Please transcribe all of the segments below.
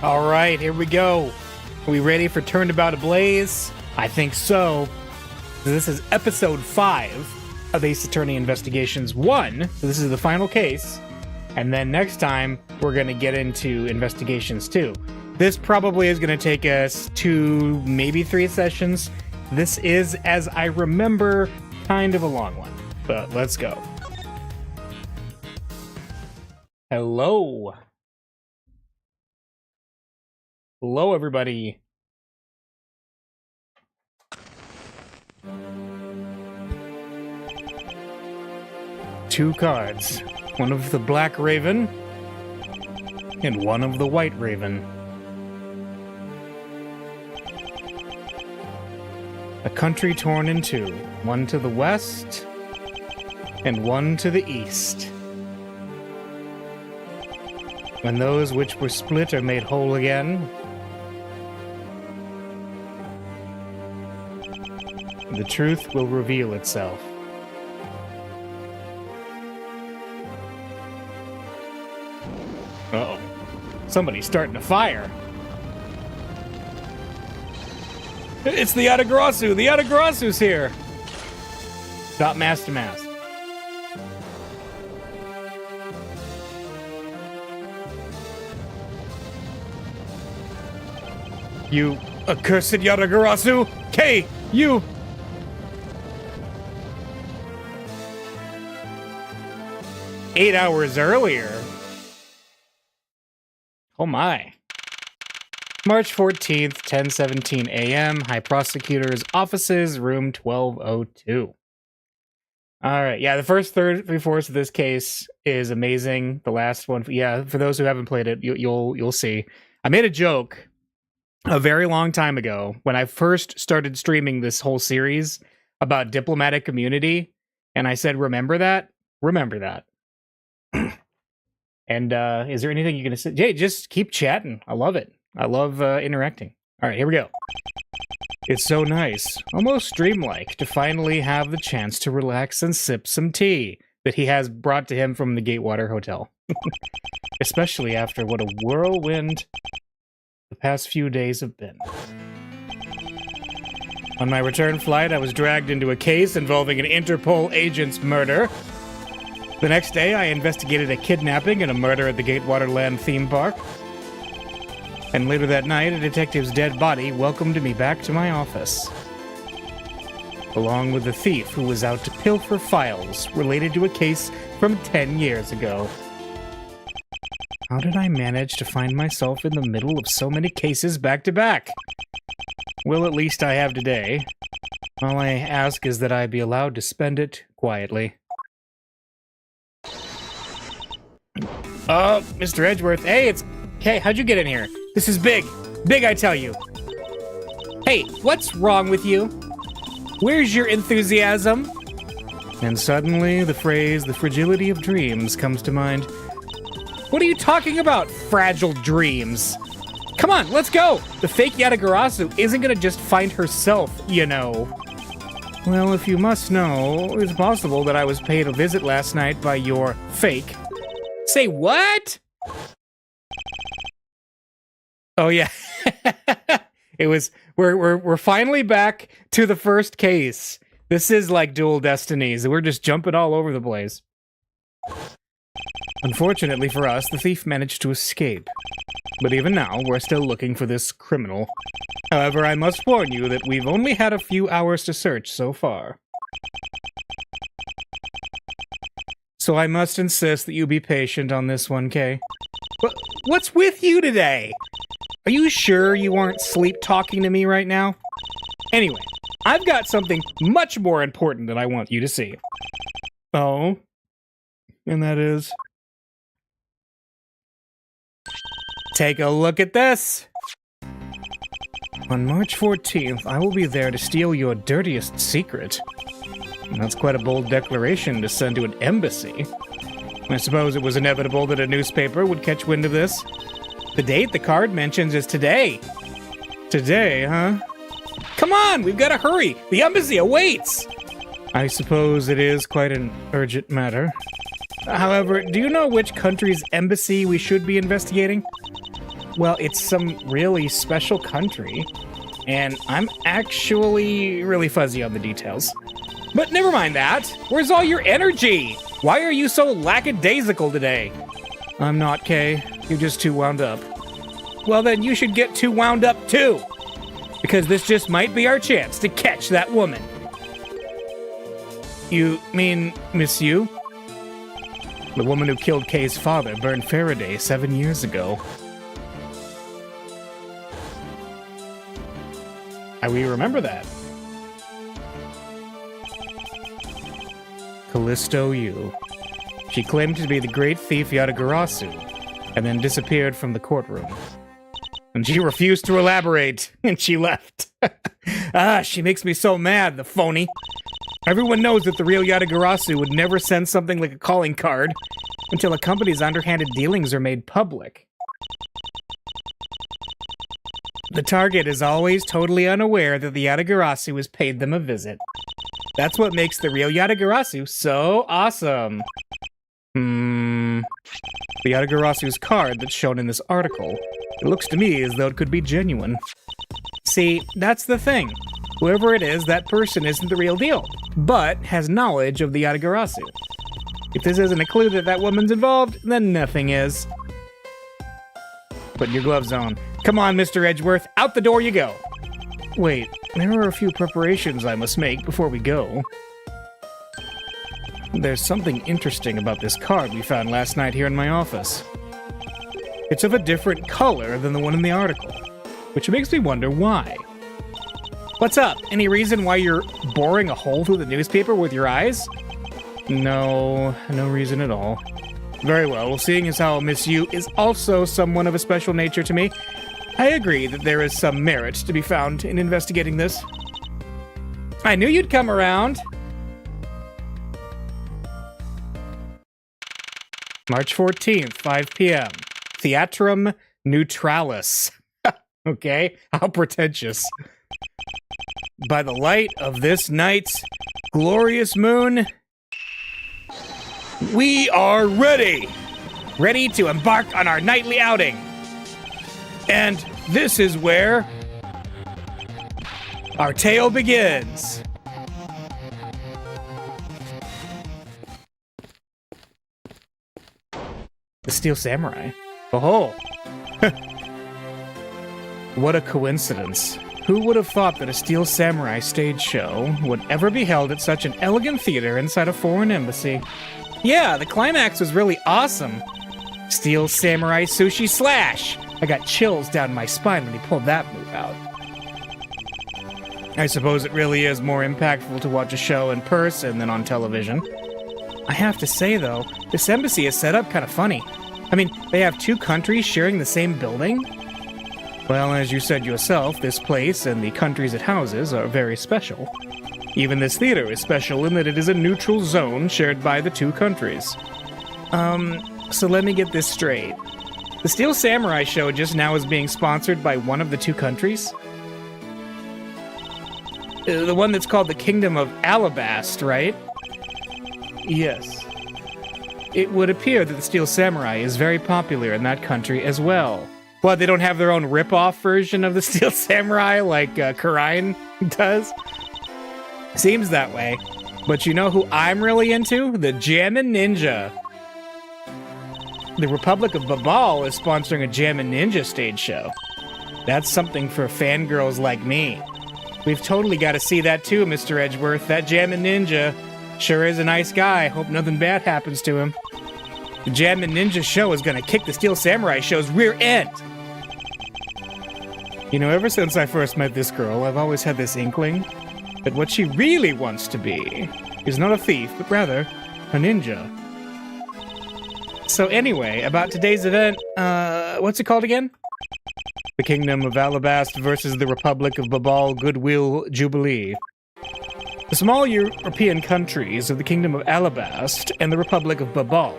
All right, here we go. Are we ready for Turnabout Ablaze? I think so. This is episode 5 of Ace Attorney Investigations 1. So this is the final case. And then next time, we're going to get into Investigations 2. This probably is going to take us 2, maybe 3 sessions. This is, as I remember, kind of a long one. But let's go. Hello. Hello, everybody. Two cards. One of the Black Raven and one of the White Raven. A country torn in two. One to the west and one to the east. When those which were split are made whole again, the truth will reveal itself. Uh-oh. Somebody's starting a fire. It's the Atagrasu! The Atagrasu's here! Stop mass to mass. You accursed Yatagarasu! K! You! Eight hours earlier. Oh my. March 14th, 10:17 a.m. High Prosecutor's Offices, room 1202. Alright, yeah, the first three-fourths of this case is amazing. The last one, yeah, for those who haven't played it, you'll see. I made a joke a very long time ago when I first started streaming this whole series about diplomatic immunity, and I said, remember that? Remember that. And is there anything you're going to say? Jay, just keep chatting. I love it. I love interacting. All right, here we go. It's so nice, almost dreamlike, to finally have the chance to relax and sip some tea that he has brought to him from the Gatewater Hotel. Especially after what a whirlwind the past few days have been. On my return flight, I was dragged into a case involving an Interpol agent's murder. The next day, I investigated a kidnapping and a murder at the Gatewater Land theme park. And later that night, a detective's dead body welcomed me back to my office, along with the thief who was out to pilfer files related to a case from 10 years ago. How did I manage to find myself in the middle of so many cases back to back? Well, at least I have today. All I ask is that I be allowed to spend it quietly. Mr. Edgeworth, hey, how'd you get in here? This is big. Big, I tell you. Hey, what's wrong with you? Where's your enthusiasm? And suddenly, the phrase, the fragility of dreams, comes to mind. What are you talking about, fragile dreams? Come on, let's go! The fake Yatagarasu isn't gonna just find herself, you know. Well, if you must know, it's possible that I was paid a visit last night by your fake. Say what? Oh yeah. It was we're finally back to the first case. This is like Dual Destinies. We're just jumping all over the place. Unfortunately for us, the thief managed to escape. But even now, we're still looking for this criminal. However, I must warn you that we've only had a few hours to search so far. So I must insist that you be patient on this one, Kay. But what's with you today? Are you sure you aren't sleep-talking to me right now? Anyway, I've got something much more important that I want you to see. Oh? And that is... Take a look at this! On March 14th, I will be there to steal your dirtiest secret. And that's quite a bold declaration to send to an embassy. I suppose it was inevitable that a newspaper would catch wind of this. The date the card mentions is today. Today, huh? Come on, we've got to hurry! The embassy awaits! I suppose it is quite an urgent matter. However, do you know which country's embassy we should be investigating? Well, it's some really special country, and I'm actually really fuzzy on the details. But never mind that. Where's all your energy? Why are you so lackadaisical today? I'm not, Kay. You're just too wound up. Well, then you should get too wound up, too. Because this just might be our chance to catch that woman. You mean Miss Yu? The woman who killed Kay's father burned Faraday 7 years ago. We remember that. Callisto Yu. She claimed to be the great thief Yatagarasu, and then disappeared from the courtroom. And she refused to elaborate, and she left. She makes me so mad, the phony. Everyone knows that the real Yatagarasu would never send something like a calling card until a company's underhanded dealings are made public. The target is always totally unaware that the Yatagarasu has paid them a visit. That's what makes the real Yatagarasu so awesome. The Yatagarasu's card that's shown in this article. It looks to me as though it could be genuine. See, that's the thing. Whoever it is, that person isn't the real deal, but has knowledge of the Yatagarasu. If this isn't a clue that that woman's involved, then nothing is. Put your gloves on. Come on, Mr. Edgeworth, out the door you go. Wait, there are a few preparations I must make before we go. There's something interesting about this card we found last night here in my office. It's of a different color than the one in the article, which makes me wonder why. What's up? Any reason why you're boring a hole through the newspaper with your eyes? No reason at all. Very well, seeing as how Miss Yu is also someone of a special nature to me, I agree that there is some merit to be found in investigating this. I knew you'd come around. March 14th, 5 p.m. Theatrum Neutralis. Okay, how pretentious. By the light of this night's glorious moon, we are ready! Ready to embark on our nightly outing. And this is where our tale begins. The Steel Samurai. Oh, what a coincidence. Who would have thought that a Steel Samurai stage show would ever be held at such an elegant theater inside a foreign embassy? Yeah, the climax was really awesome. Steel Samurai Sushi Slash! I got chills down my spine when he pulled that move out. I suppose it really is more impactful to watch a show in person than on television. I have to say, though, this embassy is set up kind of funny. I mean, they have two countries sharing the same building? Well, as you said yourself, this place and the countries it houses are very special. Even this theater is special in that it is a neutral zone shared by the two countries. So let me get this straight. The Steel Samurai show just now is being sponsored by one of the two countries? The one that's called the Kingdom of Alabast, right? Yes. It would appear that the Steel Samurai is very popular in that country as well. What, they don't have their own rip-off version of the Steel Samurai like Karain does? Seems that way. But you know who I'm really into? The Jammin' Ninja. The Republic of Babal is sponsoring a Jammin' Ninja stage show. That's something for fangirls like me. We've totally got to see that too, Mr. Edgeworth. That Jammin' Ninja sure is a nice guy. Hope nothing bad happens to him. The Jammin' Ninja show is gonna kick the Steel Samurai show's rear end. You know, ever since I first met this girl, I've always had this inkling that what she really wants to be is not a thief, but rather a ninja. So anyway, about today's event, what's it called again? The Kingdom of Alabast versus the Republic of Babal Goodwill Jubilee. The small European countries of the Kingdom of Alabast and the Republic of Babal.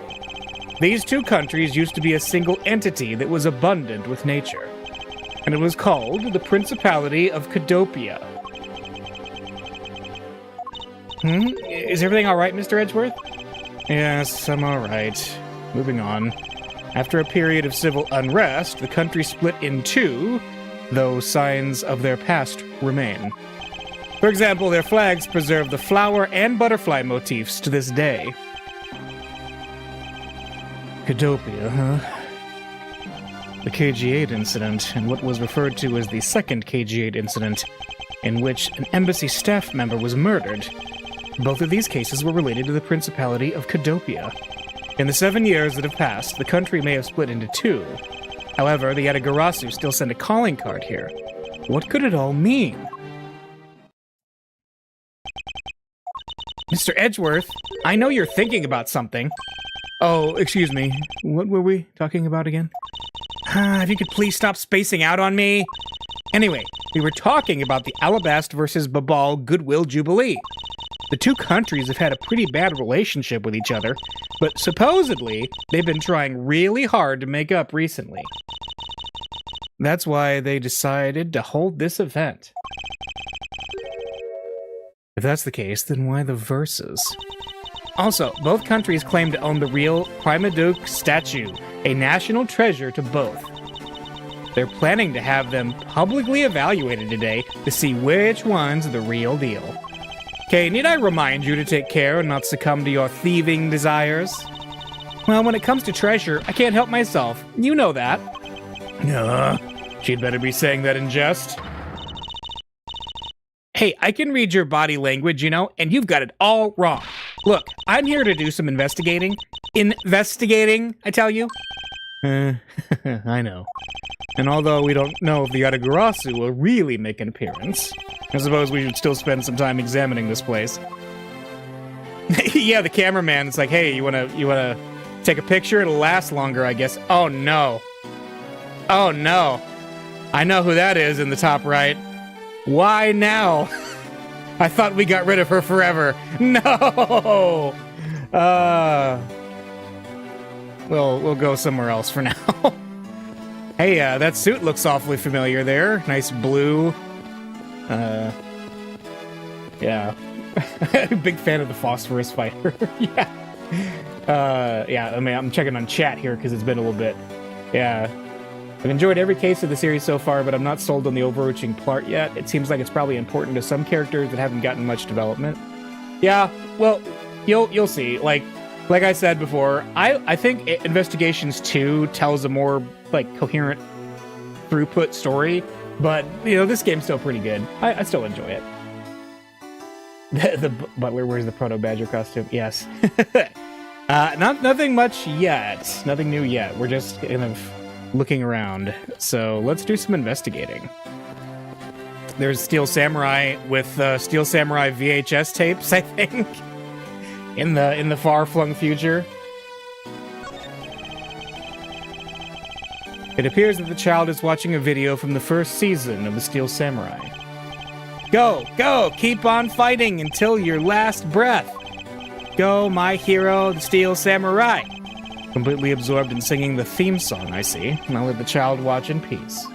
These two countries used to be a single entity that was abundant with nature, and it was called the Principality of Cadopia. Is everything all right, Mr. Edgeworth? Yes, I'm all right. Moving on. After a period of civil unrest, the country split in two, though signs of their past remain. For example, their flags preserve the flower and butterfly motifs to this day. Cadopia, huh? The KG-8 incident, and what was referred to as the second KG-8 incident, in which an embassy staff member was murdered. Both of these cases were related to the Principality of Cadopia. In the 7 years that have passed, the country may have split into two. However, the Yatagarasu still send a calling card here. What could it all mean? Mr. Edgeworth, I know you're thinking about something. Oh, excuse me. What were we talking about again? If you could please stop spacing out on me. Anyway, we were talking about the Alabast versus Babal Goodwill Jubilee. The two countries have had a pretty bad relationship with each other, but supposedly they've been trying really hard to make up recently. That's why they decided to hold this event. If that's the case, then why the verses? Also, both countries claim to own the real Primaduke statue, a national treasure to both. They're planning to have them publicly evaluated today to see which one's the real deal. Okay, need I remind you to take care and not succumb to your thieving desires? Well, when it comes to treasure, I can't help myself. You know that. She'd better be saying that in jest. Hey, I can read your body language, you know, and you've got it all wrong. Look, I'm here to do some investigating. Investigating, I tell you. I know. And although we don't know if the Yatagarasu will really make an appearance, I suppose we should still spend some time examining this place. Yeah, the cameraman, it's like, hey, you wanna take a picture? It'll last longer, I guess. Oh no. Oh no. I know who that is in the top right. Why now? I thought we got rid of her forever. No! We'll go somewhere else for now. Hey, that suit looks awfully familiar there. Nice blue. Yeah. Big fan of the phosphorus fighter. Yeah. Yeah, I mean, I'm checking on chat here because it's been a little bit. Yeah. I've enjoyed every case of the series so far, but I'm not sold on the overarching plot yet. It seems like it's probably important to some characters that haven't gotten much development. Yeah, well, you'll see. Like I said before, I think Investigations 2 tells a more coherent throughput story, but this game's still pretty good. I still enjoy it. The butler wears the Proto Badger costume. Yes. Nothing much yet. Nothing new yet. We're just kind of looking around. So let's do some investigating. There's Steel Samurai with Steel Samurai VHS tapes, I think, in the far-flung future. It appears that the child is watching a video from the first season of the Steel Samurai. Go, go, keep on fighting until your last breath. Go, my hero, the Steel Samurai. Completely absorbed in singing the theme song, I see. And I'll let the child watch in peace.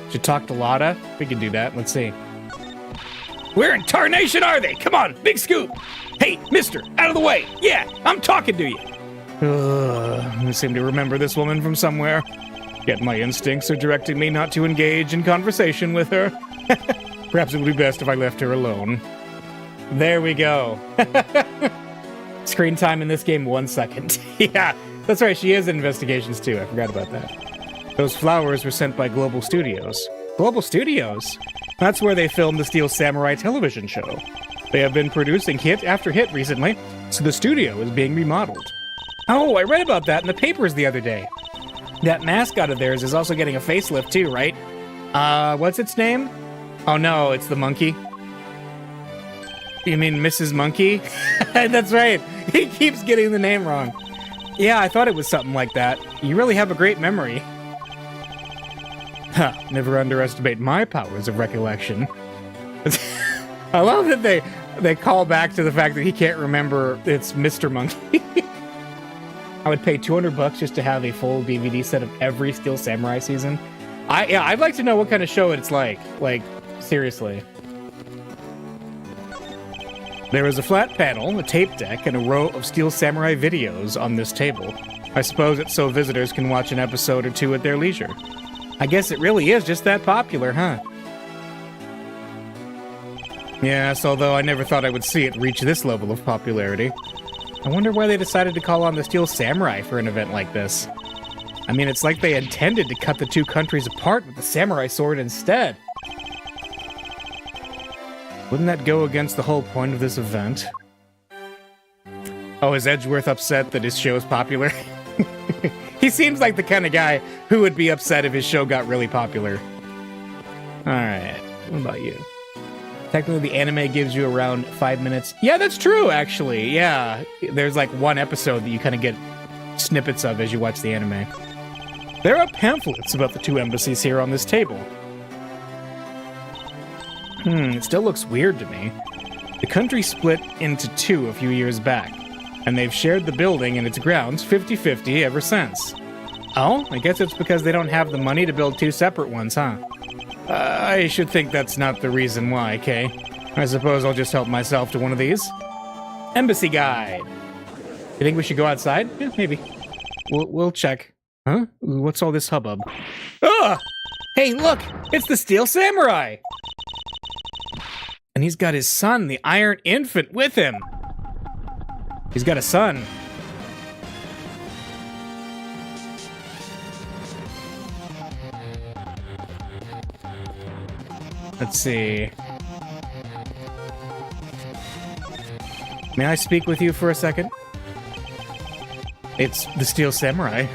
Should talk to Lotta? We can do that. Let's see. Where in tarnation are they? Come on, big scoop. Hey, mister, out of the way. Yeah, I'm talking to you. I seem to remember this woman from somewhere. Yet my instincts are directing me not to engage in conversation with her. Perhaps it would be best if I left her alone. There we go. Screen time in this game, 1 second. Yeah, that's right, she is in Investigations too. I forgot about that. Those flowers were sent by Global Studios. Global Studios? That's where they filmed the Steel Samurai television show. They have been producing hit after hit recently, so the studio is being remodeled. Oh, I read about that in the papers the other day. That mascot of theirs is also getting a facelift too, right? What's its name? Oh no, it's the monkey. You mean Mrs. Monkey? That's right. He keeps getting the name wrong. Yeah, I thought it was something like that. You really have a great memory. Huh, never underestimate my powers of recollection. I love that they call back to the fact that he can't remember it's Mr. Monkey. I would pay $200 just to have a full DVD set of every Steel Samurai season. I'd like to know what kind of show it's like. Like, seriously. There is a flat panel, a tape deck, and a row of Steel Samurai videos on this table. I suppose it's so visitors can watch an episode or two at their leisure. I guess it really is just that popular, huh? Yes, although I never thought I would see it reach this level of popularity. I wonder why they decided to call on the Steel Samurai for an event like this. I mean, it's like they intended to cut the two countries apart with the samurai sword instead. Wouldn't that go against the whole point of this event? Oh, is Edgeworth upset that his show is popular? He seems like the kind of guy who would be upset if his show got really popular. Alright, what about you? Technically, the anime gives you around 5 minutes. Yeah, that's true, actually. Yeah, there's like one episode that you kind of get snippets of as you watch the anime. There are pamphlets about the two embassies here on this table. It still looks weird to me. The country split into two a few years back, and they've shared the building and its grounds 50-50 ever since. Oh, I guess it's because they don't have the money to build two separate ones, huh? I should think that's not the reason why, Kay. I suppose I'll just help myself to one of these. Embassy guide. You think we should go outside? Yeah, maybe. We'll check. Huh? What's all this hubbub? Ah! Hey, look! It's the Steel Samurai! And he's got his son, the Iron Infant, with him. He's got a son. Let's see. May I speak with you for a second? It's the Steel Samurai.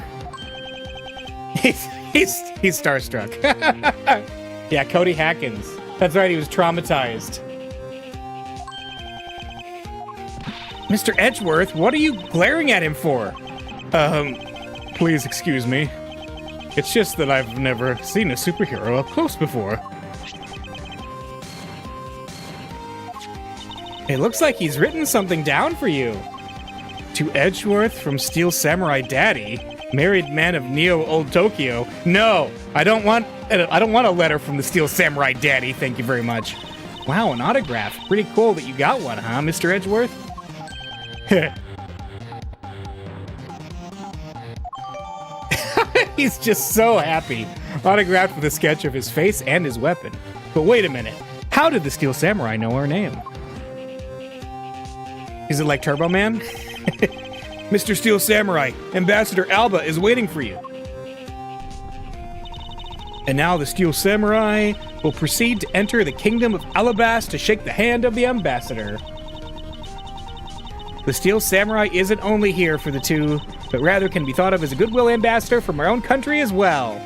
He's starstruck. Yeah, Cody Hackins. That's right, he was traumatized. Mr. Edgeworth, what are you glaring at him for? Please excuse me. It's just that I've never seen a superhero up close before. It looks like he's written something down for you. To Edgeworth from Steel Samurai Daddy, married man of Neo Old Tokyo. No, I don't want a letter from the Steel Samurai Daddy, thank you very much. Wow, an autograph. Pretty cool that you got one, huh, Mr. Edgeworth? He's just so happy. Autographed with a sketch of his face and his weapon. But wait a minute. How did the Steel Samurai know our name? Is it like Turbo Man? Mr. Steel Samurai, Ambassador Alba is waiting for you. And now the Steel Samurai will proceed to enter the kingdom of Ablaze to shake the hand of the ambassador. The Steel Samurai isn't only here for the two, but rather can be thought of as a goodwill ambassador from our own country as well.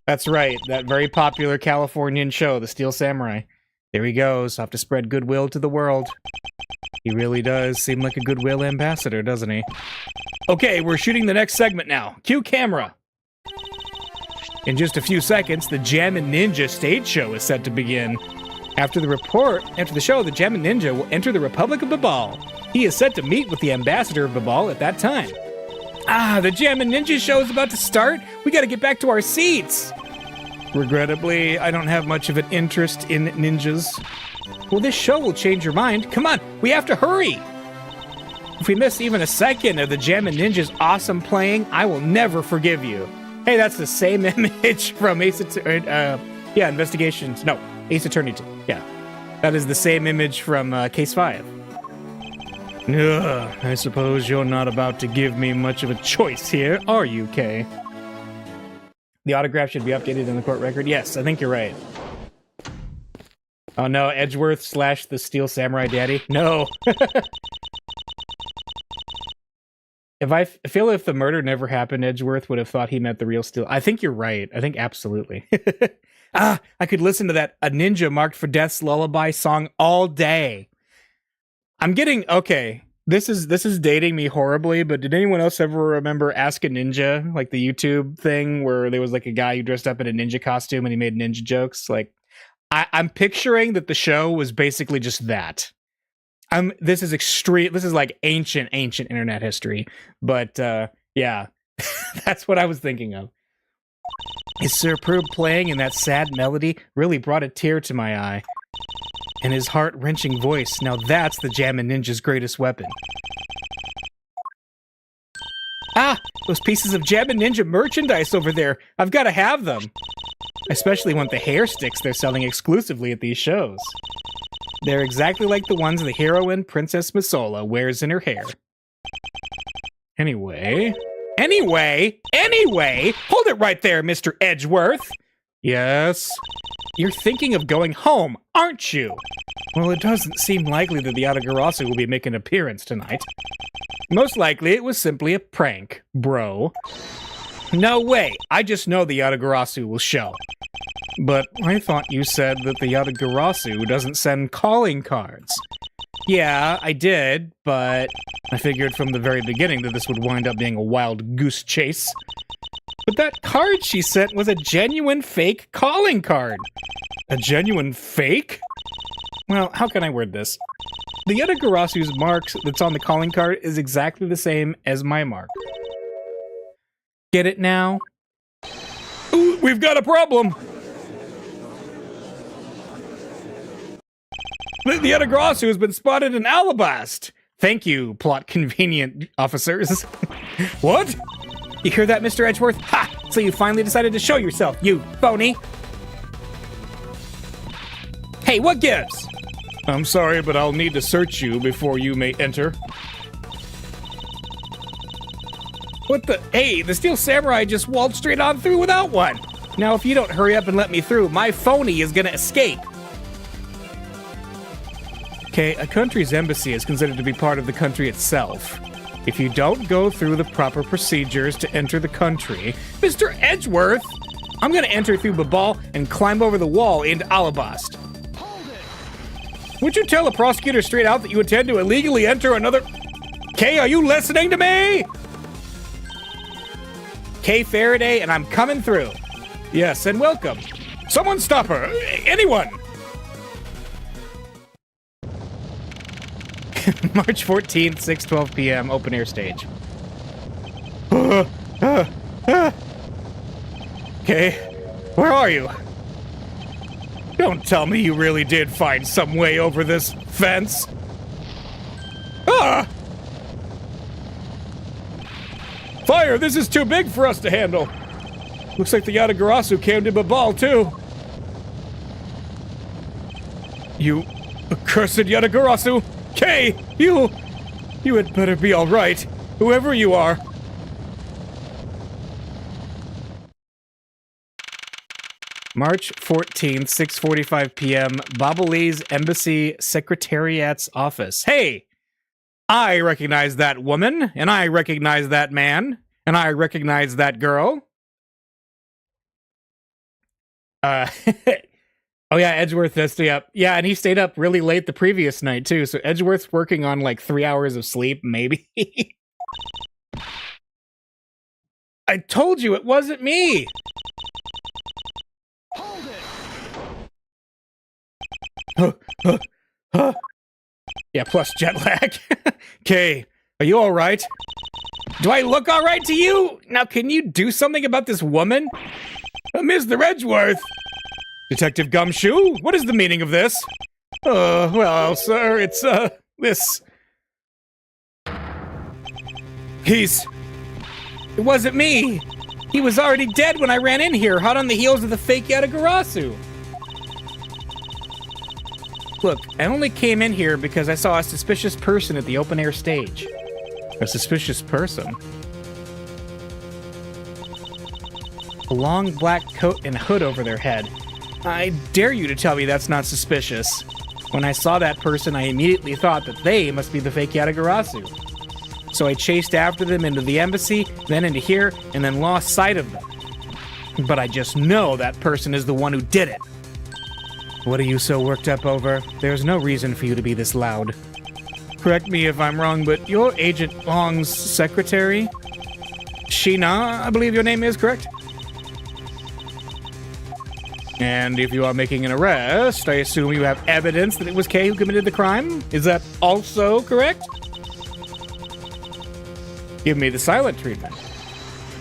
That's right, that very popular Californian show, The Steel Samurai. There he goes, off to spread goodwill to the world. He really does seem like a goodwill ambassador, doesn't he? Okay, we're shooting the next segment now. Cue camera. In just a few seconds, the Jammin' Ninja stage show is set to begin. After the show, the Jammin' Ninja will enter the Republic of Babal. He is set to meet with the ambassador of Babal at that time. Ah, the Jammin' Ninja show is about to start. We gotta get back to our seats. Regrettably, I don't have much of an interest in ninjas. Well, this show will change your mind. Come on, we have to hurry. If we miss even a second of the Jammin' Ninja's awesome playing, I will never forgive you. Hey, that's the same image from Ace Attorney, Investigations. No, Ace Attorney 2. Yeah, that is the same image from Case 5. Ugh, I suppose you're not about to give me much of a choice here, are you, Kay? The autograph should be updated in the court record. Yes, I think you're right. Oh no, Edgeworth / the Steel Samurai Daddy? No. I feel if the murder never happened, Edgeworth would have thought he meant the real Steel. I think you're right. I think absolutely. I could listen to that A Ninja Marked for Death's Lullaby song all day. I'm getting, okay, this is dating me horribly, but did anyone else ever remember Ask a Ninja, like the YouTube thing where there was like a guy who dressed up in a ninja costume and he made ninja jokes? Like, I'm picturing that the show was basically just that. This is extreme. This is like ancient internet history. But yeah, that's what I was thinking of. His superb playing and that sad melody really brought a tear to my eye. And his heart-wrenching voice. Now that's the Jammin' Ninja's greatest weapon. Ah, Those pieces of Gem and Ninja merchandise over there. I've got to have them. I especially want the hair sticks they're selling exclusively at these shows. They're exactly like the ones the heroine, Princess Masola, wears in her hair. Anyway, hold it right there, Mr. Edgeworth. Yes? You're thinking of going home, aren't you? Well, it doesn't seem likely that the Yatagarasu will be making an appearance tonight. Most likely it was simply a prank, bro. No way, I just know the Yatagarasu will show. But I thought you said that the Yatagarasu doesn't send calling cards. Yeah, I did, but I figured from the very beginning that this would wind up being a wild goose chase. But that card she sent was a genuine fake calling card. A genuine fake? Well, how can I word this? The Yatagarasu's marks that's on the calling card is exactly the same as my mark. Get it now? Ooh, we've got a problem! The Yatagarasu has been spotted in Ablaze. Thank you, plot convenient officers. What? You hear that, Mr. Edgeworth? Ha! So you finally decided to show yourself, you phony! Hey, what gives? I'm sorry, but I'll need to search you before you may enter. What the? Hey, the Steel Samurai just waltzed straight on through without one. Now, if you don't hurry up and let me through, my phony is gonna escape. Okay, a country's embassy is considered to be part of the country itself. If you don't go through the proper procedures to enter the country, Mr. Edgeworth, I'm gonna enter through Babal and climb over the wall into Alabast. Would you tell a prosecutor straight out that you intend to illegally enter another... Kay, are you listening to me? Kay Faraday, and I'm coming through. Yes, and welcome. Someone stop her. Anyone. March 14th, 6:12 p.m., open air stage. Okay, where are you? Don't tell me you really did find some way over this fence. Ah! Fire, this is too big for us to handle. Looks like the Yatagarasu came to Babal, too. You accursed Yatagarasu! Kay, you had better be all right, whoever you are. March 14th, 6:45 p.m., Ablaze Embassy Secretariat's office. Hey! I recognize that woman, and I recognize that man, and I recognize that girl. Oh yeah, Edgeworth does stay up. Yeah, and he stayed up really late the previous night, too, so Edgeworth's working on like 3 hours of sleep, maybe. I told you it wasn't me! Yeah, plus jet lag. Kay, are you alright? Do I look alright to you? Now, can you do something about this woman? Mr. Edgeworth! Detective Gumshoe, what is the meaning of this? Well, sir, it's, this... It wasn't me! He was already dead when I ran in here, hot on the heels of the fake Yatagarasu. Look, I only came in here because I saw a suspicious person at the open-air stage. A suspicious person? A long black coat and hood over their head. I dare you to tell me that's not suspicious. When I saw that person, I immediately thought that they must be the fake Yatagarasu. So I chased after them into the embassy, then into here, and then lost sight of them. But I just know that person is the one who did it. What are you so worked up over? There's no reason for you to be this loud. Correct me if I'm wrong, but you're Agent Long's secretary? Sheena, I believe your name is, correct? And if you are making an arrest, I assume you have evidence that it was Kay who committed the crime? Is that also correct? Give me the silent treatment.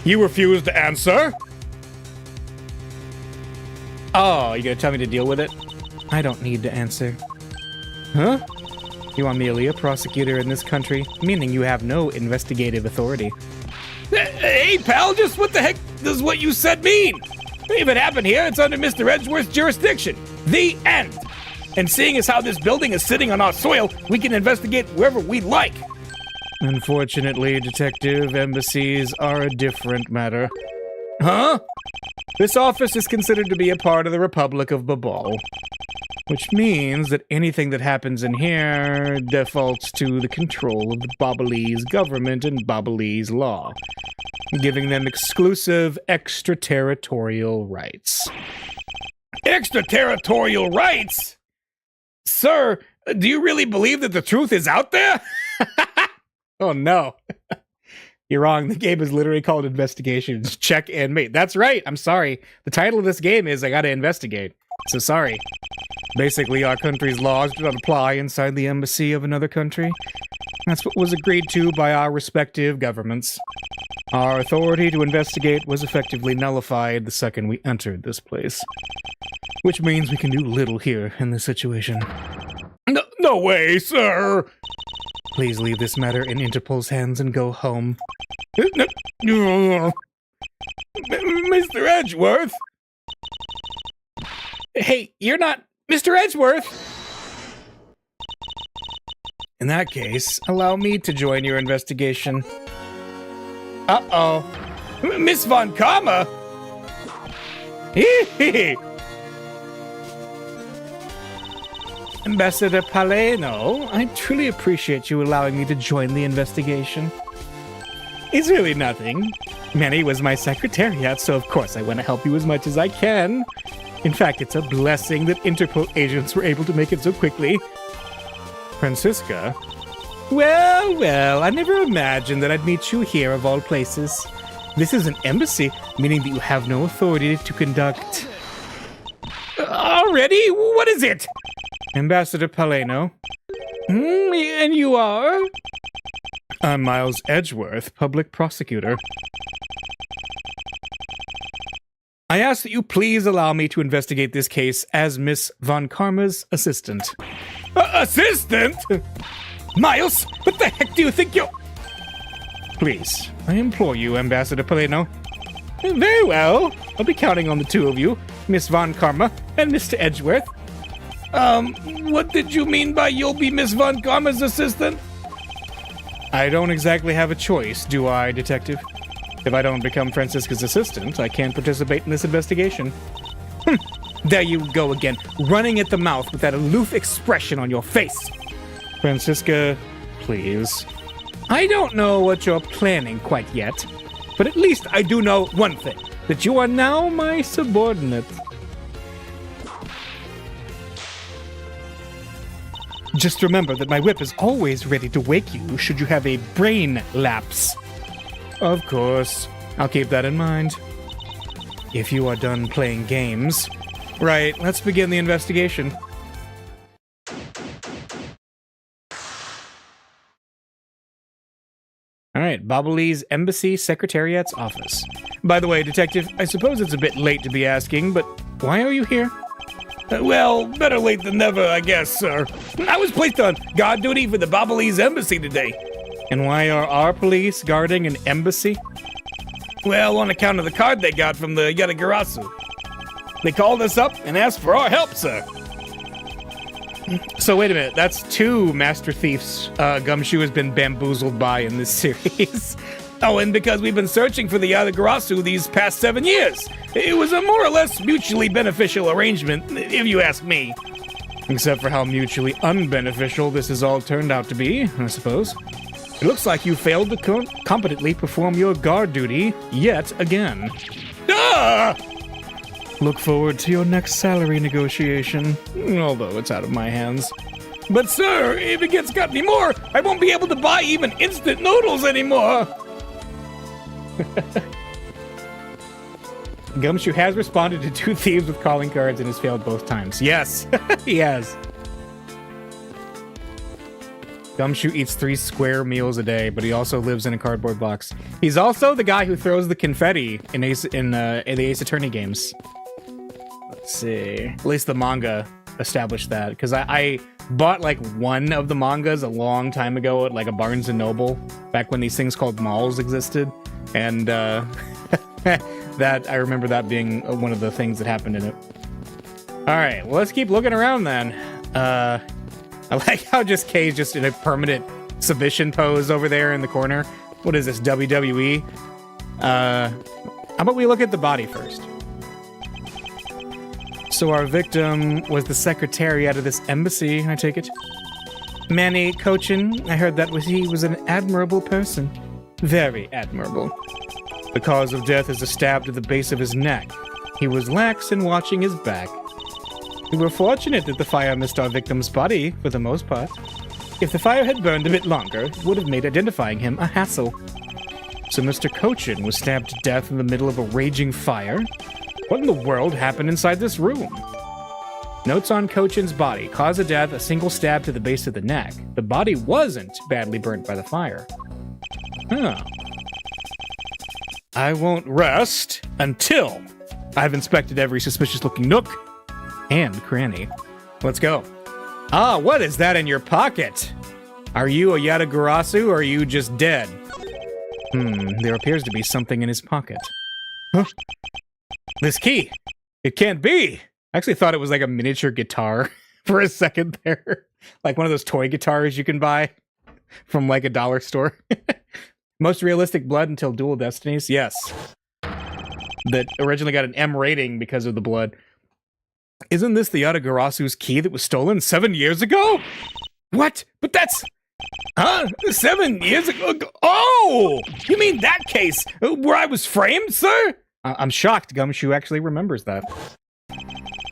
You refuse to answer? Oh, you gonna tell me to deal with it? I don't need to answer. Huh? You are merely a prosecutor in this country, meaning you have no investigative authority. Hey, pal, just what the heck does what you said mean? If it happened here, it's under Mr. Edgeworth's jurisdiction. The end. And seeing as how this building is sitting on our soil, we can investigate wherever we like. Unfortunately, Detective, embassies are a different matter. Huh? This office is considered to be a part of the Republic of Babal, which means that anything that happens in here defaults to the control of the Babalese government and Babalese law, giving them exclusive extraterritorial rights. Extraterritorial rights? Sir, do you really believe that the truth is out there? Oh no. You're wrong. The game is literally called Investigations. Check and Mate. That's right. I'm sorry. The title of this game is I Gotta Investigate. So sorry. Basically, our country's laws do not apply inside the embassy of another country. That's what was agreed to by our respective governments. Our authority to investigate was effectively nullified the second we entered this place. Which means we can do little here in this situation. No way, sir! Please leave this matter in Interpol's hands and go home. Mr. Edgeworth? Hey, you're not Mr. Edgeworth! In that case, allow me to join your investigation. Uh-oh. Miss Von Karma? Ambassador Paleno, I truly appreciate you allowing me to join the investigation. It's really nothing. Manny was my secretariat, so of course I want to help you as much as I can. In fact, it's a blessing that Interpol agents were able to make it so quickly. Francisca? Well, I never imagined that I'd meet you here of all places. This is an embassy, meaning that you have no authority to conduct... Already? What is it? Ambassador Paleno. And you are? I'm Miles Edgeworth, public prosecutor. I ask that you please allow me to investigate this case as Miss Von Karma's assistant. Assistant? Miles, what the heck do you think you're... Please, I implore you, Ambassador Paleno. Very well. I'll be counting on the two of you, Miss Von Karma and Mr. Edgeworth. What did you mean by you'll be Miss Von Karma's assistant? I don't exactly have a choice, do I, Detective? If I don't become Francisca's assistant, I can't participate in this investigation. There you go again, running at the mouth with that aloof expression on your face. Francisca, please. I don't know what you're planning quite yet, but at least I do know one thing, that you are now my subordinate. Just remember that my whip is always ready to wake you should you have a brain lapse. Of course. I'll keep that in mind. If you are done playing games. Right, let's begin the investigation. Alright, Babalese Embassy Secretariat's office. By the way, Detective, I suppose it's a bit late to be asking, but why are you here? Well, better late than never, I guess, sir. I was placed on guard duty for the Babalese Embassy today. And why are our police guarding an embassy? Well, on account of the card they got from the Yatagarasu. They called us up and asked for our help, sir. So wait a minute, that's two Master Thieves Gumshoe has been bamboozled by in this series. Oh, and because we've been searching for the Yatagarasu these past 7 years. It was a more or less mutually beneficial arrangement, if you ask me. Except for how mutually unbeneficial this has all turned out to be, I suppose. It looks like you failed to competently perform your guard duty yet again. Ah! Look forward to your next salary negotiation, although it's out of my hands. But sir, if it gets got any more, I won't be able to buy even instant noodles anymore. Gumshoe has responded to two thieves with calling cards and has failed both times. Yes, he has. Gumshoe eats 3 square meals a day, but he also lives in a cardboard box. He's also the guy who throws the confetti in the Ace Attorney games. Let's see. At least the manga established that, because I bought like one of the mangas a long time ago at like a Barnes & Noble, back when these things called malls existed. And that I remember that being one of the things that happened in it. All right, well, let's keep looking around then. I like how just Kay's just in a permanent submission pose over there in the corner. What is this, WWE? How about we look at the body first? So our victim was the secretariat of this embassy, I take it? Manny Cochin, I heard that he was an admirable person. Very admirable. The cause of death is a stab to the base of his neck. He was lax in watching his back. We were fortunate that the fire missed our victim's body, for the most part. If the fire had burned a bit longer, it would have made identifying him a hassle. So Mr. Cochin was stabbed to death in the middle of a raging fire? What in the world happened inside this room? Notes on Cochin's body. Cause of death, a single stab to the base of the neck. The body wasn't badly burnt by the fire. Huh. I won't rest until I've inspected every suspicious-looking nook and cranny. Let's go. Ah, what is that in your pocket? Are you a Yatagarasu or are you just dead? There appears to be something in his pocket. Huh? This key. It can't be. I actually thought it was like a miniature guitar for a second there. Like one of those toy guitars you can buy from like a dollar store. Most realistic blood until Dual Destinies? Yes. That originally got an M rating because of the blood. Isn't this the Yatagarasu's key that was stolen 7 years ago? What? But that's... Huh? 7 years ago? Oh! You mean that case where I was framed, sir? I'm shocked Gumshoe actually remembers that.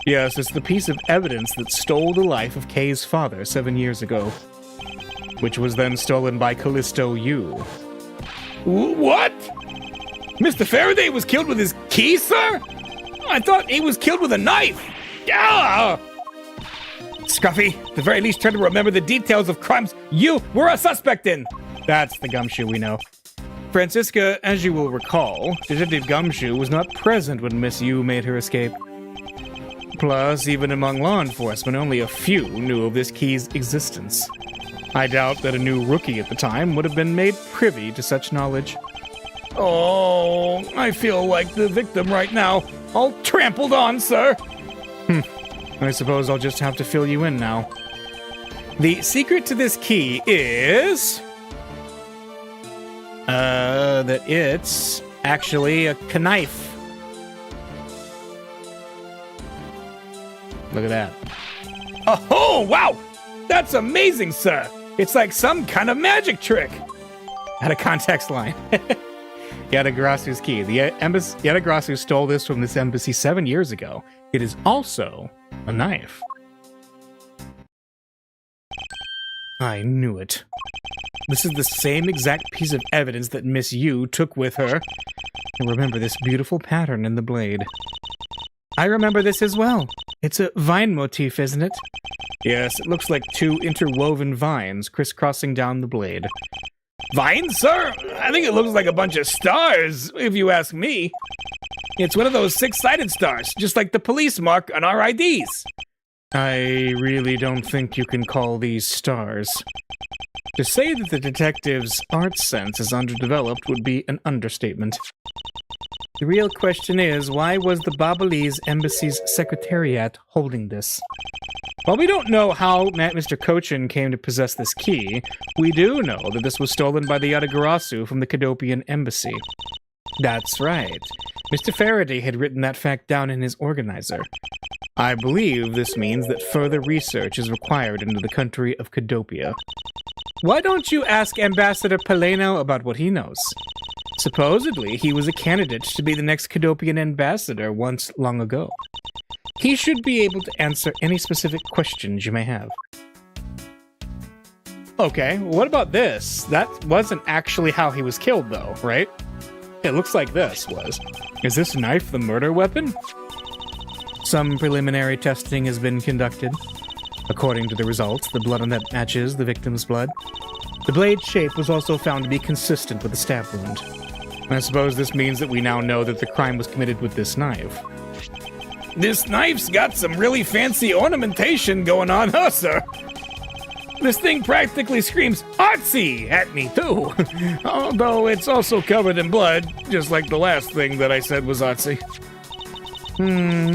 Yes, it's the piece of evidence that stole the life of Kay's father 7 years ago, which was then stolen by Callisto U. What? Mr. Faraday was killed with his key, sir? I thought he was killed with a knife. Ah! Scruffy, at the very least try to remember the details of crimes you were a suspect in. That's the Gumshoe we know. Francisca, as you will recall, Detective Gumshoe was not present when Miss Yu made her escape. Plus, even among law enforcement, only a few knew of this key's existence. I doubt that a new rookie at the time would have been made privy to such knowledge. Oh, I feel like the victim right now. All trampled on, sir. I suppose I'll just have to fill you in now. The secret to this key is... that it's actually a knife. Look at that. Oh, wow! That's amazing, sir! It's like some kind of magic trick! Out of context line. Yatagarasu's key. The Yatagarasu stole this from this embassy 7 years ago. It is also a knife. I knew it. This is the same exact piece of evidence that Miss Yu took with her. I remember this beautiful pattern in the blade. I remember this as well. It's a vine motif, isn't it? Yes, it looks like two interwoven vines crisscrossing down the blade. Vines, sir? I think it looks like a bunch of stars, if you ask me. It's one of those six-sided stars, just like the police mark on our IDs. I really don't think you can call these stars. To say that the detective's art sense is underdeveloped would be an understatement. The real question is, why was the Babalese embassy's secretariat holding this? While we don't know how Mr. Cochin came to possess this key, we do know that this was stolen by the Yatagarasu from the Cadopian embassy. That's right. Mr. Faraday had written that fact down in his organizer. I believe this means that further research is required into the country of Cadopia. Why don't you ask Ambassador Paleno about what he knows? Supposedly, he was a candidate to be the next Cadopian ambassador once long ago. He should be able to answer any specific questions you may have. Okay, what about this? That wasn't actually how he was killed, though, right? It looks like this was. Is this knife the murder weapon? Some preliminary testing has been conducted. According to the results, the blood on that matches the victim's blood. The blade shape was also found to be consistent with the stab wound. I suppose this means that we now know that the crime was committed with this knife. This knife's got some really fancy ornamentation going on, huh, sir? This thing practically screams artsy at me, too. Although it's also covered in blood, just like the last thing that I said was artsy.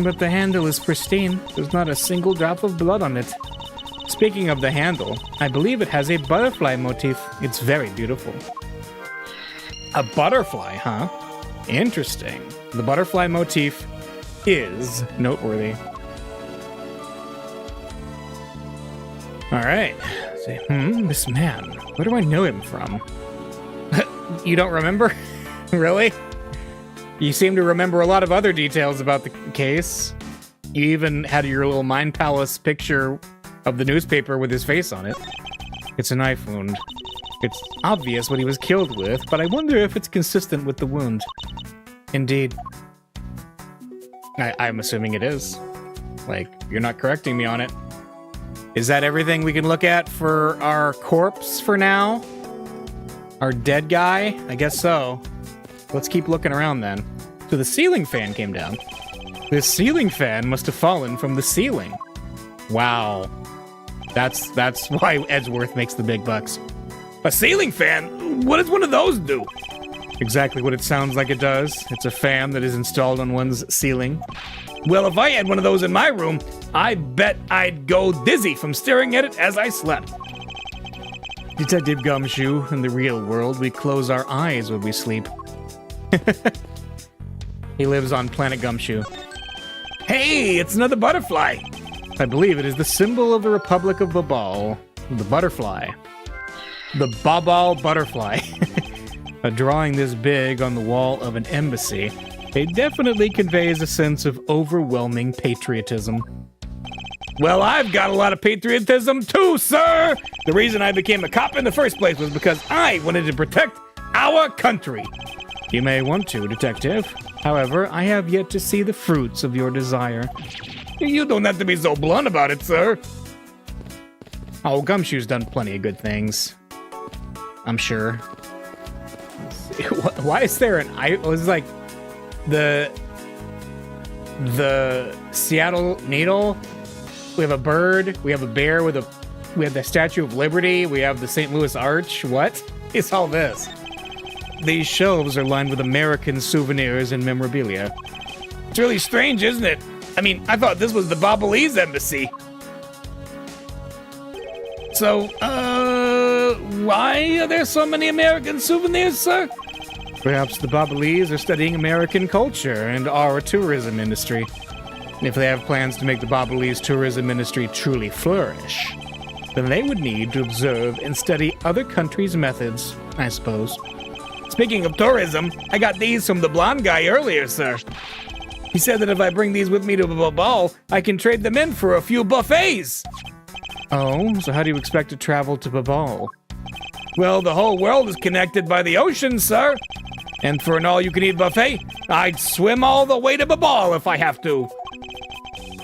But the handle is pristine. There's not a single drop of blood on it. Speaking of the handle, I believe it has a butterfly motif. It's very beautiful. A butterfly, huh? Interesting. The butterfly motif is noteworthy. All right. This man. Where do I know him from? You don't remember? Really? You seem to remember a lot of other details about the case. You even had your little Mind Palace picture of the newspaper with his face on it. It's a knife wound. It's obvious what he was killed with, but I wonder if it's consistent with the wound. Indeed. I'm assuming it is. Like, you're not correcting me on it. Is that everything we can look at for our corpse for now? Our dead guy? I guess so. Let's keep looking around then. So the ceiling fan came down. This ceiling fan must have fallen from the ceiling. Wow. That's why Edgeworth makes the big bucks. A ceiling fan? What does one of those do? Exactly what it sounds like it does. It's a fan that is installed on one's ceiling. Well, if I had one of those in my room, I bet I'd go dizzy from staring at it as I slept. Detective Gumshoe, in the real world, we close our eyes when we sleep. He lives on planet Gumshoe. Hey, it's another butterfly. I believe it is the symbol of the Republic of Babal. The butterfly. The Babal butterfly. A drawing this big on the wall of an embassy. It definitely conveys a sense of overwhelming patriotism. Well, I've got a lot of patriotism too, sir! The reason I became a cop in the first place was because I wanted to protect our country. You may want to, detective. However, I have yet to see the fruits of your desire. You don't have to be so blunt about it, sir. Oh, Gumshoe's done plenty of good things. I'm sure. Why is there an... It was like... The Seattle Needle. We have a bird. We have a bear with a... We have the Statue of Liberty. We have the St. Louis Arch. What is all this? These shelves are lined with American souvenirs and memorabilia. It's really strange, isn't it? I mean, I thought this was the Babalese embassy. So, why are there so many American souvenirs, sir? Perhaps the Babalese are studying American culture and our tourism industry. If they have plans to make the Babalese tourism industry truly flourish, then they would need to observe and study other countries' methods, I suppose. Speaking of tourism, I got these from the blonde guy earlier, sir. He said that if I bring these with me to Babal, I can trade them in for a few buffets. Oh, so how do you expect to travel to Babal? Well, the whole world is connected by the ocean, sir. And for an all-you-can-eat buffet, I'd swim all the way to Babal if I have to.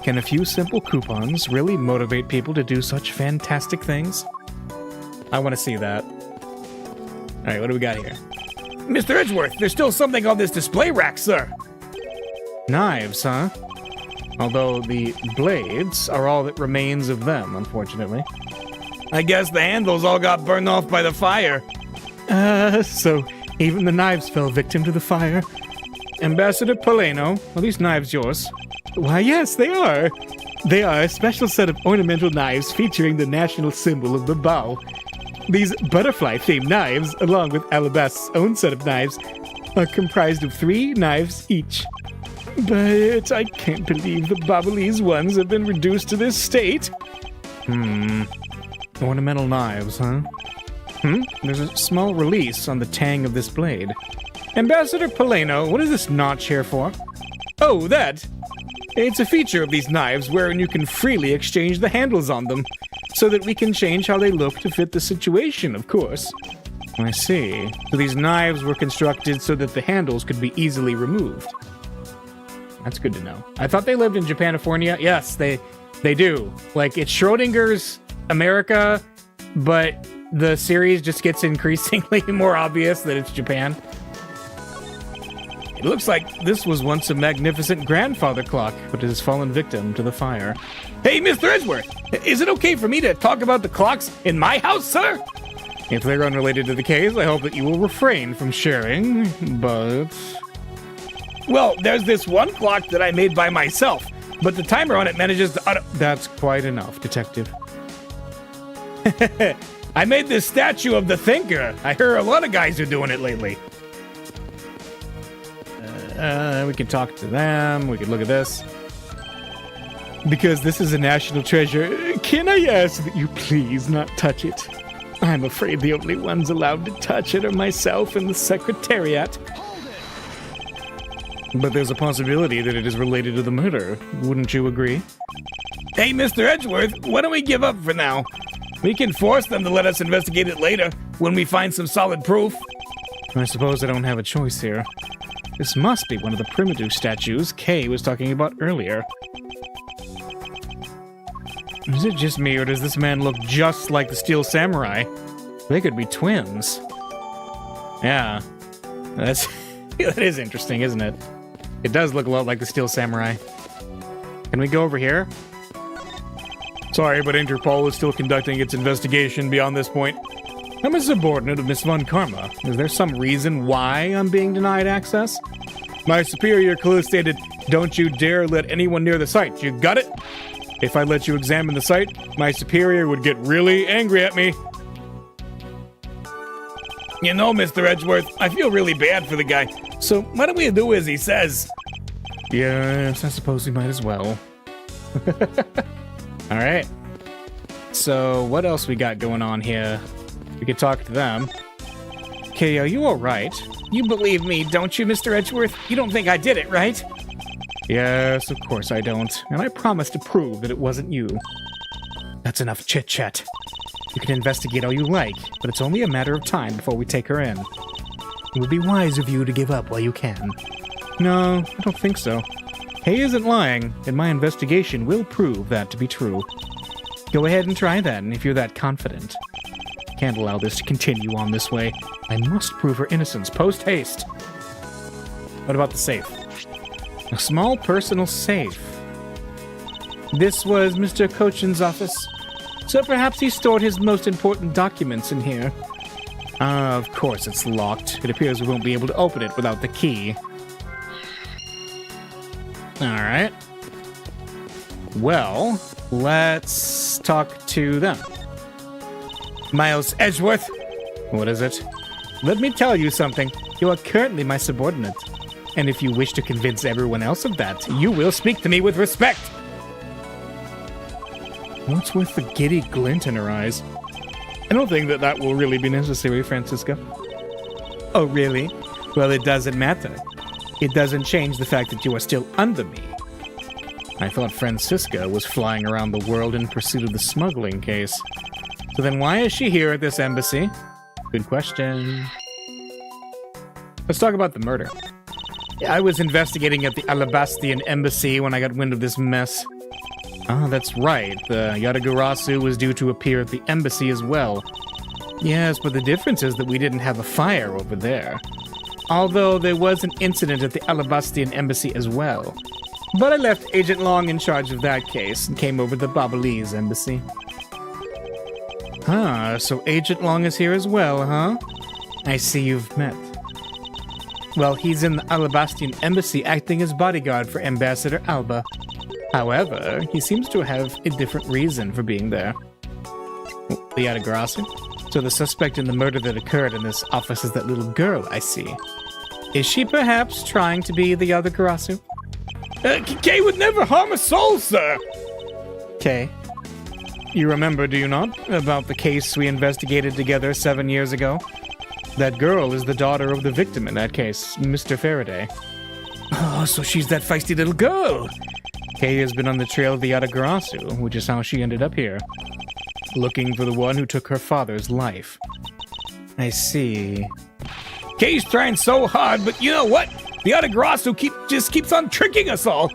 Can a few simple coupons really motivate people to do such fantastic things? I want to see that. All right, what do we got here? Mr. Edgeworth, there's still something on this display rack, sir. Knives, huh? Although the blades are all that remains of them, unfortunately. I guess the handles all got burned off by the fire. So even the knives fell victim to the fire? Ambassador Poleno, are these knives yours? Why, yes, they are. They are a special set of ornamental knives featuring the national symbol of Babal. These butterfly-themed knives, along with Alabast's own set of knives, are comprised of 3 knives each. But I can't believe the Babalese ones have been reduced to this state. Ornamental knives, huh? There's a small release on the tang of this blade. Ambassador Poleno, what is this notch here for? Oh, that! It's a feature of these knives wherein you can freely exchange the handles on them, so that we can change how they look to fit the situation, of course. I see. So these knives were constructed so that the handles could be easily removed. That's good to know. I thought they lived in Japanifornia. Yes, they do. Like, it's Schrodinger's America, but the series just gets increasingly more obvious that it's Japan. It looks like this was once a magnificent grandfather clock, but it has fallen victim to the fire. Hey, Mr. Edgeworth, is it okay for me to talk about the clocks in my house, sir? If they're unrelated to the case, I hope that you will refrain from sharing, but... Well, there's this one clock that I made by myself, but the timer on it manages to... That's quite enough, Detective. I made this statue of the Thinker. I hear a lot of guys are doing it lately. We can talk to them. We can look at this. Because this is a national treasure, can I ask that you please not touch it? I'm afraid the only ones allowed to touch it are myself and the Secretariat. But there's a possibility that it is related to the murder. Wouldn't you agree? Hey, Mr. Edgeworth, why don't we give up for now? We can force them to let us investigate it later when we find some solid proof. I suppose I don't have a choice here. This must be one of the primitive statues Kay was talking about earlier. Is it just me, or does this man look just like the Steel Samurai? They could be twins. Yeah. That is interesting, isn't it? It does look a lot like the Steel Samurai. Can we go over here? Sorry, but Interpol is still conducting its investigation beyond this point. I'm a subordinate of Miss Von Karma. Is there some reason why I'm being denied access? My superior clearly stated, don't you dare let anyone near the site. You got it? If I let you examine the site, my superior would get really angry at me. You know, Mr. Edgeworth, I feel really bad for the guy. So why don't we do as he says? Yes, I suppose we might as well. All right. So what else we got going on here? We could talk to them. Okay, are you all right? You believe me, don't you, Mr. Edgeworth? You don't think I did it, right? Yes, of course I don't. And I promise to prove that it wasn't you. That's enough chit-chat. You can investigate all you like, but it's only a matter of time before we take her in. It would be wise of you to give up while you can. No, I don't think so. Hay isn't lying, and my investigation will prove that to be true. Go ahead and try then, if you're that confident. Can't allow this to continue on this way. I must prove her innocence post-haste. What about the safe? A small personal safe. This was Mr. Cochin's office, so perhaps he stored his most important documents in here. Of course it's locked. It appears we won't be able to open it without the key. Alright. Well, let's talk to them. Miles Edgeworth? What is it? Let me tell you something. You are currently my subordinate. And if you wish to convince everyone else of that, you will speak to me with respect. What's with the giddy glint in her eyes? I don't think that will really be necessary, Francisca. Oh, really? Well, it doesn't matter. It doesn't change the fact that you are still under me. I thought Francisca was flying around the world in pursuit of the smuggling case. So then why is she here at this embassy? Good question. Let's talk about the murder. I was investigating at the Alabastian embassy when I got wind of this mess. Ah, that's right. The Yatagarasu was due to appear at the embassy as well. Yes, but the difference is that we didn't have a fire over there. Although there was an incident at the Alabastian embassy as well. But I left Agent Long in charge of that case and came over to the Ablaze embassy. Ah, so Agent Long is here as well, huh? I see you've met. Well, he's in the Alabastian embassy acting as bodyguard for Ambassador Alba. However, he seems to have a different reason for being there. The Yatagarasu? So the suspect in the murder that occurred in this office is that little girl, I see. Is she perhaps trying to be the Yatagarasu? Kay would never harm a soul, sir! Kay? You remember, do you not, about the case we investigated together 7 years ago? That girl is the daughter of the victim in that case, Mr. Faraday. Oh, so she's that feisty little girl! Kay has been on the trail of the Yatagarasu, which is how she ended up here. Looking for the one who took her father's life. I see. Kay's trying so hard, but you know what? The Yatagarasu just keeps on tricking us all!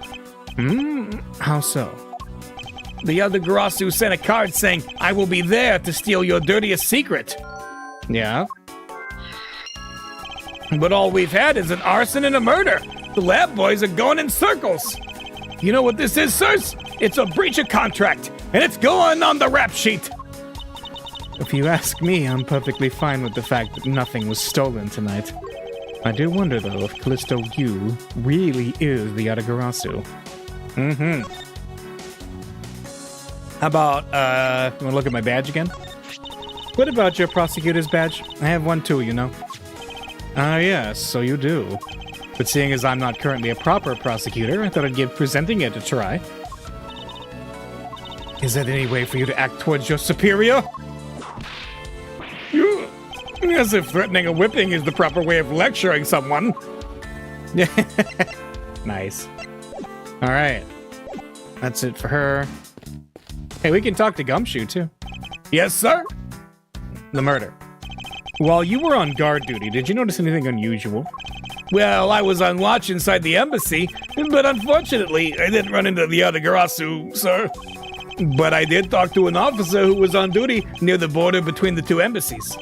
How so? The Yatagarasu sent a card saying, I will be there to steal your dirtiest secret. Yeah? But all we've had is an arson and a murder. The lab boys are going in circles. You know what this is, sirs? It's a breach of contract, and it's going on the rap sheet. If you ask me, I'm perfectly fine with the fact that nothing was stolen tonight. I do wonder, though, if Callisto U really is the Yatagarasu. How about, you wanna look at my badge again? What about your prosecutor's badge? I have one too, you know. Ah, yes, so you do. But seeing as I'm not currently a proper prosecutor, I thought I'd give presenting it a try. Is that any way for you to act towards your superior? As if threatening a whipping is the proper way of lecturing someone. Nice. Alright. That's it for her. Hey, we can talk to Gumshoe, too. Yes, sir? The murder. While you were on guard duty, did you notice anything unusual? Well, I was on watch inside the embassy, but unfortunately, I didn't run into the Yatagarasu, sir. But I did talk to an officer who was on duty near the border between the two embassies,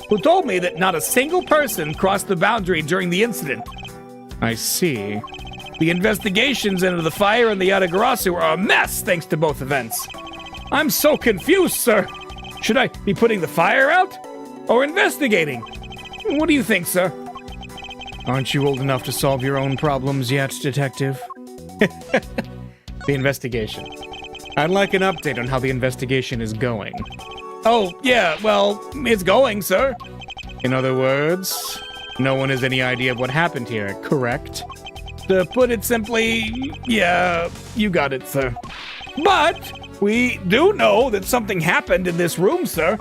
who told me that not a single person crossed the boundary during the incident. I see. The investigations into the fire and the Yatagarasu are a mess thanks to both events. I'm so confused, sir. Should I be putting the fire out or investigating? What do you think, sir? Aren't you old enough to solve your own problems yet, detective? The investigation. I'd like an update on how the investigation is going. Oh, yeah, well, it's going, sir. In other words, no one has any idea of what happened here, correct? To put it simply, yeah, you got it, sir. But we do know that something happened in this room, sir.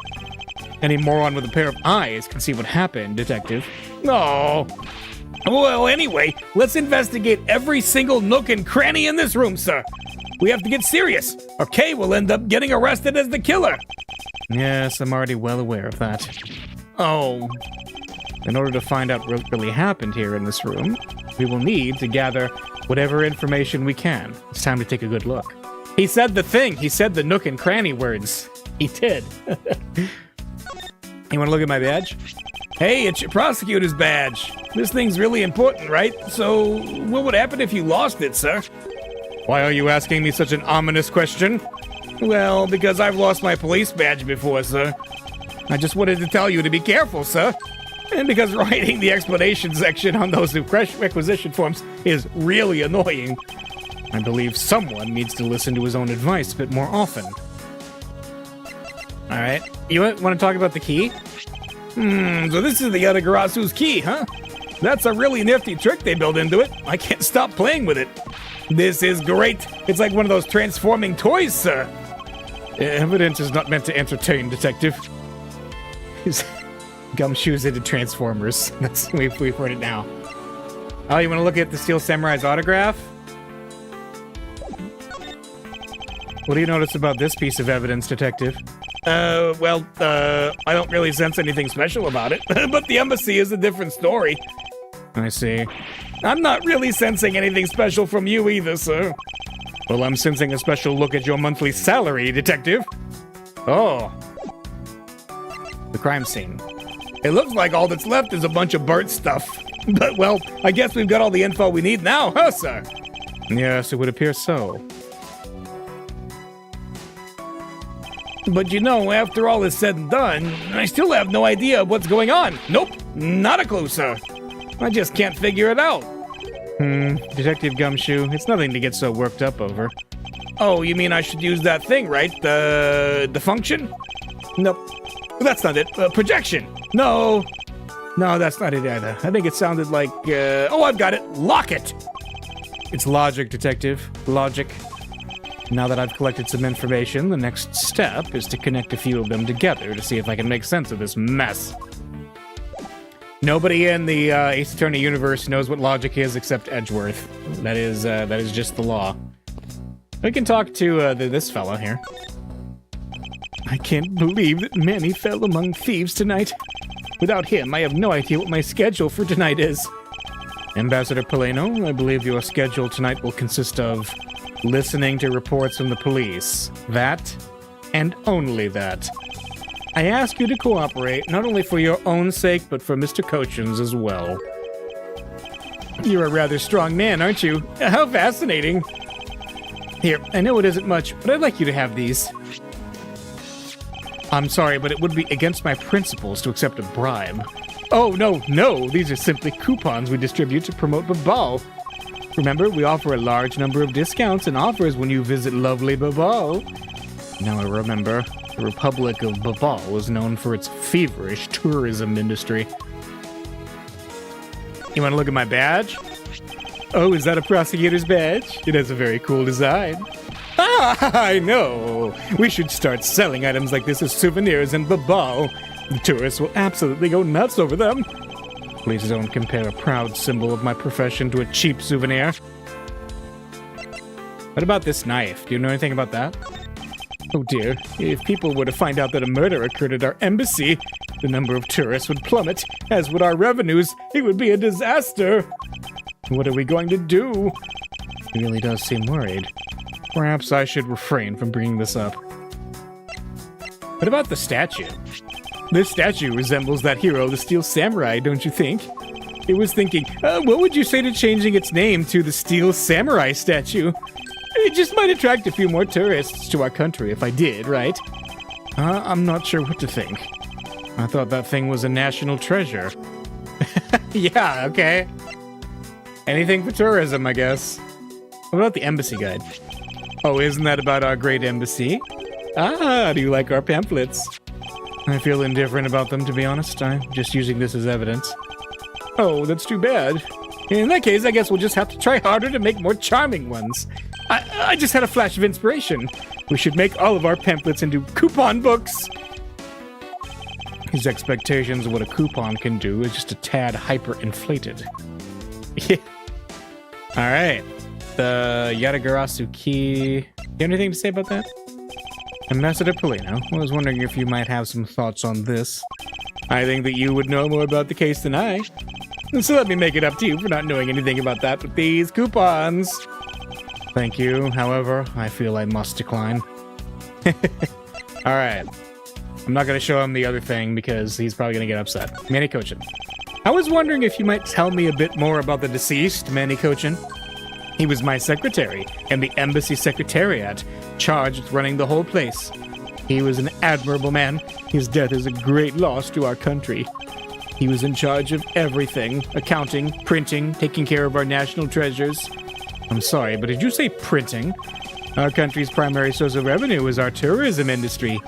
Any moron with a pair of eyes can see what happened, detective. Oh. Well, anyway, let's investigate every single nook and cranny in this room, sir. We have to get serious, or Kay will end up getting arrested as the killer. Yes, I'm already well aware of that. Oh. In order to find out what really happened here in this room, we will need to gather whatever information we can. It's time to take a good look. He said the thing. He said the nook and cranny words. He did. You want to look at my badge? Hey, it's your prosecutor's badge. This thing's really important, right? So, what would happen if you lost it, sir? Why are you asking me such an ominous question? Well, because I've lost my police badge before, sir. I just wanted to tell you to be careful, sir. And because writing the explanation section on those requisition forms is really annoying. I believe someone needs to listen to his own advice a bit more often. Alright, you want to talk about the key? So this is the Yatagarasu's key, huh? That's a really nifty trick they built into it. I can't stop playing with it. This is great. It's like one of those transforming toys, sir. Evidence is not meant to entertain, detective. Gumshoes into Transformers. We've heard it now. Oh, you want to look at the Steel Samurai's autograph? What do you notice about this piece of evidence, detective? I don't really sense anything special about it. But the embassy is a different story. I see. I'm not really sensing anything special from you either, sir. Well, I'm sensing a special look at your monthly salary, detective. Oh. The crime scene. It looks like all that's left is a bunch of burnt stuff. But, well, I guess we've got all the info we need now, huh, sir? Yes, it would appear so. But you know, after all is said and done, I still have no idea what's going on. Nope, not a clue, sir. I just can't figure it out. Detective Gumshoe, it's nothing to get so worked up over. Oh, you mean I should use that thing, right? The function? Nope. That's not it. Projection. No, that's not it either. I think it sounded like, oh, I've got it. Lock it. It's logic, detective. Logic. Now that I've collected some information, the next step is to connect a few of them together to see if I can make sense of this mess. Nobody in the Ace Attorney universe knows what logic is except Edgeworth. That is just the law. We can talk to this fella here. I can't believe that Manny fell among thieves tonight. Without him, I have no idea what my schedule for tonight is. Ambassador Poleno, I believe your schedule tonight will consist of listening to reports from the police. That, and only that. I ask you to cooperate, not only for your own sake, but for Mr. Cochin's as well. You're a rather strong man, aren't you? How fascinating. Here, I know it isn't much, but I'd like you to have these. I'm sorry, but it would be against my principles to accept a bribe. Oh, no, these are simply coupons we distribute to promote Babal. Remember, we offer a large number of discounts and offers when you visit lovely Babal. Now I remember, the Republic of Babal was known for its feverish tourism industry. You want to look at my badge? Oh, is that a prosecutor's badge? It has a very cool design. Ah, I know! We should start selling items like this as souvenirs in Babal. The tourists will absolutely go nuts over them. Please don't compare a proud symbol of my profession to a cheap souvenir. What about this knife? Do you know anything about that? Oh dear, if people were to find out that a murder occurred at our embassy, the number of tourists would plummet, as would our revenues. It would be a disaster. What are we going to do? He really does seem worried. Perhaps I should refrain from bringing this up. What about the statue? This statue resembles that hero, the Steel Samurai, don't you think? It was thinking, what would you say to changing its name to the Steel Samurai statue? It just might attract a few more tourists to our country if I did, right? I'm not sure what to think. I thought that thing was a national treasure. Yeah, okay. Anything for tourism, I guess. What about the embassy guide? Oh, isn't that about our great embassy? Ah, do you like our pamphlets? I feel indifferent about them, to be honest. I'm just using this as evidence. Oh, that's too bad. In that case, I guess we'll just have to try harder to make more charming ones. I just had a flash of inspiration. We should make all of our pamphlets into coupon books. His expectations of what a coupon can do is just a tad hyper-inflated. Yeah. Alright. The Yatagarasu key. You have anything to say about that? Ambassador Polino, I was wondering if you might have some thoughts on this. I think that you would know more about the case than I. So let me make it up to you for not knowing anything about that with these coupons. Thank you. However, I feel I must decline. Alright. I'm not going to show him the other thing because he's probably going to get upset. Manny Cochin. I was wondering if you might tell me a bit more about the deceased, Manny Cochin. He was my secretary and the embassy secretariat, charged with running the whole place. He was an admirable man. His death is a great loss to our country. He was in charge of everything: accounting, printing, taking care of our national treasures. I'm sorry, but did you say printing? Our country's primary source of revenue is our tourism industry.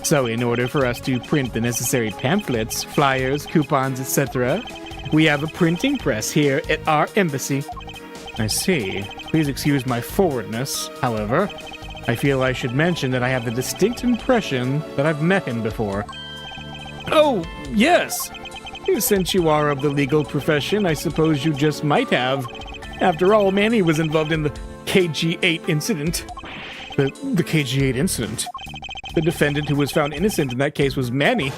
So in order for us to print the necessary pamphlets, flyers, coupons, etc., we have a printing press here at our embassy. I see. Please excuse my forwardness, however. I feel I should mention that I have the distinct impression that I've met him before. Oh, yes! Since you are of the legal profession, I suppose you just might have. After all, Manny was involved in the KG-8 incident. The KG-8 incident? The defendant who was found innocent in that case was Manny.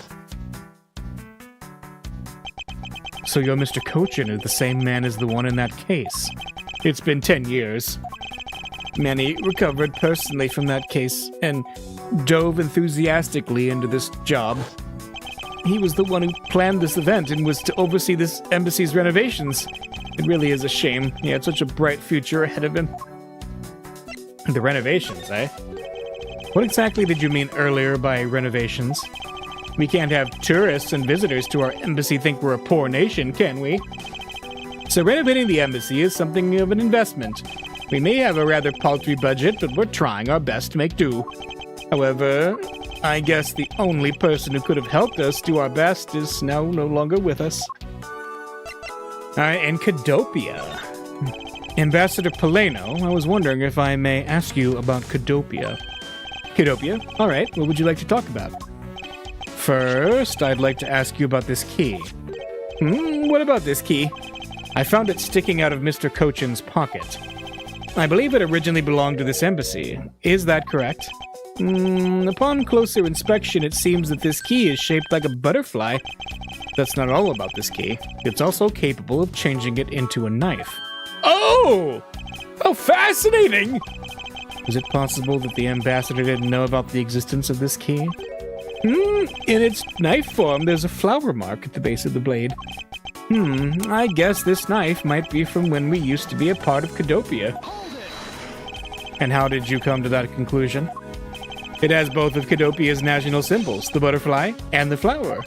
So your Mr. Cochin is the same man as the one in that case. It's been 10 years. Manny recovered personally from that case and dove enthusiastically into this job. He was the one who planned this event and was to oversee this embassy's renovations. It really is a shame. He had such a bright future ahead of him. The renovations, eh? What exactly did you mean earlier by renovations? We can't have tourists and visitors to our embassy think we're a poor nation, can we? So renovating the embassy is something of an investment. We may have a rather paltry budget, but we're trying our best to make do. However, I guess the only person who could have helped us do our best is now no longer with us. Alright, and Cadopia. Ambassador Polino, I was wondering if I may ask you about Cadopia. Cadopia? Alright, what would you like to talk about? First, I'd like to ask you about this key. What about this key? I found it sticking out of Mr. Cochin's pocket. I believe it originally belonged to this embassy. Is that correct? Upon closer inspection, it seems that this key is shaped like a butterfly. That's not all about this key. It's also capable of changing it into a knife. Oh! How fascinating! Is it possible that the ambassador didn't know about the existence of this key? In its knife form, there's a flower mark at the base of the blade. I guess this knife might be from when we used to be a part of Cadopia. And how did you come to that conclusion? It has both of Cadopia's national symbols, the butterfly and the flower.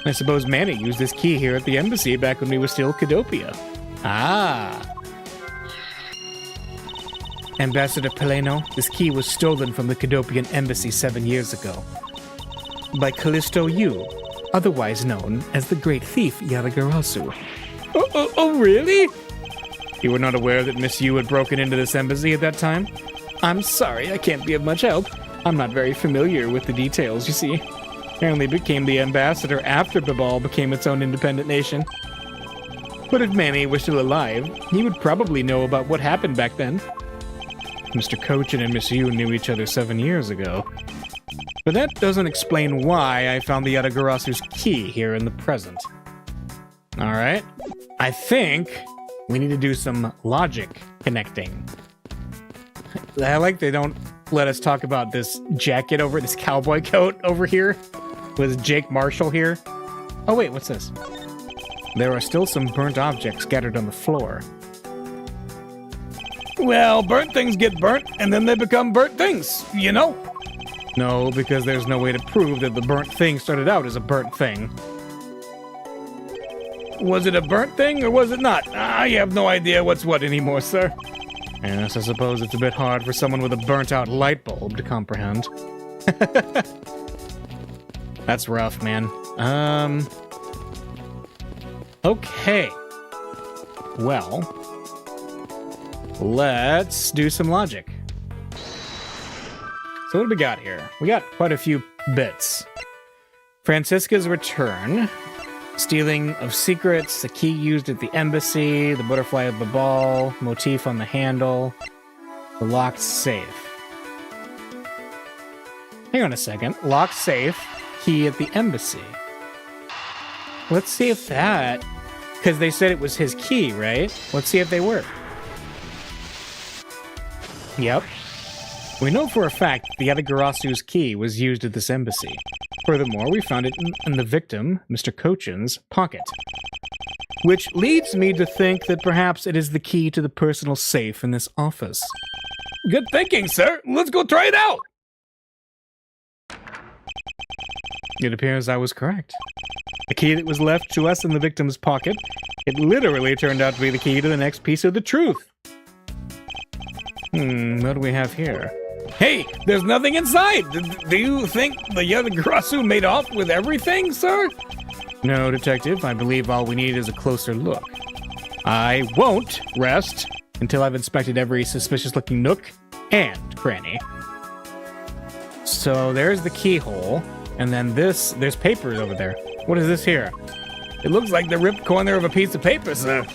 I suppose Manny used this key here at the embassy back when we were still Cadopia. Ah. Ambassador Peleno, this key was stolen from the Cadopian embassy 7 years ago. By Callisto Yu, otherwise known as the Great Thief Yadagarasu. Oh, really? You were not aware that Miss Yu had broken into this embassy at that time? I'm sorry, I can't be of much help. I'm not very familiar with the details, you see. I only became the ambassador after Babal became its own independent nation. But if Manny were still alive, he would probably know about what happened back then. Mr. Cochin and Miss Yu knew each other 7 years ago. But that doesn't explain why I found the Yadagarasu's key here in the present. Alright. I think we need to do some logic connecting. I like they don't let us talk about this jacket over, this cowboy coat over here. With Jake Marshall here. Oh wait, what's this? There are still some burnt objects scattered on the floor. Well, burnt things get burnt, and then they become burnt things, you know? No, because there's no way to prove that the burnt thing started out as a burnt thing. Was it a burnt thing, or was it not? I have no idea what's what anymore, sir. Yes, I suppose it's a bit hard for someone with a burnt-out light bulb to comprehend. That's rough, man. Okay. Well, let's do some logic. So what do we got here? We got quite a few bits. Francisca's return, stealing of secrets, the key used at the embassy, the butterfly of the ball, motif on the handle, the locked safe. Hang on a second. Locked safe, key at the embassy. Let's see if that... Because they said it was his key, right? Let's see if they work. Yep. We know for a fact the Yadagarasu's key was used at this embassy. Furthermore, we found it in the victim, Mr. Cochin's, pocket. Which leads me to think that perhaps it is the key to the personal safe in this office. Good thinking, sir. Let's go try it out! It appears I was correct. The key that was left to us in the victim's pocket, it literally turned out to be the key to the next piece of the truth. What do we have here? Hey, there's nothing inside! Do you think the Yadagarasu made off with everything, sir? No, Detective. I believe all we need is a closer look. I won't rest until I've inspected every suspicious-looking nook and cranny. So there's the keyhole, and then there's papers over there. What is this here? It looks like the ripped corner of a piece of paper, sir.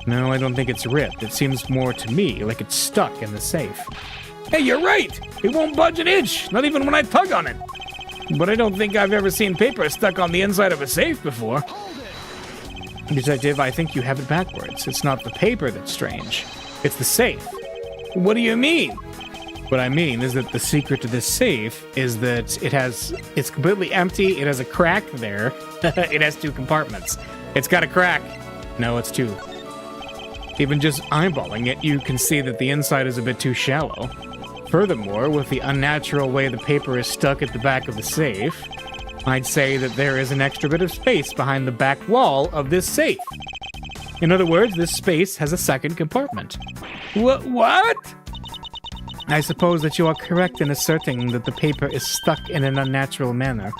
No, I don't think it's ripped. It seems more to me like it's stuck in the safe. Hey, you're right! It won't budge an inch, not even when I tug on it. But I don't think I've ever seen paper stuck on the inside of a safe before. Detective, I think you have it backwards. It's not the paper that's strange. It's the safe. What do you mean? What I mean is that the secret to this safe is that it's completely empty, it has a crack there. It has 2 compartments. It's got a crack. No, it's 2. Even just eyeballing it, you can see that the inside is a bit too shallow. Furthermore, with the unnatural way the paper is stuck at the back of the safe, I'd say that there is an extra bit of space behind the back wall of this safe. In other words, this space has a second compartment. What? I suppose that you are correct in asserting that the paper is stuck in an unnatural manner.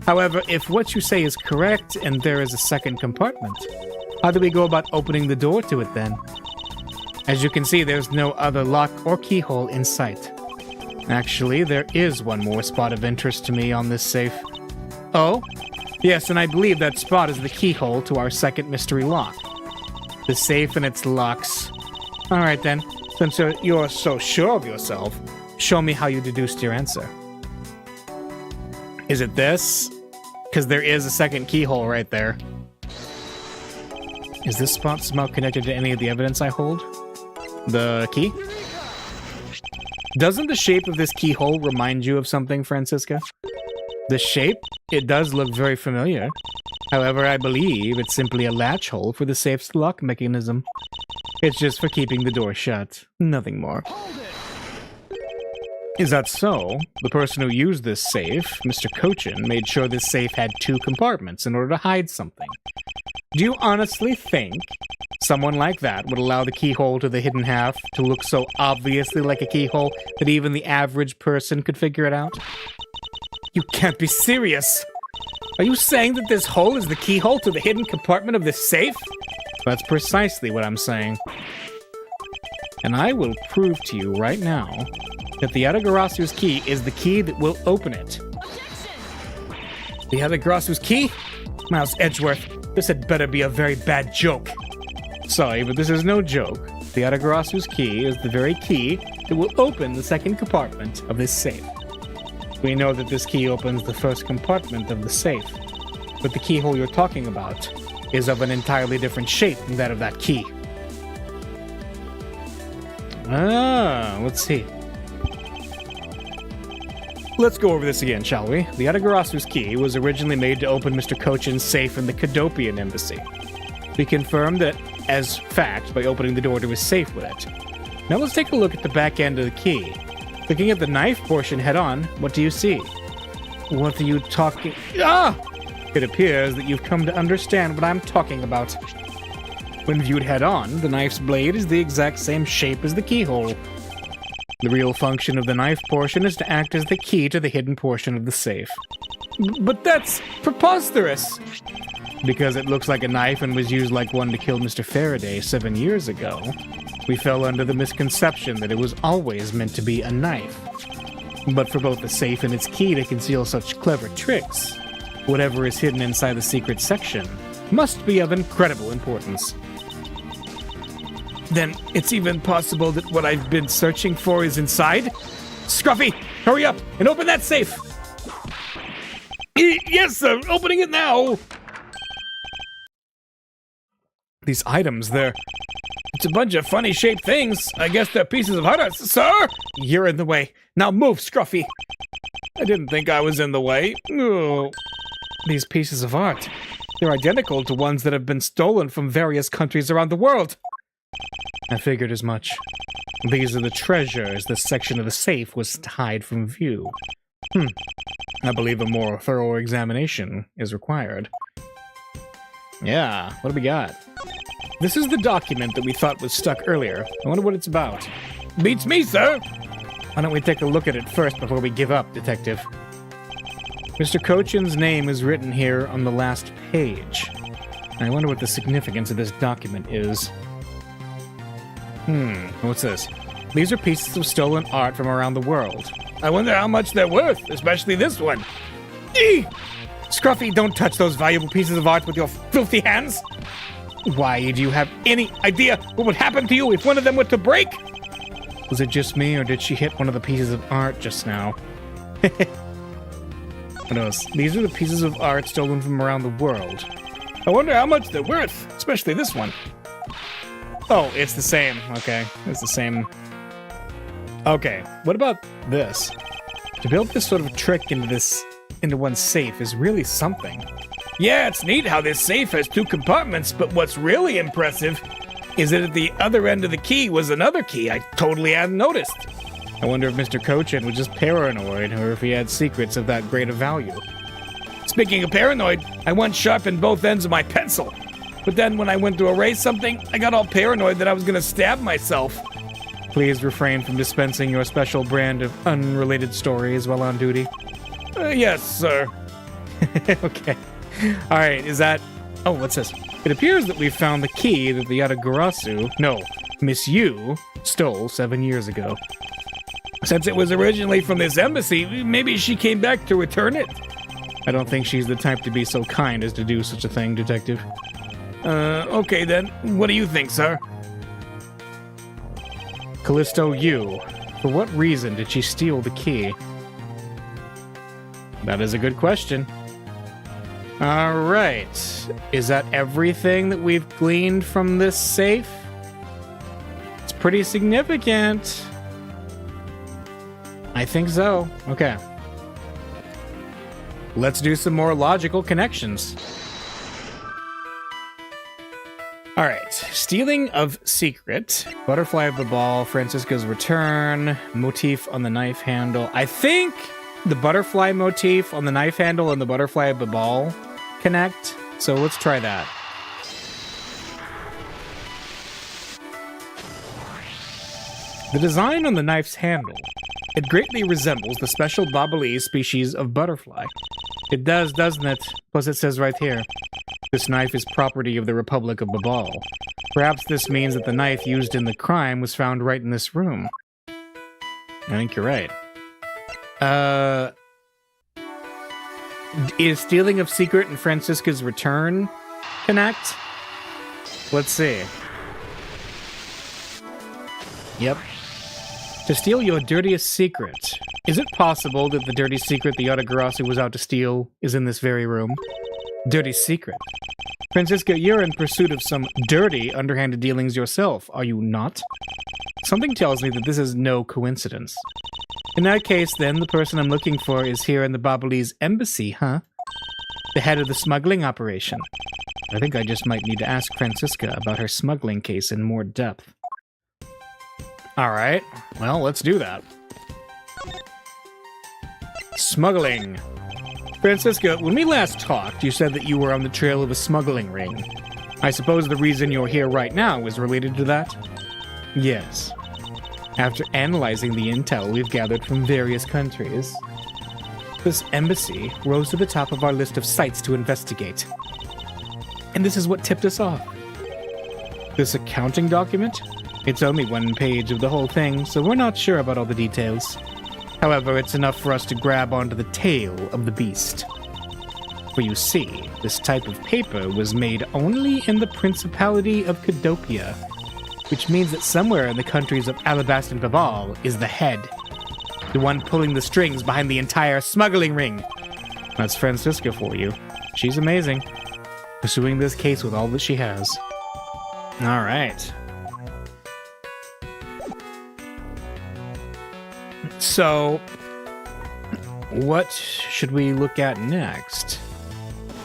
However, if what you say is correct and there is a second compartment, how do we go about opening the door to it then? As you can see, there's no other lock or keyhole in sight. Actually, there is one more spot of interest to me on this safe. Oh? Yes, and I believe that spot is the keyhole to our second mystery lock. The safe and its locks. Alright then, since you're so sure of yourself, show me how you deduced your answer. Is it this? Because there is a second keyhole right there. Is this spot somehow connected to any of the evidence I hold? The key? Doesn't the shape of this keyhole remind you of something, Francisca? The shape, it does look very familiar. However, I believe it's simply a latch hole for the safe's lock mechanism. It's just for keeping the door shut, nothing more. Is that so? The person who used this safe, Mr. Cochin, made sure this safe had 2 compartments in order to hide something. Do you honestly think someone like that would allow the keyhole to the hidden half to look so obviously like a keyhole that even the average person could figure it out? You can't be serious! Are you saying that this hole is the keyhole to the hidden compartment of this safe? That's precisely what I'm saying. And I will prove to you right now that the Atagarasu's key is the key that will open it. The Atagarasu's key? Miles Edgeworth, this had better be a very bad joke. Sorry, but this is no joke. The Atagarasu's key is the very key that will open the second compartment of this safe. We know that this key opens the first compartment of the safe, but the keyhole you're talking about is of an entirely different shape than that of that key. Let's see. Let's go over this again, shall we? The Atagarasu's key was originally made to open Mr. Cochin's safe in the Cadopian embassy. We confirmed that as fact by opening the door to his safe with it. Now let's take a look at the back end of the key. Looking at the knife portion head-on, what do you see? What are you talking... Ah! It appears that you've come to understand what I'm talking about. When viewed head-on, the knife's blade is the exact same shape as the keyhole. The real function of the knife portion is to act as the key to the hidden portion of the safe. But that's preposterous! Because it looks like a knife and was used like one to kill Mr. Faraday 7 years ago, we fell under the misconception that it was always meant to be a knife. But for both the safe and its key to conceal such clever tricks, whatever is hidden inside the secret section must be of incredible importance. Then it's even possible that what I've been searching for is inside? Scruffy, hurry up and open that safe! Yes, sir, opening it now! These items, it's a bunch of funny-shaped things. I guess they're pieces of art, sir? You're in the way. Now move, Scruffy. I didn't think I was in the way. Oh. These pieces of art, they're identical to ones that have been stolen from various countries around the world. I figured as much. These are the treasures this section of the safe was to hide from view. I believe a more thorough examination is required. Yeah, what do we got? This is the document that we thought was stuck earlier. I wonder what it's about. Beats me, sir! Why don't we take a look at it first before we give up, Detective? Mr. Cochin's name is written here on the last page. I wonder what the significance of this document is. What's this? These are pieces of stolen art from around the world. I wonder how much they're worth, especially this one. Eee! Scruffy, don't touch those valuable pieces of art with your filthy hands! Why, do you have any idea what would happen to you if one of them were to break? Was it just me, or did she hit one of the pieces of art just now? What else? These are the pieces of art stolen from around the world. I wonder how much they're worth, especially this one. Oh, it's the same. Okay, it's the same. Okay, what about this? To build this sort of trick into one's safe is really something. Yeah, it's neat how this safe has 2 compartments, but what's really impressive is that at the other end of the key was another key I totally hadn't noticed. I wonder if Mr. Cochin was just paranoid, or if he had secrets of that great a value. Speaking of paranoid, I once sharpened both ends of my pencil. But then when I went to erase something, I got all paranoid that I was going to stab myself. Please refrain from dispensing your special brand of unrelated stories while on duty. Yes, sir. Okay. Alright, is that... Oh, what's this? It appears that we found the key that the Atagarasu... No, Miss Yu stole 7 years ago. Since it was originally from this embassy, maybe she came back to return it? I don't think she's the type to be so kind as to do such a thing, Detective. Okay then. What do you think, sir? Callisto Yu. For what reason did she steal the key? That is a good question. Alright. Is that everything that we've gleaned from this safe? It's pretty significant. I think so. Okay. Let's do some more logical connections. All right, stealing of secret, butterfly of the ball, Francisco's return, motif on the knife handle. I think the butterfly motif on the knife handle and the butterfly of the ball connect. So let's try that. The design on the knife's handle. It greatly resembles the special Ablaze species of butterfly. It does, doesn't it? Plus it says right here, this knife is property of the Republic of Babal. Perhaps this means that the knife used in the crime was found right in this room. I think you're right. Is stealing of secret and Francisca's return connect? Let's see. Yep. To steal your dirtiest secret. Is it possible that the dirty secret the Autogarasu was out to steal is in this very room? Dirty secret. Francisca, you're in pursuit of some dirty, underhanded dealings yourself, are you not? Something tells me that this is no coincidence. In that case, then, the person I'm looking for is here in the Babalese embassy, huh? The head of the smuggling operation. I think I just might need to ask Francisca about her smuggling case in more depth. Alright, well, let's do that. Smuggling. Francisca, when we last talked, you said that you were on the trail of a smuggling ring. I suppose the reason you're here right now is related to that? Yes. After analyzing the intel we've gathered from various countries, this embassy rose to the top of our list of sites to investigate. And this is what tipped us off. This accounting document? It's only one page of the whole thing, so we're not sure about all the details. However, it's enough for us to grab onto the tail of the beast. For you see, this type of paper was made only in the Principality of Cadopia, which means that somewhere in the countries of Alabast and Babal is the head, the one pulling the strings behind the entire smuggling ring. That's Francisca for you. She's amazing, pursuing this case with all that she has. All right. So, what should we look at next?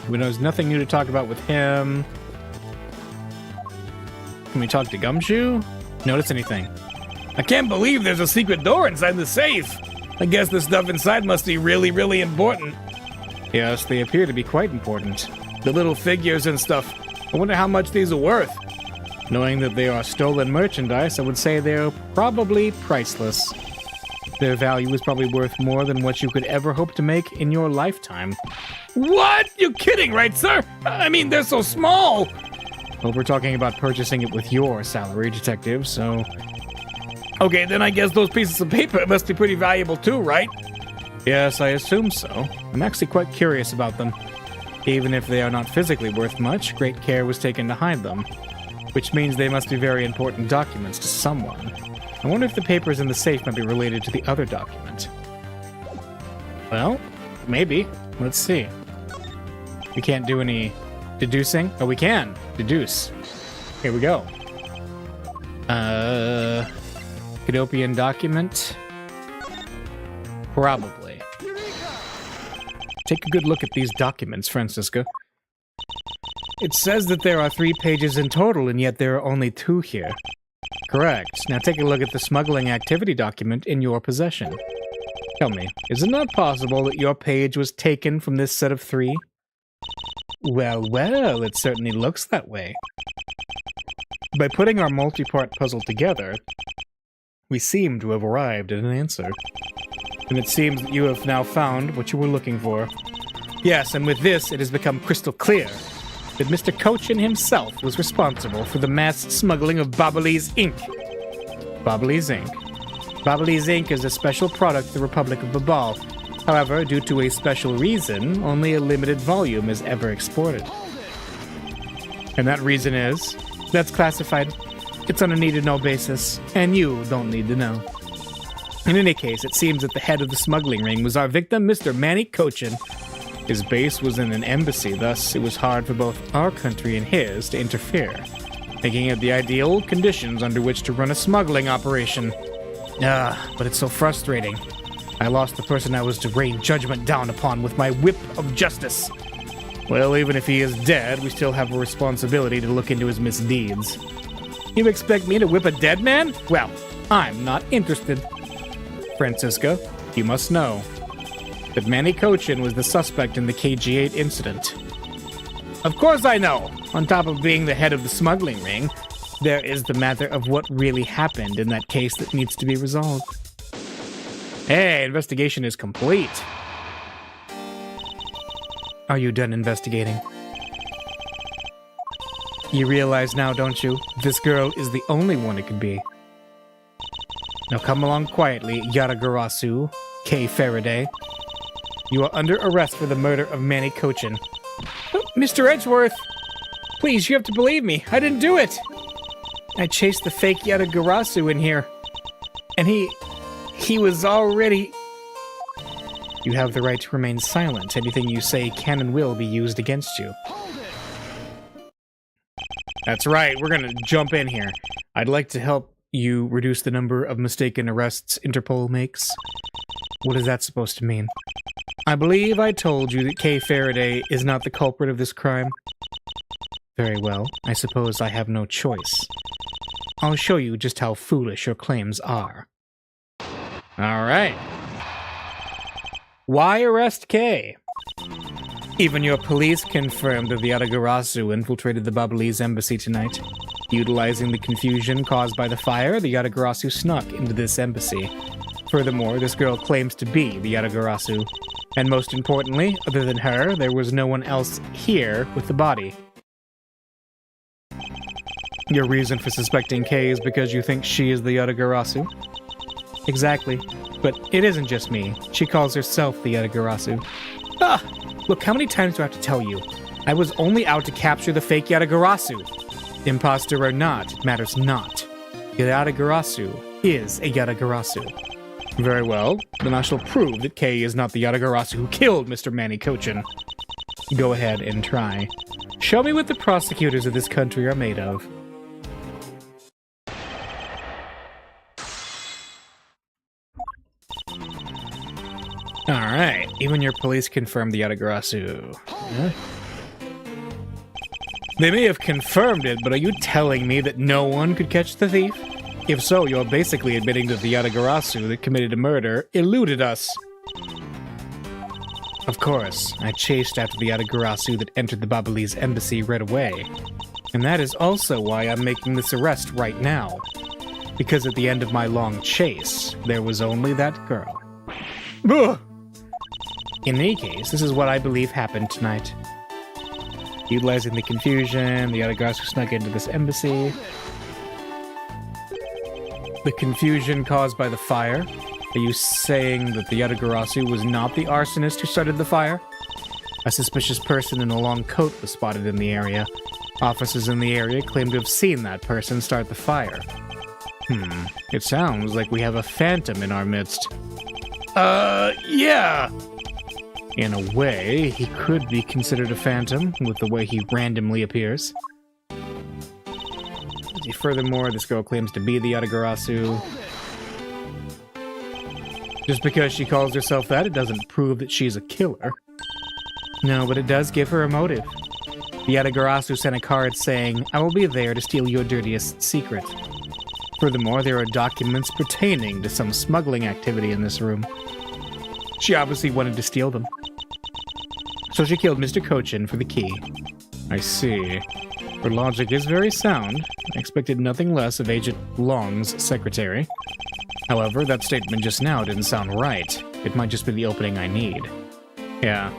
There's nothing new to talk about with him. Can we talk to Gumshoe? Notice anything? I can't believe there's a secret door inside the safe. I guess the stuff inside must be really, really important. Yes, they appear to be quite important. The little figures and stuff. I wonder how much these are worth. Knowing that they are stolen merchandise, I would say they're probably priceless. Their value is probably worth more than what you could ever hope to make in your lifetime. What? You're kidding, right, sir? I mean, they're so small. Well, we're talking about purchasing it with your salary, detective, so... Okay, then I guess those pieces of paper must be pretty valuable too, right? Yes, I assume so. I'm actually quite curious about them. Even if they are not physically worth much, great care was taken to hide them. Which means they must be very important documents to someone. I wonder if the papers in the safe might be related to the other document. Well, maybe. Let's see. We can't do any deducing. Oh, we can. Deduce. Here we go. Cadopian document? Probably. Take a good look at these documents, Francisca. It says that there are 3 pages in total, and yet there are only 2 here. Correct. Now take a look at the smuggling activity document in your possession. Tell me, is it not possible that your page was taken from this set of 3? Well, well, it certainly looks that way. By putting our multi-part puzzle together, we seem to have arrived at an answer. And it seems that you have now found what you were looking for. Yes, and with this, it has become crystal clear that Mr. Cochin himself was responsible for the mass smuggling of Babalese ink. Babalese ink. Babalese ink is a special product of the Republic of Babal. However, due to a special reason, only a limited volume is ever exported. And that reason is, that's classified. It's on a need-to-know basis, and you don't need to know. In any case, it seems that the head of the smuggling ring was our victim, Mr. Manny Cochin. His base was in an embassy, thus it was hard for both our country and his to interfere, making it the ideal conditions under which to run a smuggling operation. But it's so frustrating. I lost the person I was to rain judgment down upon with my whip of justice. Well, even if he is dead, we still have a responsibility to look into his misdeeds. You expect me to whip a dead man? Well, I'm not interested. Francisca, you must know that Manny Cochin was the suspect in the KG-8 incident. Of course I know! On top of being the head of the smuggling ring, there is the matter of what really happened in that case that needs to be resolved. Hey, investigation is complete. Are you done investigating? You realize now, don't you? This girl is the only one it could be. Now come along quietly, Yatagarasu, K. Faraday. You are under arrest for the murder of Manny Cochin. Oh, Mr. Edgeworth! Please, you have to believe me. I didn't do it! I chased the fake Yatagarasu in here. And he was already... You have the right to remain silent. Anything you say can and will be used against you. That's right, we're gonna jump in here. I'd like to help you reduce the number of mistaken arrests Interpol makes. What is that supposed to mean? I believe I told you that Kay Faraday is not the culprit of this crime. Very well, I suppose I have no choice. I'll show you just how foolish your claims are. Alright. Why arrest Kay? Even your police confirmed that the Yatagarasu infiltrated the Ablaze embassy tonight. Utilizing the confusion caused by the fire, the Yatagarasu snuck into this embassy. Furthermore, this girl claims to be the Yatagarasu. And most importantly, other than her, there was no one else here with the body. Your reason for suspecting Kay is because you think she is the Yatagarasu? Exactly. But it isn't just me. She calls herself the Yatagarasu. Ah! Look, how many times do I have to tell you? I was only out to capture the fake Yatagarasu. Imposter or not, it matters not. Yatagarasu is a Yatagarasu. Very well, then I shall prove that Kay is not the Yatagarasu who killed Mr. Manny Cochin. Go ahead and try. Show me what the prosecutors of this country are made of. Alright, even your police confirmed the Yatagarasu. Huh? They may have confirmed it, but are you telling me that no one could catch the thief? If so, you're basically admitting that the Yatagarasu that committed a murder eluded us. Of course, I chased after the Yatagarasu that entered the Ablaze embassy right away. And that is also why I'm making this arrest right now. Because at the end of my long chase, there was only that girl. Ugh! In any case, this is what I believe happened tonight. Utilizing the confusion, the Yatagarasu snuck into this embassy. The confusion caused by the fire. Are you saying that the Yatagarasu was not the arsonist who started the fire? A suspicious person in a long coat was spotted in the area. Officers in the area claim to have seen that person start the fire. It sounds like we have a phantom in our midst. Yeah! In a way, he could be considered a phantom, with the way he randomly appears. Furthermore, this girl claims to be the Yatagarasu. Just because she calls herself that, it doesn't prove that she's a killer. No, but it does give her a motive. The Yatagarasu sent a card saying, "I will be there to steal your dirtiest secret." Furthermore, there are documents pertaining to some smuggling activity in this room. She obviously wanted to steal them. So she killed Mr. Cochin for the key. I see. Her logic is very sound. I expected nothing less of Agent Long's secretary. However, that statement just now didn't sound right. It might just be the opening I need. Yeah.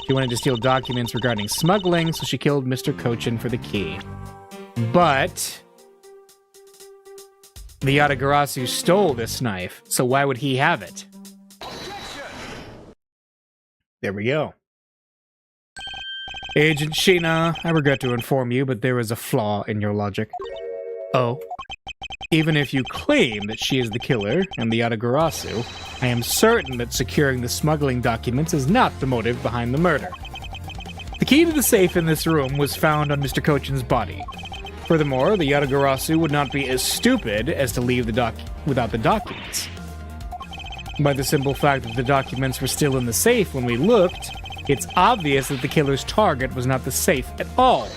She wanted to steal documents regarding smuggling, so she killed Mr. Cochin for the key. But the Yatagarasu stole this knife, so why would he have it? There we go. Agent Sheena, I regret to inform you, but there is a flaw in your logic. Oh? Even if you claim that she is the killer and the Yatagarasu, I am certain that securing the smuggling documents is not the motive behind the murder. The key to the safe in this room was found on Mr. Cochin's body. Furthermore, the Yatagarasu would not be as stupid as to leave the without the documents. By the simple fact that the documents were still in the safe when we looked, it's obvious that the killer's target was not the safe at all.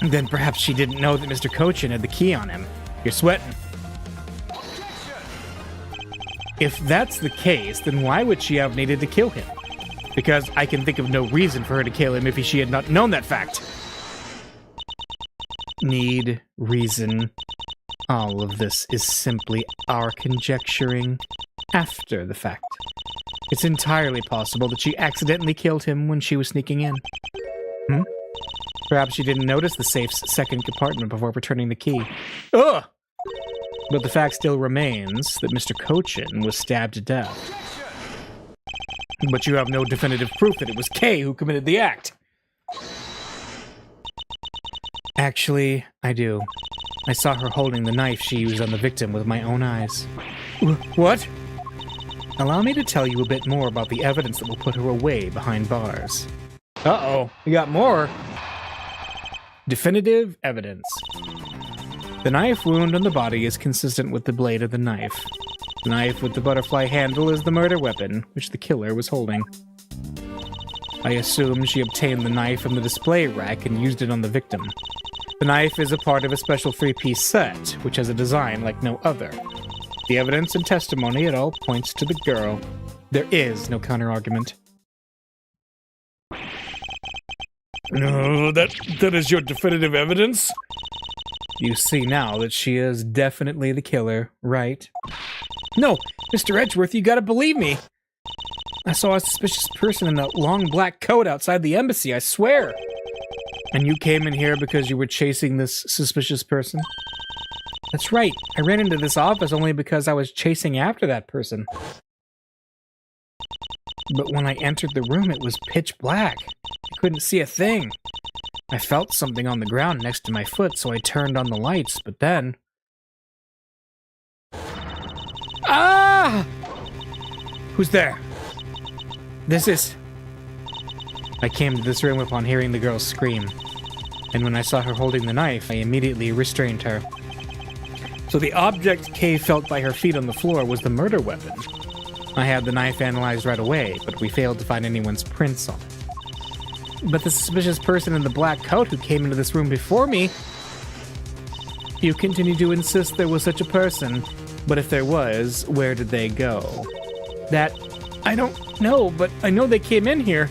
Then perhaps she didn't know that Mr. Cochin had the key on him. You're sweating. If that's the case, then why would she have needed to kill him? Because I can think of no reason for her to kill him if she had not known that fact. Need, reason. All of this is simply our conjecturing after the fact. It's entirely possible that she accidentally killed him when she was sneaking in. Perhaps she didn't notice the safe's second compartment before returning the key. Ugh! But the fact still remains that Mr. Cochin was stabbed to death. But you have no definitive proof that it was Kay who committed the act. Actually, I do. I saw her holding the knife she used on the victim with my own eyes. What? Allow me to tell you a bit more about the evidence that will put her away behind bars. Uh-oh, we got more. Definitive evidence. The knife wound on the body is consistent with the blade of the knife. The knife with the butterfly handle is the murder weapon, which the killer was holding. I assume she obtained the knife from the display rack and used it on the victim. The knife is a part of a special 3-piece set, which has a design like no other. The evidence and testimony, it all points to the girl. There is no counter-argument. No, that is your definitive evidence? You see now that she is definitely the killer, right? No, Mr. Edgeworth, you gotta believe me. I saw a suspicious person in a long black coat outside the embassy, I swear. And you came in here because you were chasing this suspicious person? That's right. I ran into this office only because I was chasing after that person. But when I entered the room, it was pitch black. I couldn't see a thing. I felt something on the ground next to my foot, so I turned on the lights, but then... Ah! Who's there? This is... I came to this room upon hearing the girl scream, and when I saw her holding the knife, I immediately restrained her. So the object Kay felt by her feet on the floor was the murder weapon. I had the knife analyzed right away, but we failed to find anyone's prints on it. But the suspicious person in the black coat who came into this room before me... You continue to insist there was such a person, but if there was, where did they go? That... I don't know, but I know they came in here.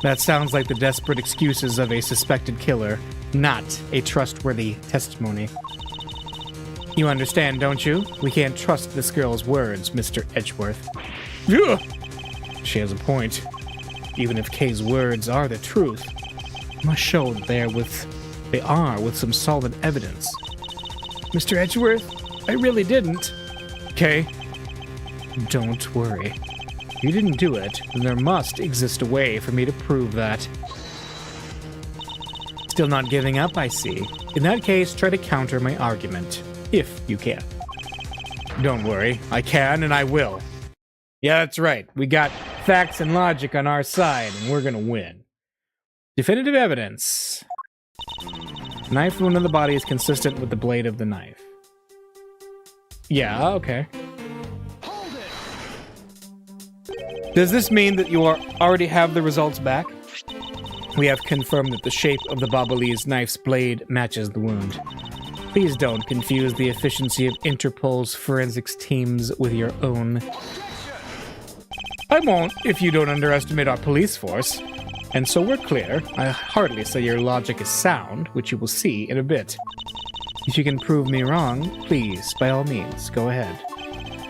That sounds like the desperate excuses of a suspected killer, not a trustworthy testimony. You understand, don't you? We can't trust this girl's words, Mr. Edgeworth. Yeah. She has a point. Even if Kay's words are the truth, must show that they are with some solid evidence. Mr. Edgeworth, I really didn't. Kay, don't worry. If you didn't do it, then there must exist a way for me to prove that. Still not giving up, I see. In that case, try to counter my argument, if you can. Don't worry, I can and I will. Yeah, that's right. We got facts and logic on our side, and we're gonna win. Definitive evidence. Knife wound on the body is consistent with the blade of the knife. Yeah, okay. Does this mean that you already have the results back? We have confirmed that the shape of the Ablaze knife's blade matches the wound. Please don't confuse the efficiency of Interpol's forensics teams with your own. I won't if you don't underestimate our police force. And so we're clear. I hardly say your logic is sound, which you will see in a bit. If you can prove me wrong, please, by all means, go ahead.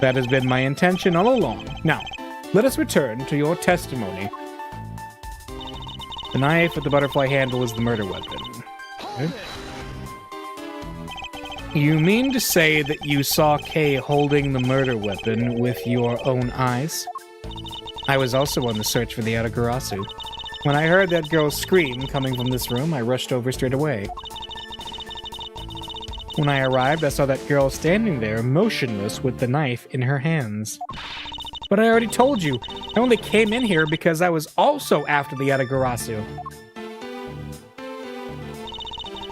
That has been my intention all along. Now, let us return to your testimony. The knife with the butterfly handle is the murder weapon. Okay. You mean to say that you saw Kay holding the murder weapon with your own eyes? I was also on the search for the Atagarasu. When I heard that girl scream coming from this room, I rushed over straight away. When I arrived, I saw that girl standing there, motionless with the knife in her hands. But I already told you, I only came in here because I was also after the Atagarasu.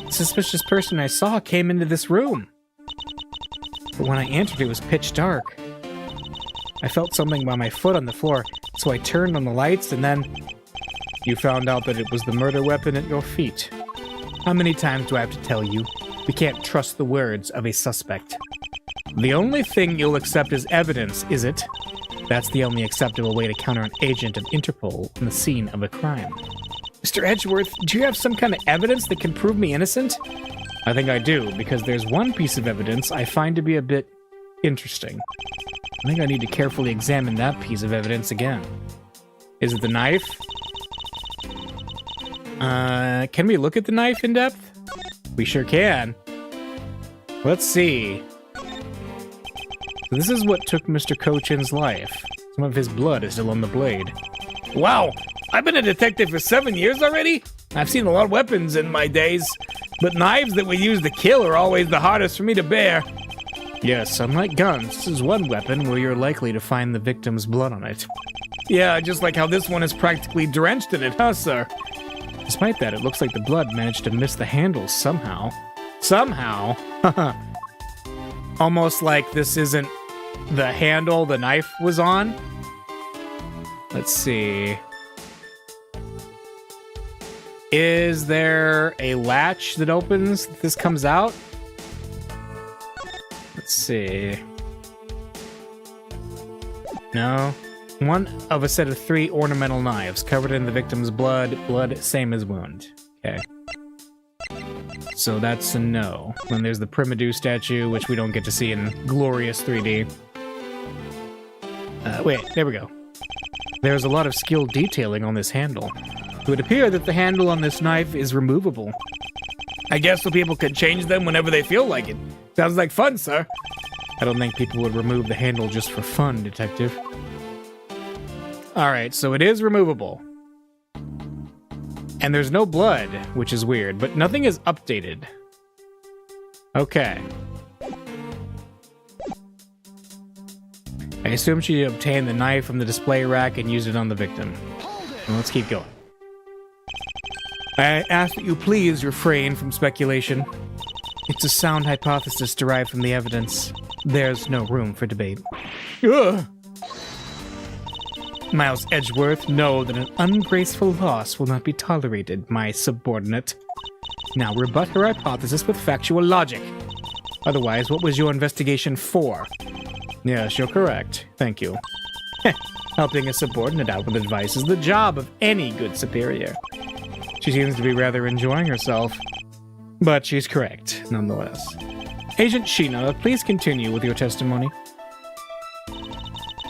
The suspicious person I saw came into this room. but when I entered, it was pitch dark. I felt something by my foot on the floor, so I turned on the lights, and then... You found out that it was the murder weapon at your feet. How many times do I have to tell you? We can't trust the words of a suspect. The only thing you'll accept as evidence, is it? That's the only acceptable way to counter an agent of Interpol on the scene of a crime. Mr. Edgeworth, do you have some kind of evidence that can prove me innocent? I think I do, because there's one piece of evidence I find to be a bit interesting. I think I need to carefully examine that piece of evidence again. Is it the knife? Can we look at the knife in depth? We sure can. Let's see. So this is what took Mr. Cochin's life. Some of his blood is still on the blade. Wow, I've been a detective for 7 years already? I've seen a lot of weapons in my days, but knives that we use to kill are always the hardest for me to bear. Yes, unlike guns, this is one weapon where you're likely to find the victim's blood on it. Yeah, just like how this one is practically drenched in it, huh, sir? Despite that, it looks like the blood managed to miss the handle somehow. Somehow? Almost like this isn't the handle the knife was on. Let's see. Is there a latch that opens if this comes out? Let's see. No. One of a set of 3 ornamental knives covered in the victim's blood. Blood, same as wound. Okay. So that's a no. Then there's the Primadou statue, which we don't get to see in glorious 3D. Wait, there we go. There's a lot of skilled detailing on this handle. It would appear that the handle on this knife is removable. I guess so people could change them whenever they feel like it. Sounds like fun, sir. I don't think people would remove the handle just for fun, Detective. Alright, so it is removable. And there's no blood, which is weird, but nothing is updated. Okay. I assume she obtained the knife from the display rack and used it on the victim. Well, let's keep going. I ask that you please refrain from speculation. It's a sound hypothesis derived from the evidence. There's no room for debate. Ugh. Miles Edgeworth, know that an ungraceful loss will not be tolerated, my subordinate. Now rebut her hypothesis with factual logic. Otherwise, what was your investigation for? Yes, you're correct. Thank you. Helping a subordinate out with advice is the job of any good superior. She seems to be rather enjoying herself. But she's correct, nonetheless. Agent Sheena, please continue with your testimony.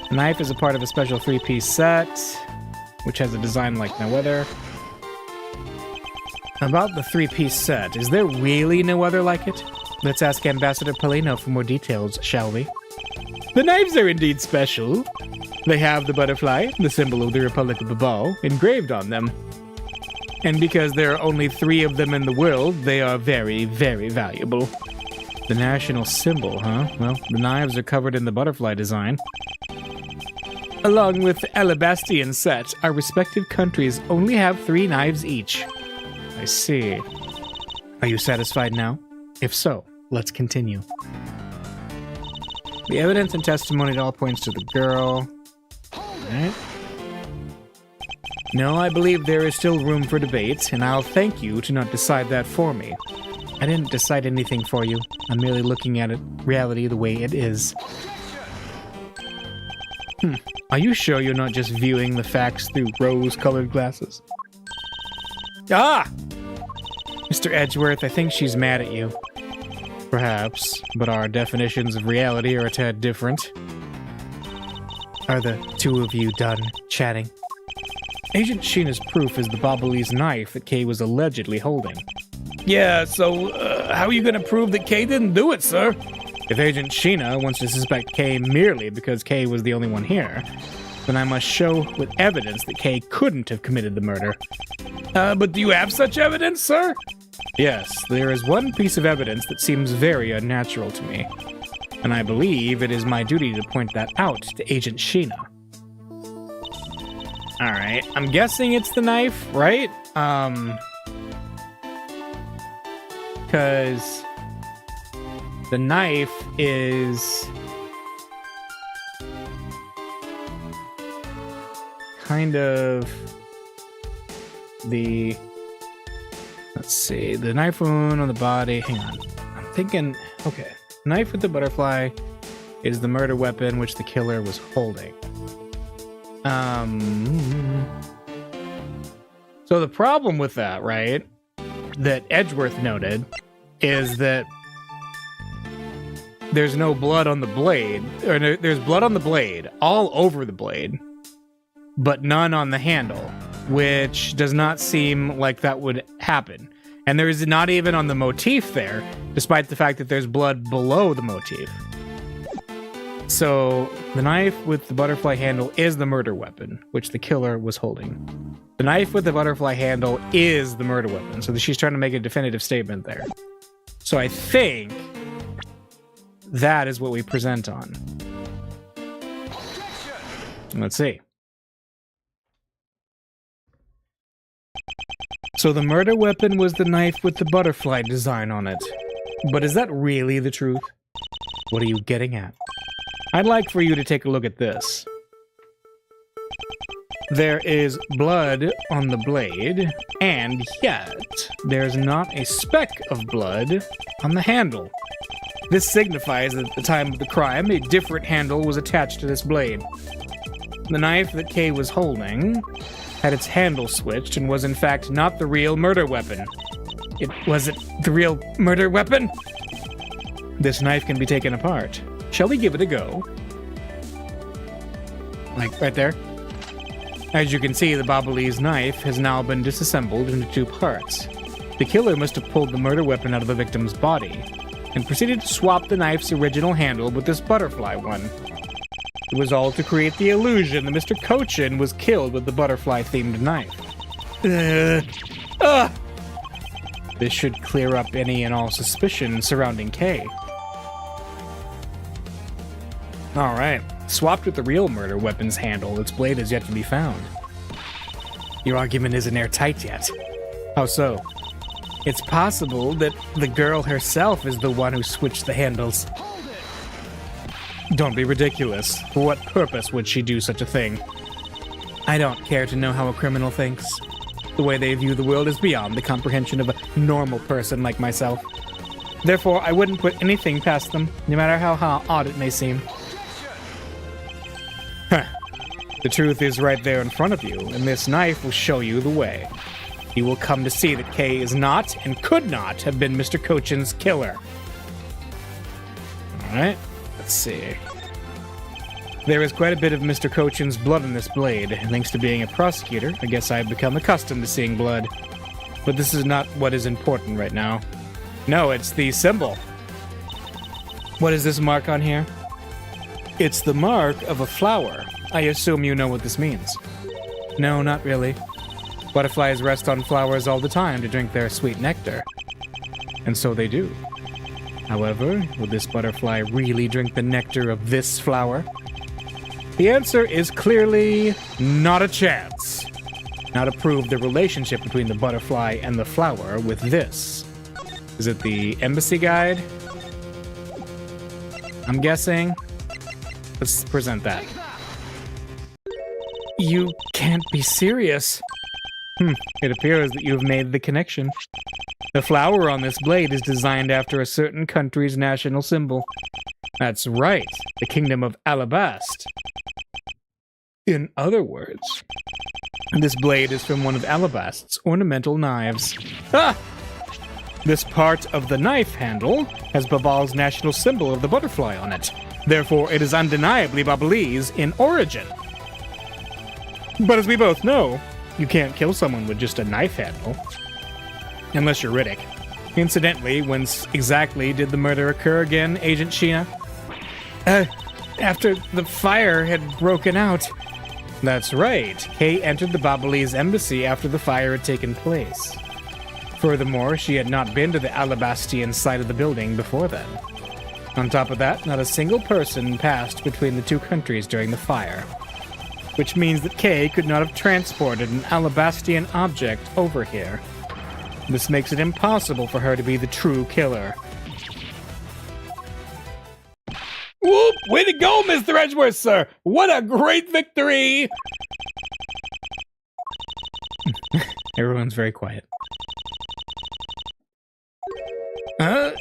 The knife is a part of a special 3-piece set, which has a design like no other. About the 3-piece set, is there really no other like it? Let's ask Ambassador Polino for more details, shall we? The knives are indeed special. They have the butterfly, the symbol of the Republic of Babal, engraved on them. And because there are only 3 of them in the world, they are very, very valuable. The national symbol, huh? Well, the knives are covered in the butterfly design. Along with the Alabastian set, our respective countries only have 3 knives each. I see. Are you satisfied now? If so, let's continue. The evidence and testimony all points to the girl. Alright. No, I believe there is still room for debate, and I'll thank you to not decide that for me. I didn't decide anything for you. I'm merely looking at it, reality the way it is. Are you sure you're not just viewing the facts through rose-colored glasses? Ah! Mr. Edgeworth, I think she's mad at you. Perhaps, but our definitions of reality are a tad different. Are the 2 of you done chatting? Agent Sheena's proof is the Babalese knife that Kay was allegedly holding. Yeah, so how are you gonna prove that Kay didn't do it, sir? If Agent Sheena wants to suspect Kay merely because Kay was the only one here, then I must show with evidence that Kay couldn't have committed the murder. But do you have such evidence, sir? Yes, there is one piece of evidence that seems very unnatural to me, and I believe it is my duty to point that out to Agent Sheena. Alright, I'm guessing it's the knife, right? Because The knife is kind of the... Let's see. The knife wound on the body. Hang on. I'm thinking... Okay. Knife with the butterfly is the murder weapon which the killer was holding. So the problem with that, right, that Edgeworth noted, is that there's no blood on the blade, or there's blood on the blade, all over the blade, but none on the handle, which does not seem like that would happen. And there is not even on the motif there, despite the fact that there's blood below the motif. So the knife with the butterfly handle is the murder weapon, which the killer was holding. The knife with the butterfly handle is the murder weapon, so she's trying to make a definitive statement there. So I think that is what we present on. Let's see. So the murder weapon was the knife with the butterfly design on it. But is that really the truth? What are you getting at? I'd like for you to take a look at this. There is blood on the blade, and yet there's not a speck of blood on the handle. This signifies that at the time of the crime, a different handle was attached to this blade. The knife that Kay was holding had its handle switched and was in fact not the real murder weapon. It wasn't the real murder weapon? This knife can be taken apart. Shall we give it a go? Like, right there. As you can see, the Ablaze knife has now been disassembled into two parts. The killer must have pulled the murder weapon out of the victim's body, and proceeded to swap the knife's original handle with this butterfly one. It was all to create the illusion that Mr. Cochin was killed with the butterfly-themed knife. This should clear up any and all suspicion surrounding Kay. Alright, swapped with the real murder weapon's handle, its blade is yet to be found. Your argument isn't airtight yet. How so? It's possible that the girl herself is the one who switched the handles. Don't be ridiculous. For what purpose would she do such a thing? I don't care to know how a criminal thinks. The way they view the world is beyond the comprehension of a normal person like myself. Therefore, I wouldn't put anything past them, no matter how odd it may seem. The truth is right there in front of you, and this knife will show you the way. You will come to see that Kay is not, and could not, have been Mr. Cochin's killer. Alright, let's see. There is quite a bit of Mr. Cochin's blood on this blade, and thanks to being a prosecutor, I guess I've become accustomed to seeing blood. But this is not what is important right now. No, it's the symbol. What is this mark on here? It's the mark of a flower. I assume you know what this means. No, not really. Butterflies rest on flowers all the time to drink their sweet nectar. And so they do. However, will this butterfly really drink the nectar of this flower? The answer is clearly not a chance. Now to prove the relationship between the butterfly and the flower with this. Is it the embassy guide? I'm guessing. Let's present that. You can't be serious. It appears that you've made the connection. The flower on this blade is designed after a certain country's national symbol. That's right, the Kingdom of Alabast. In other words, this blade is from one of Alabast's ornamental knives. Ah! This part of the knife handle has Babal's national symbol of the butterfly on it. Therefore, it is undeniably Ablaze in origin. But as we both know, you can't kill someone with just a knife handle. Unless you're Riddick. Incidentally, when exactly did the murder occur again, Agent Sheena? After the fire had broken out. That's right. Kay entered the Ablaze embassy after the fire had taken place. Furthermore, she had not been to the Alabastian side of the building before then. On top of that, not a single person passed between the two countries during the fire. Which means that Kay could not have transported an Alabastian object over here. This makes it impossible for her to be the true killer. Whoop! Way to go, Mr. Edgeworth, sir! What a great victory! Everyone's very quiet.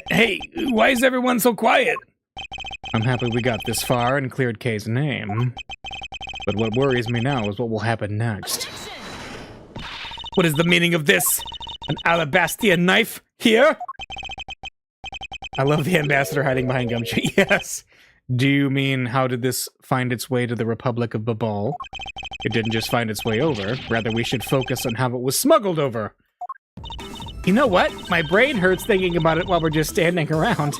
Hey, why is everyone so quiet? I'm happy we got this far and cleared Kay's name. But what worries me now is what will happen next. What is the meaning of this? An alabaster knife here? I love the ambassador hiding behind Gumshoe. Yes. Do you mean, how did this find its way to the Republic of Babal? It didn't just find its way over. Rather, we should focus on how it was smuggled over. You know what? My brain hurts thinking about it while we're just standing around.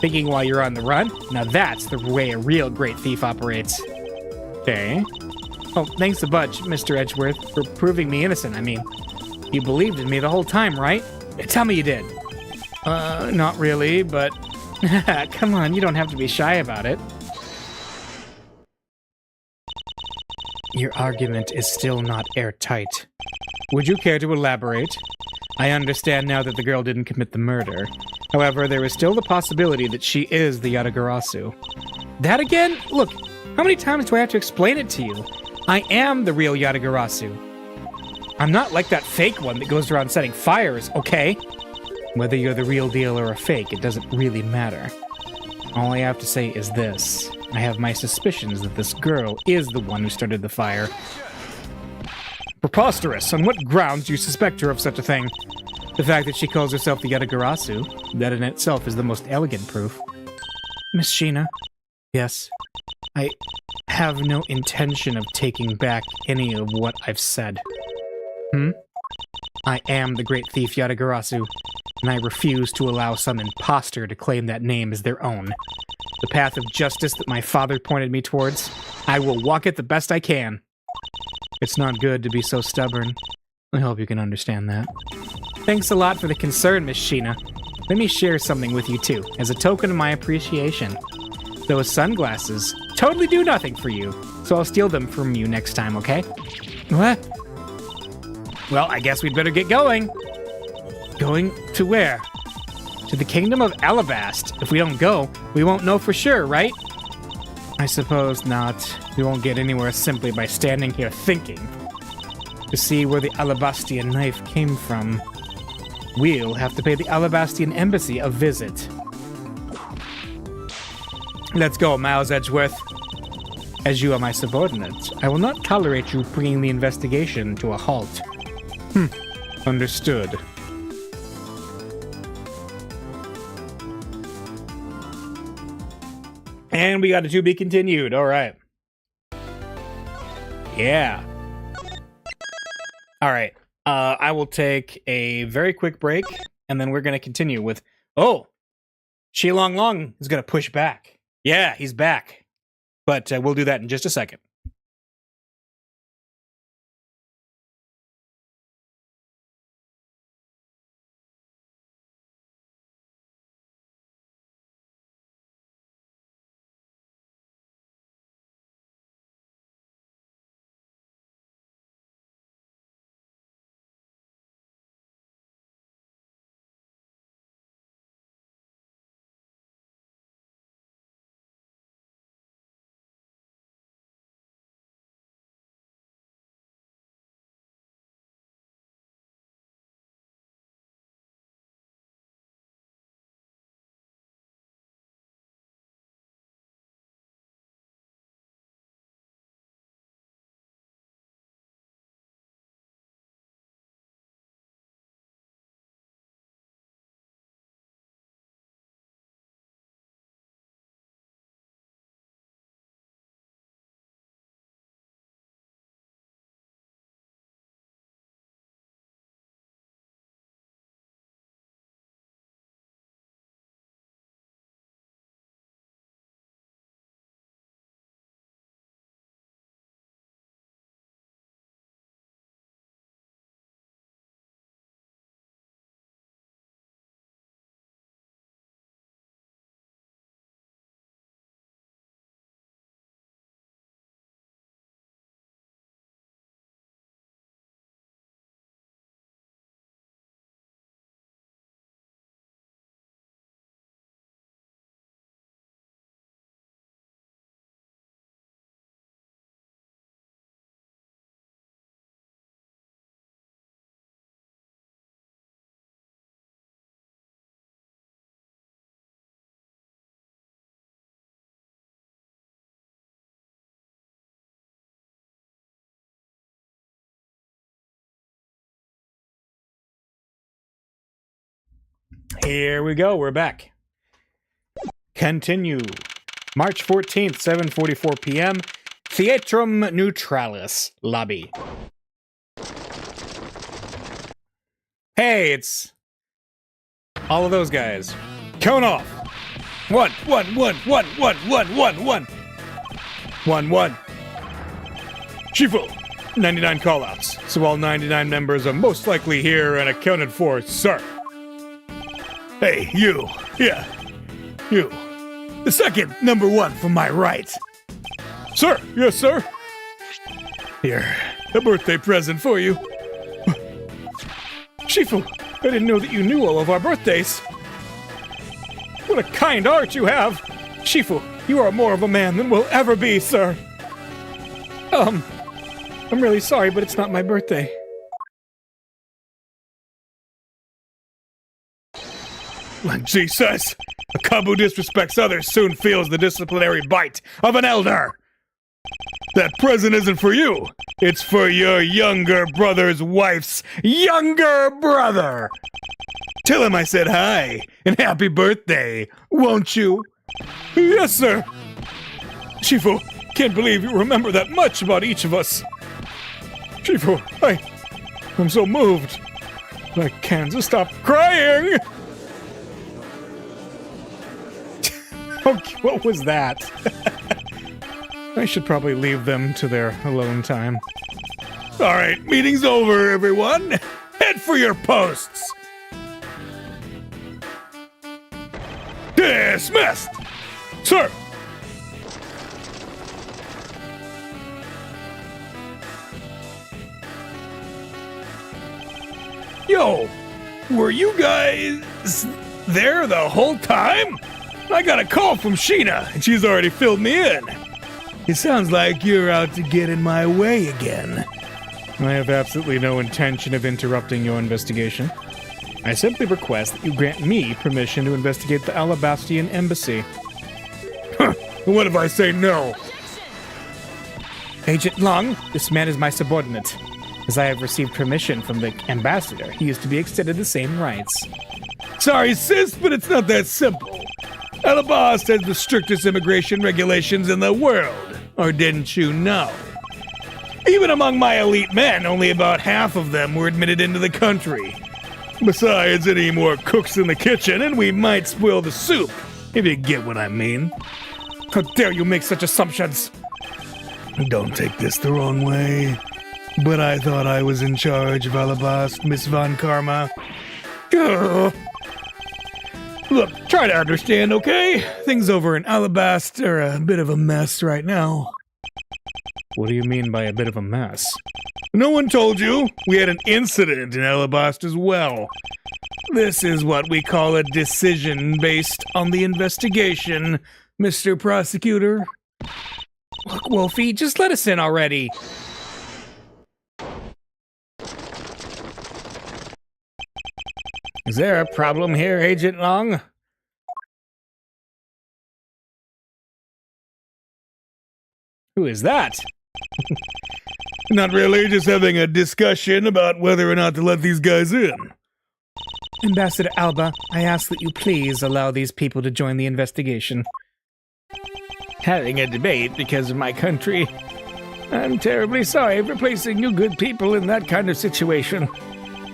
Thinking while you're on the run? Now that's the way a real great thief operates. Okay. Oh, thanks a bunch, Mr. Edgeworth, for proving me innocent. I mean, you believed in me the whole time, right? Tell me you did. Not really, but... Come on, you don't have to be shy about it. Your argument is still not airtight. Would you care to elaborate? I understand now that the girl didn't commit the murder. However, there is still the possibility that she is the Yatagarasu. That again? Look, how many times do I have to explain it to you? I am the real Yatagarasu. I'm not like that fake one that goes around setting fires, okay? Whether you're the real deal or a fake, it doesn't really matter. All I have to say is this. I have my suspicions that this girl is the one who started the fire. Preposterous. On what grounds do you suspect her of such a thing? The fact that she calls herself the Yatagarasu, that in itself is the most elegant proof. Miss Sheena? Yes? I have no intention of taking back any of what I've said. I am the great thief Yatagarasu, and I refuse to allow some imposter to claim that name as their own. The path of justice that my father pointed me towards, I will walk it the best I can. It's not good to be so stubborn. I hope you can understand that. Thanks a lot for the concern, Miss Sheena. Let me share something with you too, as a token of my appreciation. Those sunglasses totally do nothing for you, so I'll steal them from you next time, okay? What? Well, I guess we'd better get going. Going to where? To the kingdom of Alabast. If we don't go, we won't know for sure, right? I suppose not. We won't get anywhere simply by standing here thinking. To see where the Alabastian knife came from, we'll have to pay the Alabastian embassy a visit. Let's go, Miles Edgeworth. As you are my subordinate, I will not tolerate you bringing the investigation to a halt. Understood. And we got a to be continued. All right. Yeah. All right. I will take a very quick break, and then we're going to continue with... Oh! Shi Long Long is going to push back. Yeah, he's back. But we'll do that in just a second. Here we go. We're back. Continue. March 14th, 7:44 p.m. Theatrum Neutralis lobby. Hey, it's all of those guys. Count off. 1, 1, 1, 1, 1, 1, 1, 1. 1, 1. Shifu, 99 callouts. So all 99 members are most likely here and accounted for, sir. Hey, you. Yeah. You. The second, number 1 from my right. Sir. Yes, sir. Here. A birthday present for you. Shifu, I didn't know that you knew all of our birthdays. What a kind heart you have. Shifu, you are more of a man than we'll ever be, sir. I'm really sorry, but it's not my birthday. Like G says, a cub who disrespects others soon feels the disciplinary bite of an elder. That present isn't for you. It's for your younger brother's wife's younger brother. Tell him I said hi and happy birthday, won't you? Yes, sir. Shifu, can't believe you remember that much about each of us. Shifu, I'm so moved. I can't stop crying. Okay, what was that? I should probably leave them to their alone time. All right, meeting's over, everyone. Head for your posts. Dismissed! Sir! Yo, were you guys there the whole time? I got a call from Sheena, and she's already filled me in. It sounds like you're out to get in my way again. I have absolutely no intention of interrupting your investigation. I simply request that you grant me permission to investigate the Alabastian embassy. What if I say no? Agent Long, this man is my subordinate. As I have received permission from the ambassador, he is to be extended the same rights. Sorry, sis, but it's not that simple. Alabast has the strictest immigration regulations in the world. Or didn't you know? Even among my elite men, only about half of them were admitted into the country. Besides, any more cooks in the kitchen, and we might spoil the soup, if you get what I mean. How dare you make such assumptions? Don't take this the wrong way, but I thought I was in charge of Alabast, Miss Von Karma. Ugh. Look, try to understand, okay? Things over in Alabast are a bit of a mess right now. What do you mean by a bit of a mess? No one told you. We had an incident in Alabast as well. This is what we call a decision based on the investigation, Mr. Prosecutor. Look, Wolfie, just let us in already. Is there a problem here, Agent Long? Who is that? Not really, just having a discussion about whether or not to let these guys in. Ambassador Alba, I ask that you please allow these people to join the investigation. Having a debate because of my country. I'm terribly sorry for placing you good people in that kind of situation.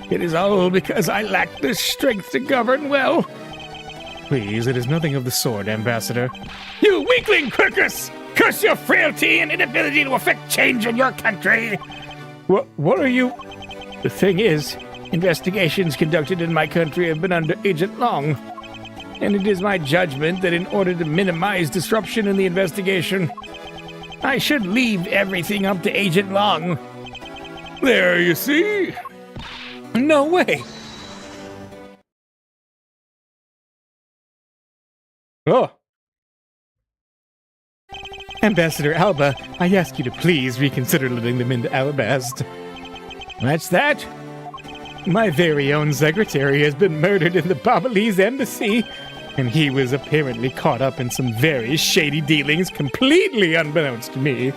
It is all because I lack the strength to govern well. Please, it is nothing of the sort, Ambassador. You weakling Quirkus! Curse your frailty and inability to effect change in your country! What are you... The thing is, investigations conducted in my country have been under Agent Long. And it is my judgment that in order to minimize disruption in the investigation, I should leave everything up to Agent Long. There, you see? No way! Oh. Ambassador Alba, I ask you to please reconsider letting them into Alabast. That's that? My very own secretary has been murdered in the Babalese embassy, and he was apparently caught up in some very shady dealings completely unbeknownst to me.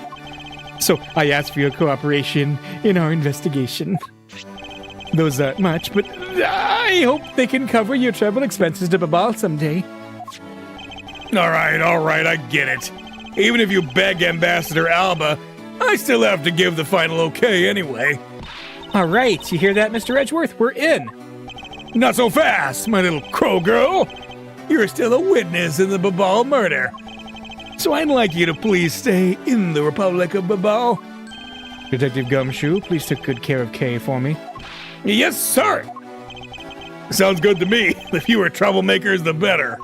So I ask for your cooperation in our investigation. Those aren't much, but I hope they can cover your travel expenses to Babal someday. All right, I get it. Even if you beg Ambassador Alba, I still have to give the final okay anyway. All right, you hear that, Mr. Edgeworth? We're in. Not so fast, my little crow girl. You're still a witness in the Babal murder. So I'd like you to please stay in the Republic of Babal. Detective Gumshoe, please take good care of Kay for me. Yes, sir. Sounds good to me. The fewer troublemakers, the better.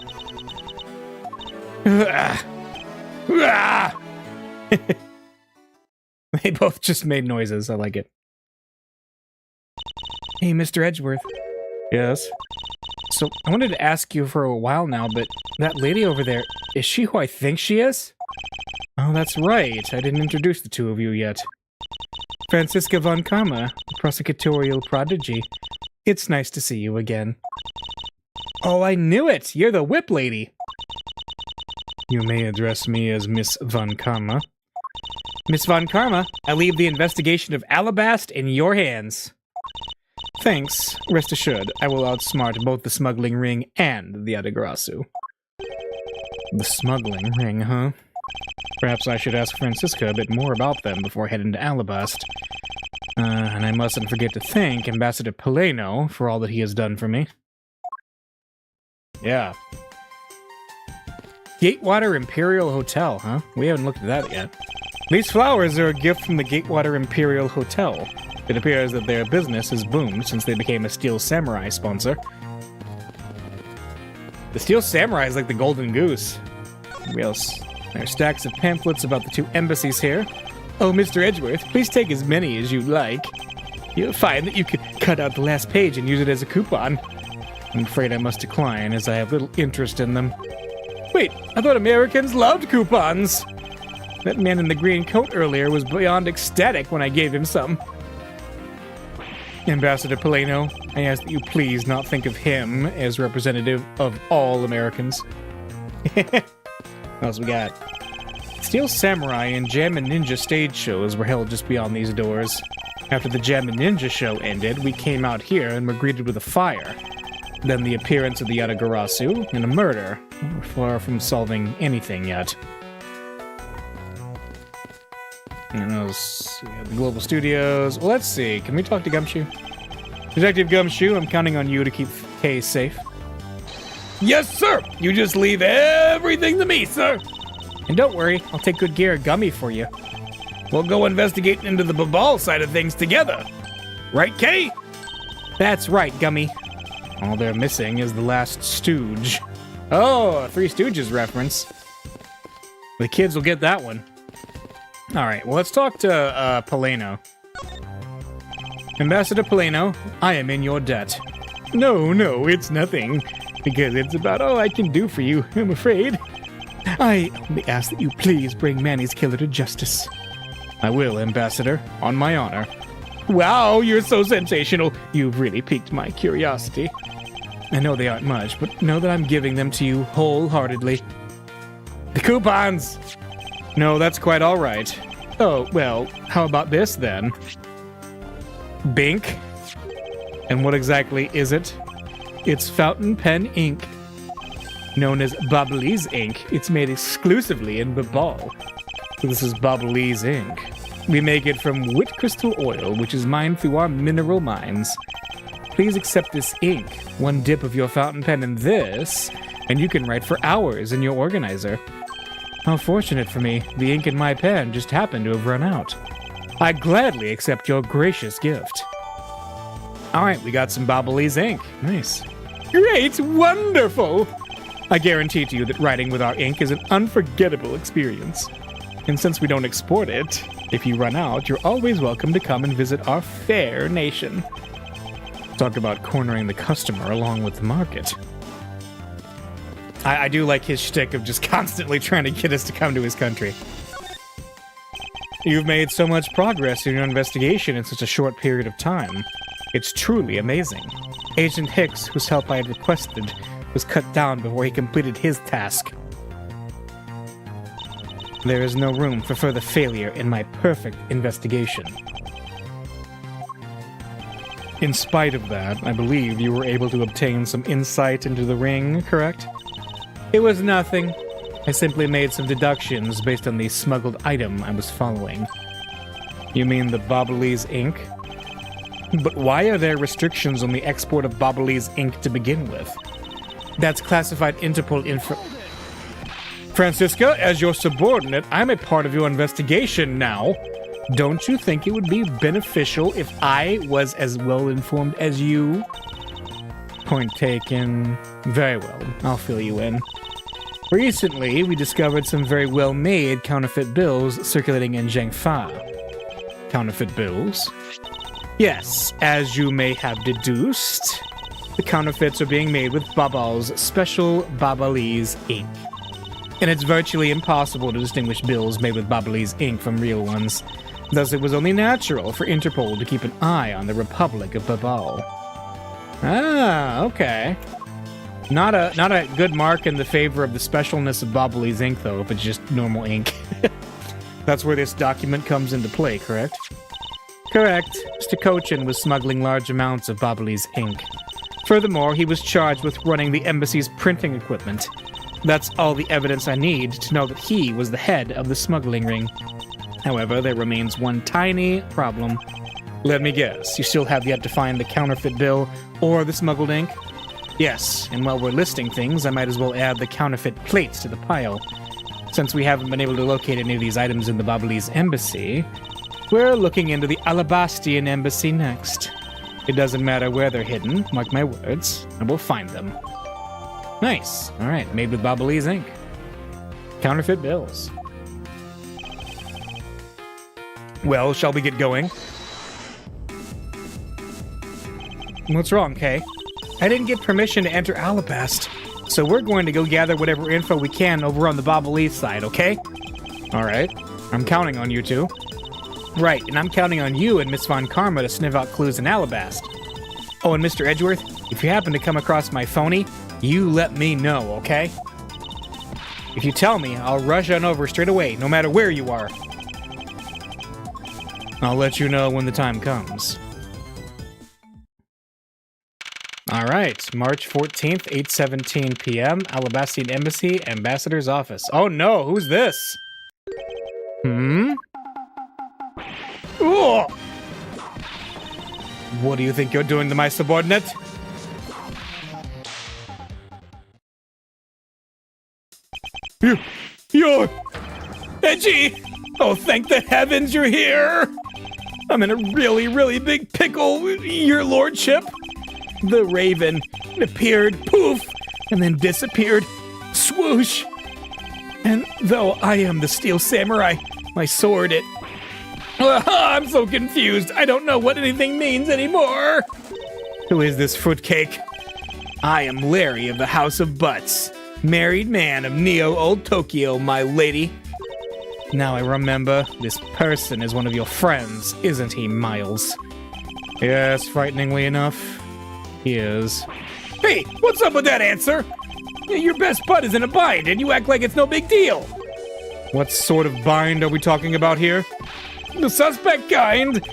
They both just made noises. I like it. Hey, Mr. Edgeworth. Yes? So, I wanted to ask you for a while now, but that lady over there, is she who I think she is? Oh, that's right. I didn't introduce the two of you yet. Franziska von Karma, prosecutorial prodigy. It's nice to see you again. Oh, I knew it! You're the whip lady! You may address me as Miss von Karma. Miss von Karma, I leave the investigation of Alabast in your hands. Thanks. Rest assured, I will outsmart both the smuggling ring and the Adagarasu. The smuggling ring, huh? Perhaps I should ask Franziska a bit more about them before heading to Alabast. And I mustn't forget to thank Ambassador Paleno for all that he has done for me. Yeah. Gatewater Imperial Hotel, huh? We haven't looked at that yet. These flowers are a gift from the Gatewater Imperial Hotel. It appears that their business has boomed since they became a Steel Samurai sponsor. The Steel Samurai is like the golden goose. What else? There are stacks of pamphlets about the two embassies here. Oh, Mr. Edgeworth, please take as many as you'd like. You'll find that you could cut out the last page and use it as a coupon. I'm afraid I must decline, as I have little interest in them. Wait, I thought Americans loved coupons! That man in the green coat earlier was beyond ecstatic when I gave him some. Ambassador Paleno, I ask that you please not think of him as representative of all Americans. What else we got? Steel Samurai and Jammin' Ninja stage shows were held just beyond these doors. After the Jammin' Ninja show ended, we came out here and were greeted with a fire. Then the appearance of the Yatagarasu and a murder. We're far from solving anything yet. And those, the Global Studios. Well, let's see. Can we talk to Gumshoe? Detective Gumshoe, I'm counting on you to keep Kay safe. Yes, sir! You just leave everything to me, sir! And don't worry, I'll take good care of Gummy for you. We'll go investigate into the Babal side of things together. Right, Kay? That's right, Gummy. All they're missing is the last stooge. Oh, a Three Stooges reference. The kids will get that one. Alright, well, let's talk to Paleno. Ambassador Paleno, I am in your debt. No, it's nothing. Because it's about all I can do for you, I'm afraid. I only ask that you please bring Manny's killer to justice. I will, Ambassador, on my honor. Wow, you're so sensational. You've really piqued my curiosity. I know they aren't much, but know that I'm giving them to you wholeheartedly. The coupons! No, that's quite all right. Oh, well, how about this, then? Bink? And what exactly is it? It's fountain pen ink. Known as Ablaze ink, it's made exclusively in Babal. So this is Ablaze ink. We make it from wit crystal oil, which is mined through our mineral mines. Please accept this ink, one dip of your fountain pen in this, and you can write for hours in your organizer. How fortunate for me, the ink in my pen just happened to have run out. I gladly accept your gracious gift. Alright, we got some Ablaze ink. Nice. Great! Wonderful! I guarantee to you that writing with our ink is an unforgettable experience. And since we don't export it, if you run out, you're always welcome to come and visit our fair nation. Talk about cornering the customer along with the market. I do like his shtick of just constantly trying to get us to come to his country. You've made so much progress in your investigation in such a short period of time. It's truly amazing. Agent Hicks, whose help I had requested, was cut down before he completed his task. There is no room for further failure in my perfect investigation. In spite of that, I believe you were able to obtain some insight into the ring, correct? It was nothing. I simply made some deductions based on the smuggled item I was following. You mean the Ablaze ink? But why are there restrictions on the export of Ablaze ink to begin with? That's classified Interpol info. Francisca, as your subordinate, I'm a part of your investigation now. Don't you think it would be beneficial if I was as well informed as you? Point taken. Very well, I'll fill you in. Recently, we discovered some very well-made counterfeit bills circulating in Zhengfa. Counterfeit bills? Yes, as you may have deduced, the counterfeits are being made with Babal's special Ablaze ink. And it's virtually impossible to distinguish bills made with Ablaze ink from real ones. Thus, it was only natural for Interpol to keep an eye on the Republic of Babal. Ah, okay. Not a good mark in the favor of the specialness of Ablaze ink, though, if it's just normal ink. That's where this document comes into play, correct? Correct. Mr. Cochin was smuggling large amounts of Ablaze ink. Furthermore, he was charged with running the embassy's printing equipment. That's all the evidence I need to know that he was the head of the smuggling ring. However, there remains one tiny problem. Let me guess, you still have yet to find the counterfeit bill or the smuggled ink? Yes, and while we're listing things, I might as well add the counterfeit plates to the pile. Since we haven't been able to locate any of these items in the Babalese embassy, we're looking into the Alabastian embassy next. It doesn't matter where they're hidden, mark my words, and we'll find them. Nice. All right, made with Babalese ink. Counterfeit bills. Well, shall we get going? What's wrong, Kay? I didn't get permission to enter Alabast, so we're going to go gather whatever info we can over on the Babalese side, okay? All right. I'm counting on you two. Right, and I'm counting on you and Miss Von Karma to sniff out clues in Alabast. Oh, and Mr. Edgeworth, if you happen to come across my phony, you let me know, okay? If you tell me, I'll rush on over straight away, no matter where you are. I'll let you know when the time comes. All right, March 14th, 8:17 p.m., Alabastian Embassy, Ambassador's Office. Oh no, who's this? Oh! What do you think you're doing to my subordinate? You're... Edgy! Oh, thank the heavens you're here! I'm in a really, really big pickle, your lordship. The raven appeared, poof, and then disappeared, swoosh. And though I am the steel samurai, my sword, I'm so confused. I don't know what anything means anymore. Who is this fruitcake? I am Larry of the House of Butts, married man of Neo Old Tokyo, my lady. Now I remember, this person is one of your friends, isn't he, Miles? Yes, frighteningly enough, he is. Hey, what's up with that answer? Your best bud is in a bind, and you act like it's no big deal. What sort of bind are we talking about here? The suspect kind.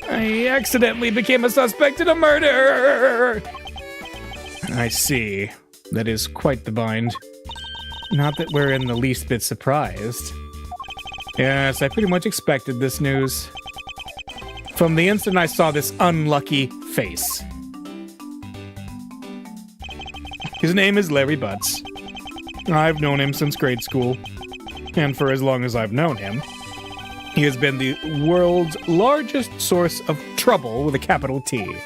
I accidentally became a suspect in a murder. I see. That is quite the bind. Not that we're in the least bit surprised. Yes, I pretty much expected this news. From the instant I saw this unlucky face. His name is Larry Butts. I've known him since grade school. And for as long as I've known him, he has been the world's largest source of trouble with a capital T.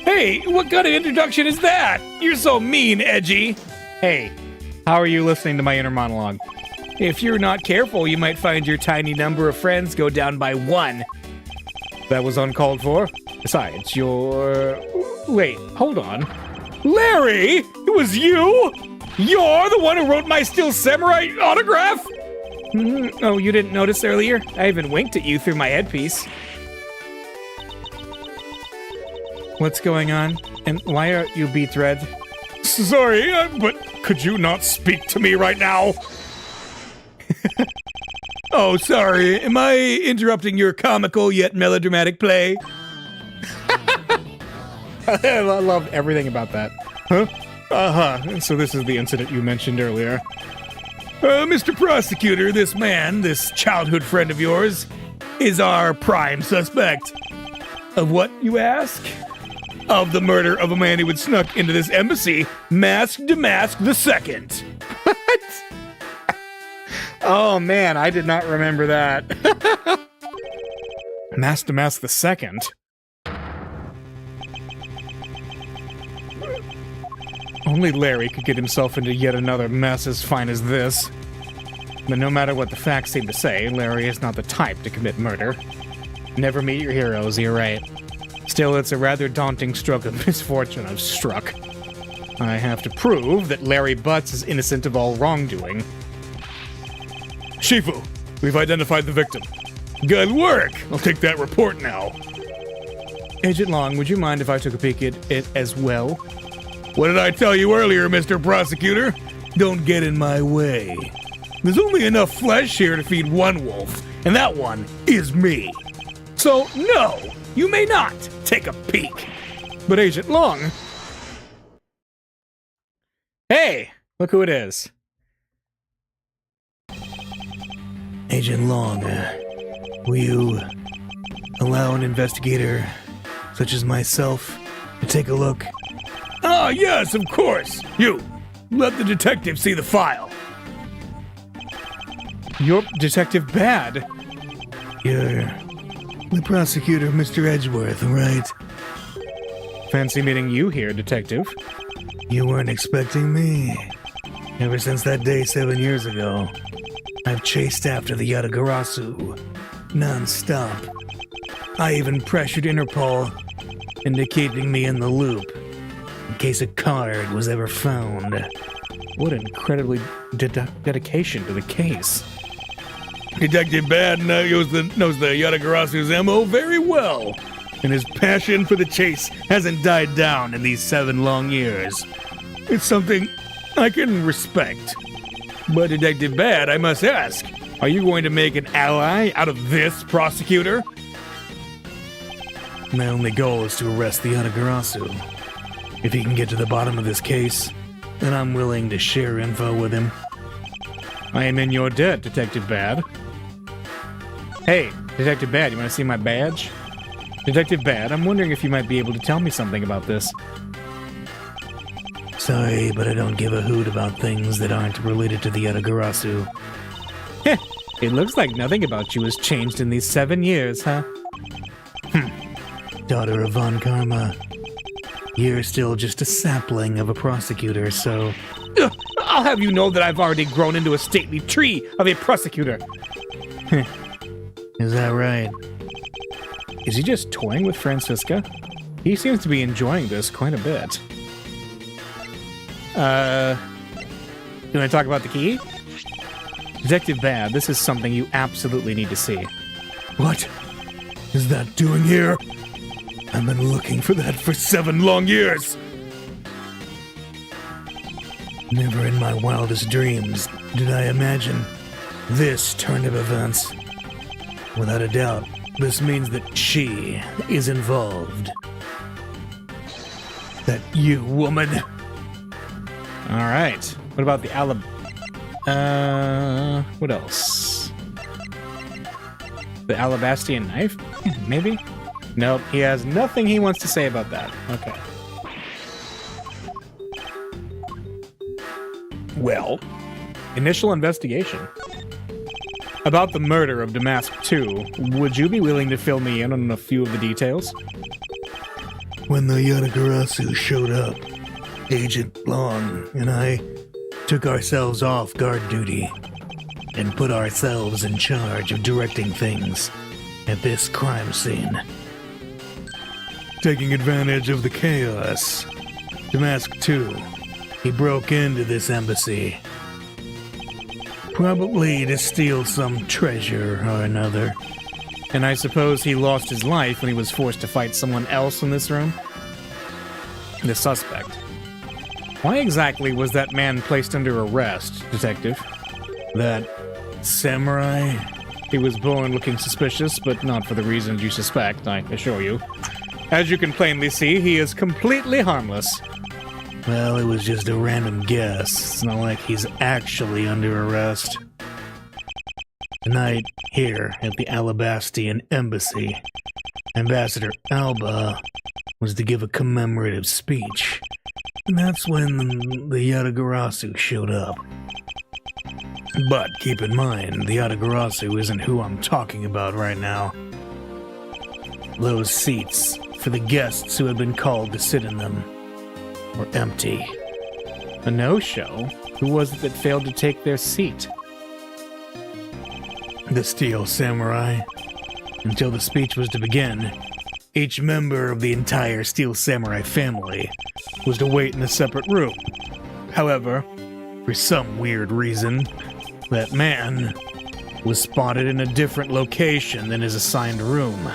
Hey, what kind of introduction is that? You're so mean, Edgy. Hey, how are you listening to my inner monologue? If you're not careful, you might find your tiny number of friends go down by one. That was uncalled for. Besides, Wait, hold on. Larry! It was you? You're the one who wrote my Steel Samurai autograph? Oh, you didn't notice earlier? I even winked at you through my headpiece. What's going on? And why aren't you beat red? Sorry, but could you not speak to me right now? Oh, sorry. Am I interrupting your comical yet melodramatic play? I love everything about that. Huh? Uh-huh. So this is the incident you mentioned earlier. Mr. Prosecutor, this man, this childhood friend of yours, is our prime suspect. Of what, you ask? Of the murder of a man who had snuck into this embassy, Mask Damask II. What? Oh, man, I did not remember that. Mask Damask II? Only Larry could get himself into yet another mess as fine as this. But no matter what the facts seem to say, Larry is not the type to commit murder. Never meet your heroes, you're right. Still, it's a rather daunting stroke of misfortune I've struck. I have to prove that Larry Butts is innocent of all wrongdoing. Shifu, we've identified the victim. Good work! I'll take that report now. Agent Long, would you mind if I took a peek at it as well? What did I tell you earlier, Mr. Prosecutor? Don't get in my way. There's only enough flesh here to feed one wolf, and that one is me. So, no, you may not take a peek. But Agent Long... Hey, look who it is. Agent Long, will you allow an investigator such as myself to take a look? Ah, yes, of course. You, let the detective see the file. You're Detective Bad. You're the prosecutor, Mr. Edgeworth, right? Fancy meeting you here, Detective. You weren't expecting me. Ever since that day 7 years ago, I've chased after the Yatagarasu non-stop. I even pressured Interpol into keeping me in the loop in case a card was ever found. What incredibly dedication to the case. Detective Bad knows the Yatagarasu's MO very well, and his passion for the chase hasn't died down in these 7 long years. It's something I can respect. But Detective Bad, I must ask, are you going to make an ally out of this prosecutor? My only goal is to arrest the Yatagarasu. If he can get to the bottom of this case, then I'm willing to share info with him. I am in your debt, Detective Bad. Hey, Detective Bad, you want to see my badge? Detective Bad, I'm wondering if you might be able to tell me something about this. Sorry, but I don't give a hoot about things that aren't related to the Yatagarasu. Heh, it looks like nothing about you has changed in these 7 years, huh? Daughter of Von Karma, you're still just a sapling of a prosecutor, so... I'll have you know that I've already grown into a stately tree of a prosecutor. Is that right? Is he just toying with Francisca? He seems to be enjoying this quite a bit. You want to talk about the key? Detective Bad, this is something you absolutely need to see. What is that doing here? I've been looking for that for 7 long years. Never in my wildest dreams did I imagine this turn of events. Without a doubt, this means that she is involved. That you, woman. All right. What about the what else? The Alabastian knife? Maybe? Nope, he has nothing he wants to say about that. Okay. Well, initial investigation. About the murder of Damask II, would you be willing to fill me in on a few of the details? When the Yatagarasu showed up, Agent Long and I took ourselves off guard duty and put ourselves in charge of directing things at this crime scene. Taking advantage of the chaos, Damask II, he broke into this embassy. Probably to steal some treasure or another. And I suppose he lost his life when he was forced to fight someone else in this room? The suspect. Why exactly was that man placed under arrest, Detective? That samurai? He was born looking suspicious, but not for the reasons you suspect, I assure you. As you can plainly see, he is completely harmless. Well, it was just a random guess. It's not like he's actually under arrest. Tonight, here at the Alabastian Embassy, Ambassador Alba was to give a commemorative speech. And that's when the Yatagarasu showed up. But keep in mind, the Yatagarasu isn't who I'm talking about right now. Those seats, for the guests who had been called to sit in them, were empty. A no-show? Who was it that failed to take their seat? The Steel Samurai. Until the speech was to begin, each member of the entire Steel Samurai family was to wait in a separate room. However, for some weird reason, that man was spotted in a different location than his assigned room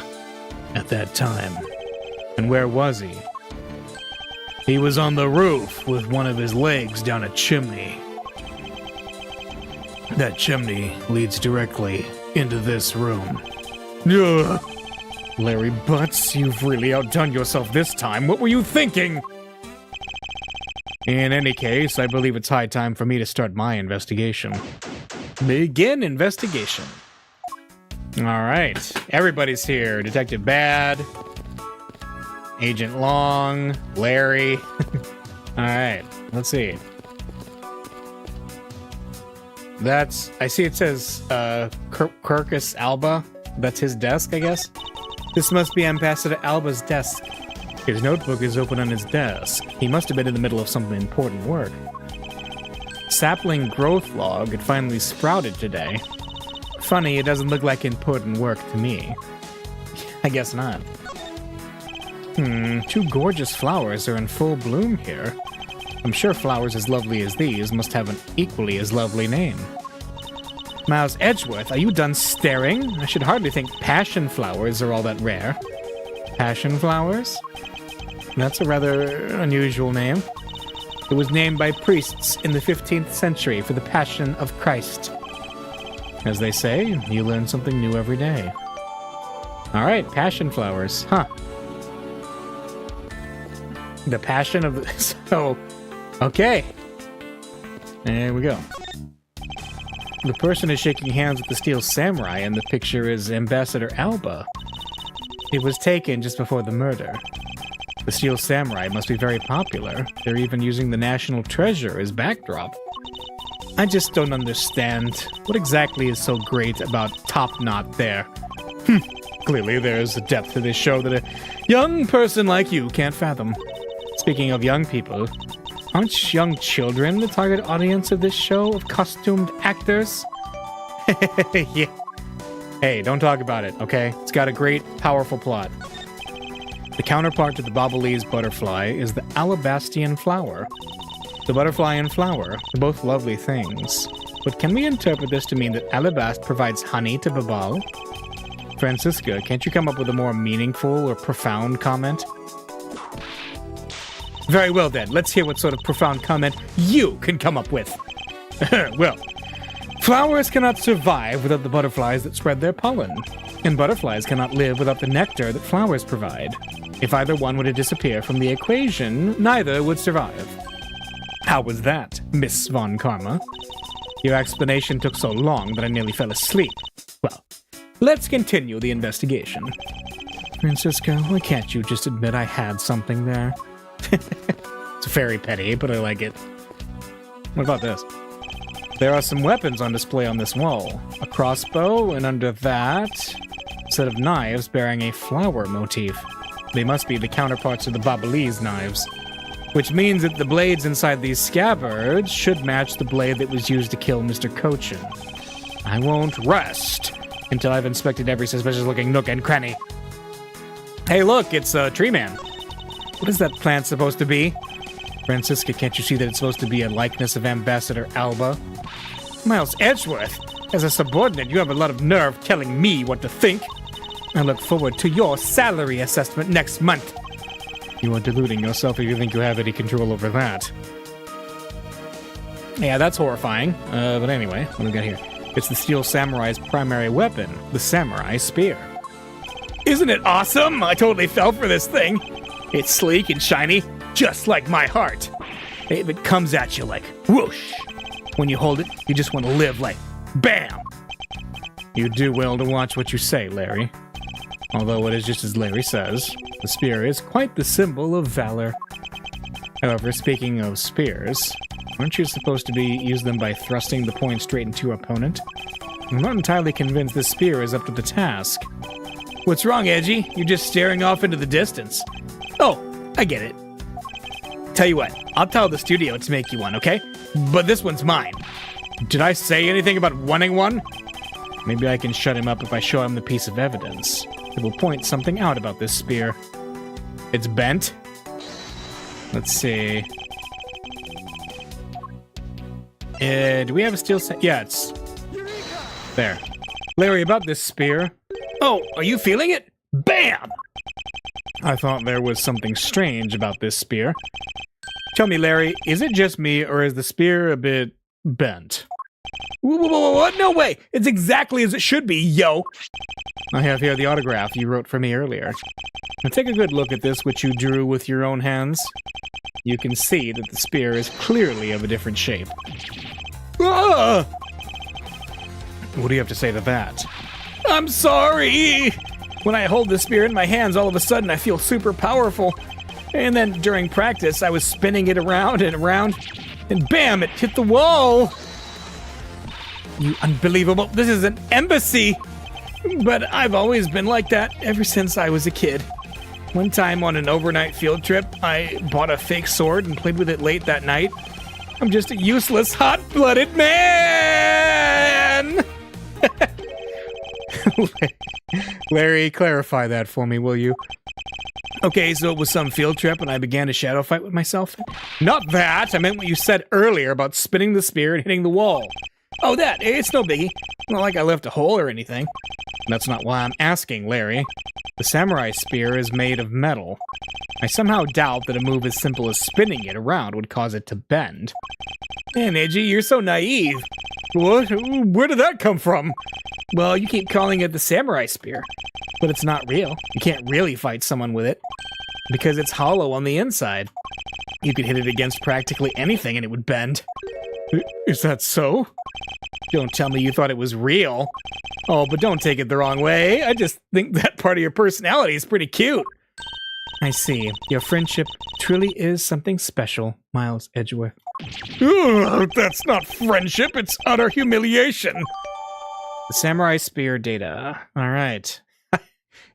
at that time. And where was he? He was on the roof with one of his legs down a chimney. That chimney leads directly into this room. Ugh. Larry Butts, you've really outdone yourself this time. What were you thinking? In any case, I believe it's high time for me to start my investigation. Begin investigation. All right. Everybody's here. Detective Bad, Agent Long, Larry. All right. Let's see. I see it says Kirkus Alba. That's his desk, I guess. This must be Ambassador Alba's desk. His notebook is open on his desk. He must have been in the middle of some important work. Sapling growth log had finally sprouted today. Funny, it doesn't look like important work to me. I guess not. Two gorgeous flowers are in full bloom here. I'm sure flowers as lovely as these must have an equally as lovely name. Miles Edgeworth, are you done staring? I should hardly think passion flowers are all that rare. Passion flowers? That's a rather unusual name. It was named by priests in the 15th century for the Passion of Christ. As they say, you learn something new every day. All right, passion flowers, huh? The passion of the... So, okay. There we go. The person is shaking hands with the Steel Samurai, and the picture is Ambassador Alba. It was taken just before the murder. The Steel Samurai must be very popular. They're even using the National Treasure as backdrop. I just don't understand. What exactly is so great about Top Knot there? Clearly there's a depth to this show that a young person like you can't fathom. Speaking of young people, aren't young children the target audience of this show of costumed actors? Yeah. Hey, don't talk about it, okay? It's got a great, powerful plot. The counterpart to the Ablaze butterfly is the Alabastian flower. The butterfly and flower are both lovely things. But can we interpret this to mean that Alabast provides honey to Babal? Francisca, can't you come up with a more meaningful or profound comment? Very well then, let's hear what sort of profound comment you can come up with. Well, flowers cannot survive without the butterflies that spread their pollen, and butterflies cannot live without the nectar that flowers provide. If either one were to disappear from the equation, neither would survive. How was that, Miss Von Karma? Your explanation took so long that I nearly fell asleep. Well, let's continue the investigation. Francisco, why can't you just admit I had something there? It's very petty, but I like it. What about this? There are some weapons on display on this wall. A crossbow, and under that, a set of knives bearing a flower motif. They must be the counterparts of the Babalese knives. Which means that the blades inside these scabbards should match the blade that was used to kill Mr. Cochin. I won't rest until I've inspected every suspicious-looking nook and cranny. Hey, look, it's a tree man. What is that plant supposed to be? Francisca, can't you see that it's supposed to be a likeness of Ambassador Alba? Miles Edgeworth, as a subordinate, you have a lot of nerve telling me what to think. I look forward to your salary assessment next month. You are deluding yourself if you think you have any control over that. Yeah, that's horrifying. But anyway, what do we got here? It's the Steel Samurai's primary weapon, the Samurai Spear. Isn't it awesome? I totally fell for this thing. It's sleek and shiny, just like my heart. If it comes at you like whoosh, when you hold it, you just want to live like bam. You do well to watch what you say, Larry. Although it is just as Larry says, the spear is quite the symbol of valor. However, speaking of spears, aren't you supposed to use them by thrusting the point straight into your opponent? I'm not entirely convinced this spear is up to the task. What's wrong, Edgy? You're just staring off into the distance. Oh, I get it. Tell you what, I'll tell the studio to make you one, okay? But this one's mine. Did I say anything about wanting one? Maybe I can shut him up if I show him the piece of evidence. It will point something out about this spear. It's bent? Let's see. Do we have a steel set? Yeah, it's... there. Larry, about this spear. Oh, are you feeling it? Bam! I thought there was something strange about this spear. Tell me, Larry, is it just me, or is the spear a bit bent? What? No way! It's exactly as it should be, yo! I have here the autograph you wrote for me earlier. Now take a good look at this, which you drew with your own hands. You can see that the spear is clearly of a different shape. Ah! What do you have to say to that? I'm sorry! When I hold the spear in my hands, all of a sudden I feel super powerful. And then during practice, I was spinning it around and around, and bam, it hit the wall! You unbelievable. This is an embassy! But I've always been like that ever since I was a kid. One time on an overnight field trip, I bought a fake sword and played with it late that night. I'm just a useless, hot-blooded man! Larry, clarify that for me, will you? Okay, so it was some field trip and I began a shadow fight with myself? Not that! I meant what you said earlier about spinning the spear and hitting the wall. Oh, that! It's no biggie. Not like I left a hole or anything. That's not why I'm asking, Larry. The samurai spear is made of metal. I somehow doubt that a move as simple as spinning it around would cause it to bend. Man, Edgy, you're so naive. What? Where did that come from? Well, you keep calling it the samurai spear, but it's not real. You can't really fight someone with it, because it's hollow on the inside. You could hit it against practically anything and it would bend. Is that so? Don't tell me you thought it was real. Oh, but don't take it the wrong way. I just think that part of your personality is pretty cute. I see. Your friendship truly is something special, Miles Edgeworth. Ugh, that's not friendship, it's utter humiliation. The samurai spear data. All right.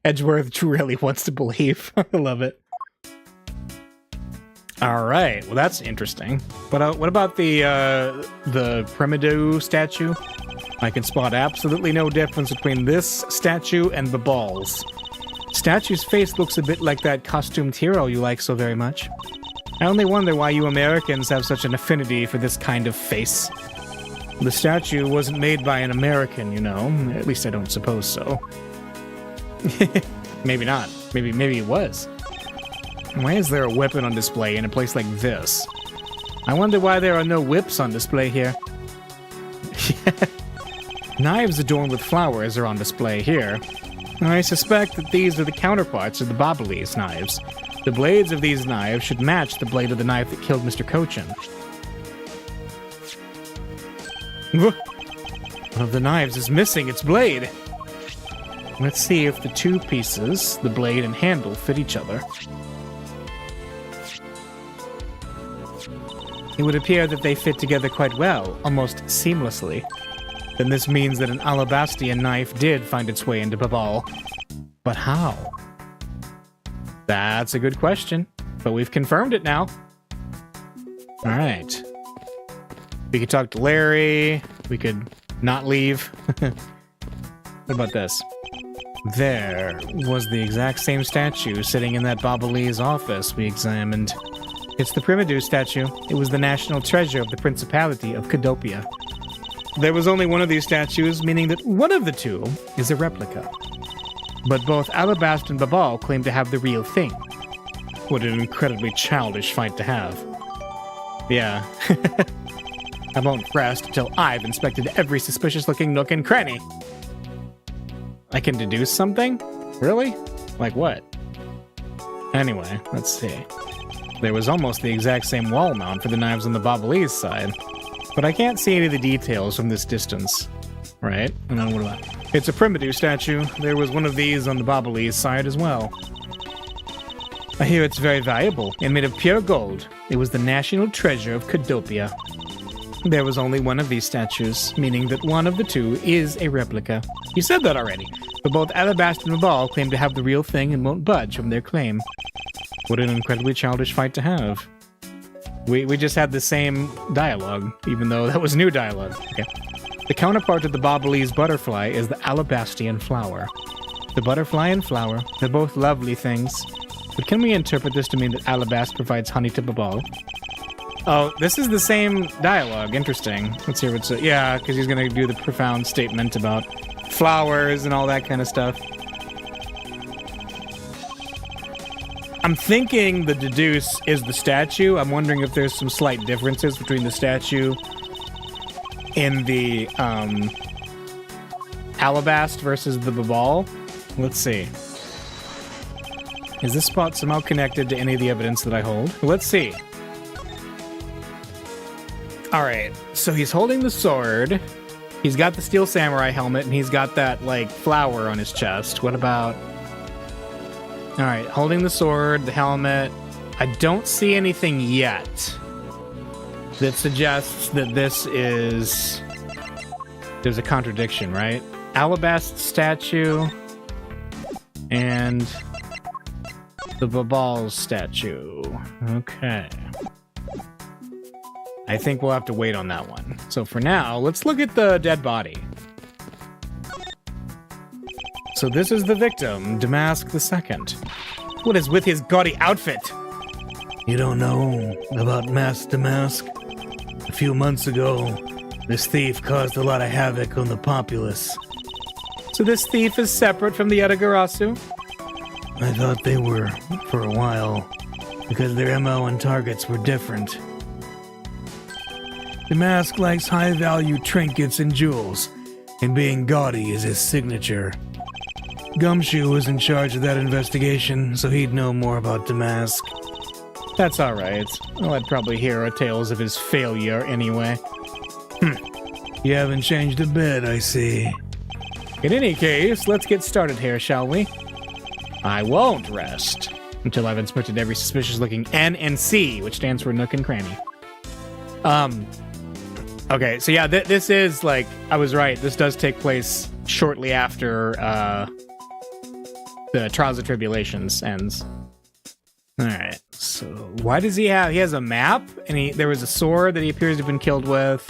Edgeworth really wants to believe. I love it. All right. Well, that's interesting. But what about the Primido statue? I can spot absolutely no difference between this statue and the balls. Statue's face looks a bit like that costumed hero you like so very much. I only wonder why you Americans have such an affinity for this kind of face. The statue wasn't made by an American, you know. At least I don't suppose so. Maybe not. Maybe it was. Why is there a weapon on display in a place like this? I wonder why there are no whips on display here. Knives adorned with flowers are on display here. I suspect that these are the counterparts of the Ablaze knives. The blades of these knives should match the blade of the knife that killed Mr. Cochin. One of the knives is missing its blade. Let's see if the two pieces, the blade and handle, fit each other. It would appear that they fit together quite well, almost seamlessly. Then this means that an Alabastian knife did find its way into Babal. But how? That's a good question, but we've confirmed it now. Alright. We could talk to Larry, we could not leave. What about this? There was the exact same statue sitting in that Babalese office we examined. It's the Primidu statue. It was the national treasure of the Principality of Cadopia. There was only one of these statues, meaning that one of the two is a replica. But both Alabast and Babal claim to have the real thing. What an incredibly childish fight to have. Yeah. I won't rest until I've inspected every suspicious-looking nook and cranny. I can deduce something? Really? Like what? Anyway, let's see. There was almost the exact same wall mount for the knives on the Ablaze side, but I can't see any of the details from this distance. Right? And then what about? It's a Primitive statue. There was one of these on the Ablaze side as well. I hear it's very valuable and made of pure gold. It was the national treasure of Cadopia. There was only one of these statues, meaning that one of the two is a replica. You said that already, but both Alabast and Mabal claim to have the real thing and won't budge from their claim. What an incredibly childish fight to have. We just had the same dialogue, even though that was new dialogue. Okay. The counterpart of the Ablaze butterfly is the Alabastian flower. The butterfly and flower, they're both lovely things. But can we interpret this to mean that Alabast provides honey to Babal? Oh, this is the same dialogue. Interesting. Let's hear what's... Yeah, because he's going to do the profound statement about flowers and all that kind of stuff. I'm thinking the deduce is the statue. I'm wondering if there's some slight differences between the statue in the Alabast versus the Babal. Let's see. Is this spot somehow connected to any of the evidence that I hold? Let's see. Alright, so he's holding the sword. He's got the steel samurai helmet, and he's got that, like, flower on his chest. What about... Alright, holding the sword, the helmet. I don't see anything yet that suggests that this is... There's a contradiction, right? Alabast statue and the Babal's statue. Okay. I think we'll have to wait on that one. So for now, let's look at the dead body. So this is the victim, Damask II. What is with his gaudy outfit? You don't know about Mask Damask? A few months ago, this thief caused a lot of havoc on the populace. So this thief is separate from the Yatagarasu? I thought they were for a while, because their MO and targets were different. Damask likes high-value trinkets and jewels, and being gaudy is his signature. Gumshoe was in charge of that investigation, so he'd know more about Damask. That's alright. Well, I'd probably hear tales of his failure anyway. You haven't changed a bit, I see. In any case, let's get started here, shall we? I won't rest until I've inspected every suspicious-looking N and C, which stands for Nook and Cranny. Okay, so yeah, this is, like, I was right. This does take place shortly after the Trials and Tribulations ends. Alright, so why does he has a map? And there was a sword that he appears to have been killed with.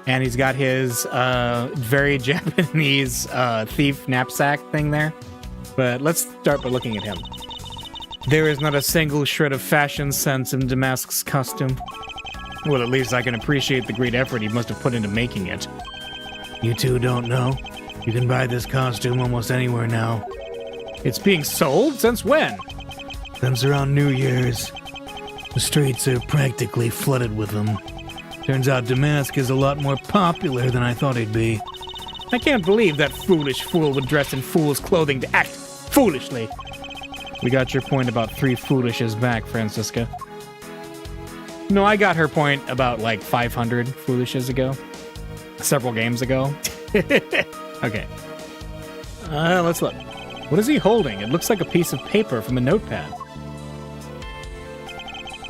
And he's got his very Japanese thief knapsack thing there. But let's start by looking at him. There is not a single shred of fashion sense in Damask's costume. Well, at least I can appreciate the great effort he must have put into making it. You two don't know? You can buy this costume almost anywhere now. It's being sold? Since when? Since around New Year's. The streets are practically flooded with them. Turns out Damask is a lot more popular than I thought he'd be. I can't believe that foolish fool would dress in fool's clothing to act foolishly. We got your point about 3 foolishes back, Francisca. No, I got her point about, like, 500 foolishes ago. Several games ago. Okay. Let's look. What is he holding? It looks like a piece of paper from a notepad.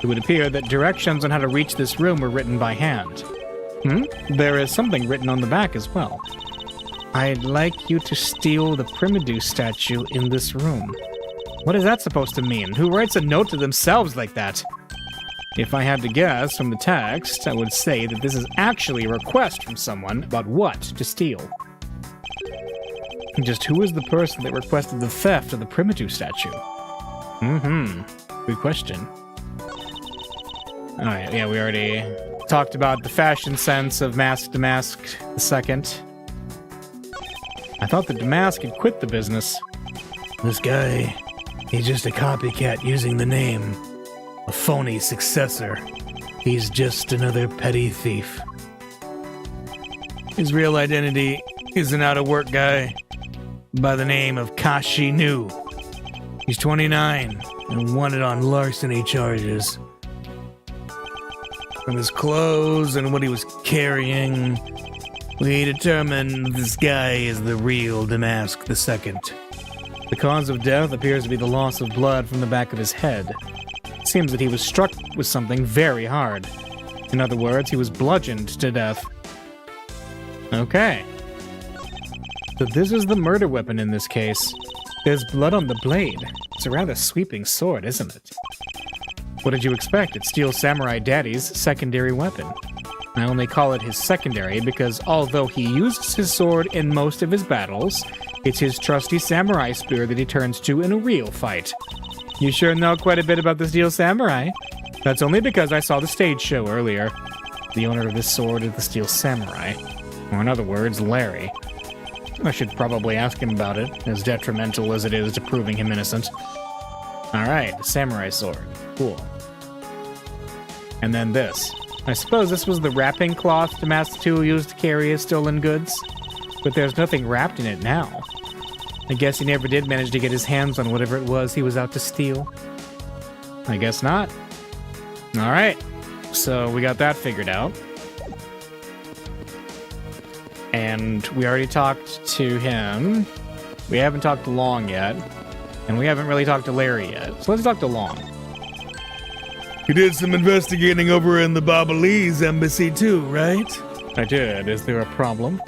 It would appear that directions on how to reach this room were written by hand. There is something written on the back as well. I'd like you to steal the Primitive statue in this room. What is that supposed to mean? Who writes a note to themselves like that? If I had to guess from the text, I would say that this is actually a request from someone about what to steal. Just who is the person that requested the theft of the Primitive statue? Good question. Alright, yeah, we already talked about the fashion sense of Mask Damask II. I thought that Damask had quit the business. This guy, he's just a copycat using the name. A phony successor. He's just another petty thief. His real identity is an out-of-work guy. by the name of Kashi Nu. He's 29 and wanted on larceny charges. From his clothes and what he was carrying, we determined this guy is the real Damask II. The cause of death appears to be the loss of blood from the back of his head. It seems that he was struck with something very hard. In other words, he was bludgeoned to death. Okay. So this is the murder weapon in this case. There's blood on the blade. It's a rather sweeping sword, isn't it? What did you expect? It's Steel Samurai Daddy's secondary weapon. I only call it his secondary because although he uses his sword in most of his battles, it's his trusty samurai spear that he turns to in a real fight. You sure know quite a bit about the Steel Samurai. That's only because I saw the stage show earlier. The owner of this sword is the Steel Samurai. Or in other words, Larry. I should probably ask him about it, as detrimental as it is to proving him innocent. Alright, the samurai sword. Cool. And then this. I suppose this was the wrapping cloth Damask II used to carry his stolen goods. But there's nothing wrapped in it now. I guess he never did manage to get his hands on whatever it was he was out to steal. I guess not. Alright, so we got that figured out. And we already talked to him. We haven't talked to Long yet. And we haven't really talked to Larry yet. So let's talk to Long. You did some investigating over in the Ablaze embassy too, right? I did. Is there a problem?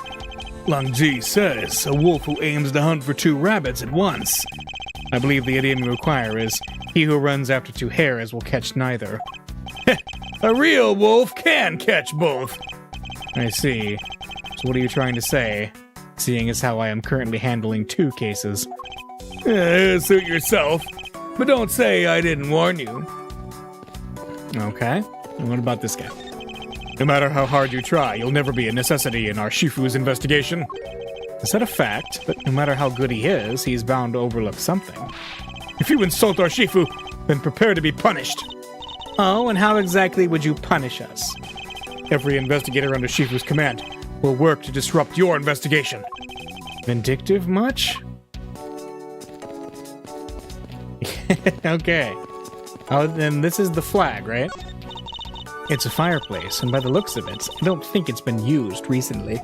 Lang Ji says a wolf who aims to hunt for 2 rabbits at once. I believe the idiom you require is, he who runs after 2 hares will catch neither. A real wolf can catch both. I see. So what are you trying to say, seeing as how I am currently handling 2 cases? Suit yourself, but don't say I didn't warn you. Okay, and what about this guy? No matter how hard you try, you'll never be a necessity in our Shifu's investigation. Is that a fact? But no matter how good he is, he's bound to overlook something. If you insult our Shifu, then prepare to be punished. Oh, and how exactly would you punish us? Every investigator under Shifu's command will work to disrupt your investigation. Vindictive much? Okay. Oh, then this is the flag, right? It's a fireplace, and by the looks of it, I don't think it's been used recently.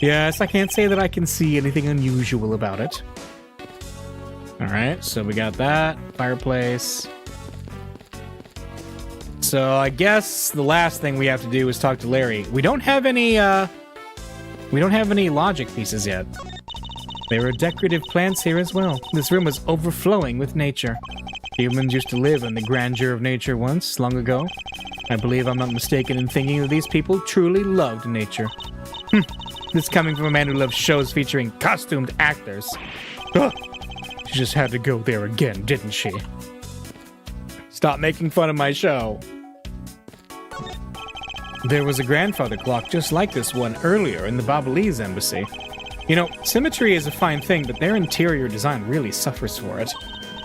Yes, I can't say that I can see anything unusual about it. Alright, so we got that. Fireplace. So I guess the last thing we have to do is talk to Larry. We don't have any logic pieces yet. There are decorative plants here as well. This room is overflowing with nature. Humans used to live in the grandeur of nature once, long ago. I believe I'm not mistaken in thinking that these people truly loved nature. This coming from a man who loves shows featuring costumed actors. Ugh. She just had to go there again, didn't she? Stop making fun of my show. There was a grandfather clock just like this one earlier in the Ablaze embassy. You know, symmetry is a fine thing, but their interior design really suffers for it.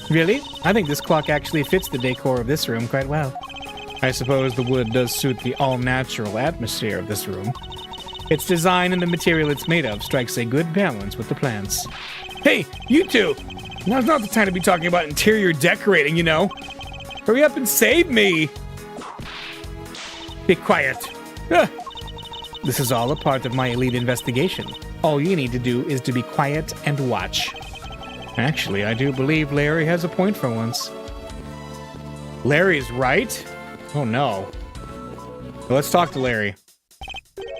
Really? I think this clock actually fits the decor of this room quite well. I suppose the wood does suit the all-natural atmosphere of this room. Its design and the material it's made of strikes a good balance with the plants. Hey, you two! Now's not the time to be talking about interior decorating, you know. Hurry up and save me! Be quiet. This is all a part of my elite investigation. All you need to do is to be quiet and watch. Actually, I do believe Larry has a point for once. Larry's right? Oh no. Well, let's talk to Larry.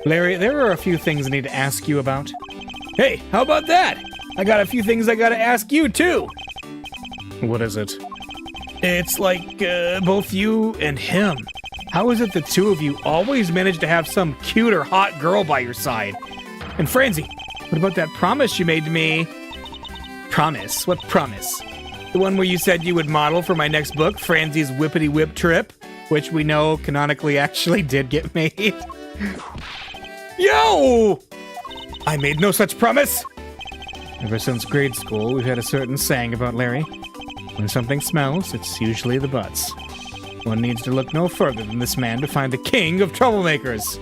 Larry, there are a few things I need to ask you about. Hey, how about that? I got a few things I gotta ask you, too. What is it? It's like, both you and him. How is it the 2 of you always manage to have some cute or hot girl by your side? And Franzi, what about that promise you made to me? Promise? What promise? The one where you said you would model for my next book, Franzi's Whippity Whip Trip, which we know canonically actually did get made. Yo! I made no such promise! Ever since grade school, we've had a certain saying about Larry. When something smells, it's usually the butts. One needs to look no further than this man to find the king of troublemakers.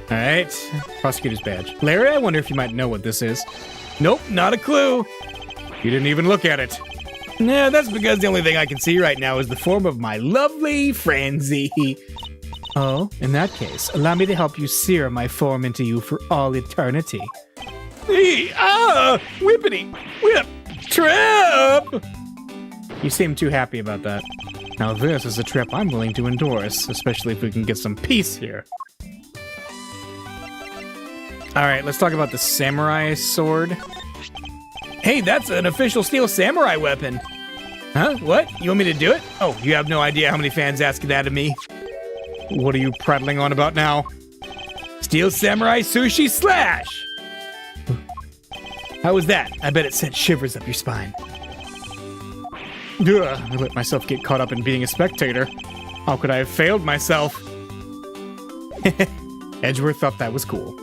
All right, prosecutor's badge. Larry, I wonder if you might know what this is. Nope, not a clue. You didn't even look at it. Nah, that's because the only thing I can see right now is the form of my lovely Franzi. Oh, in that case, allow me to help you sear my form into you for all eternity. Whippity, whip, trip! You seem too happy about that. Now this is a trip I'm willing to endorse, especially if we can get some peace here. Alright, let's talk about the samurai sword. Hey, that's an official steel samurai weapon. Huh? What? You want me to do it? Oh, you have no idea how many fans ask that of me. What are you prattling on about now? Steel samurai sushi slash! How was that? I bet it sent shivers up your spine. Ugh, I let myself get caught up in being a spectator. How could I have failed myself? Edgeworth thought that was cool.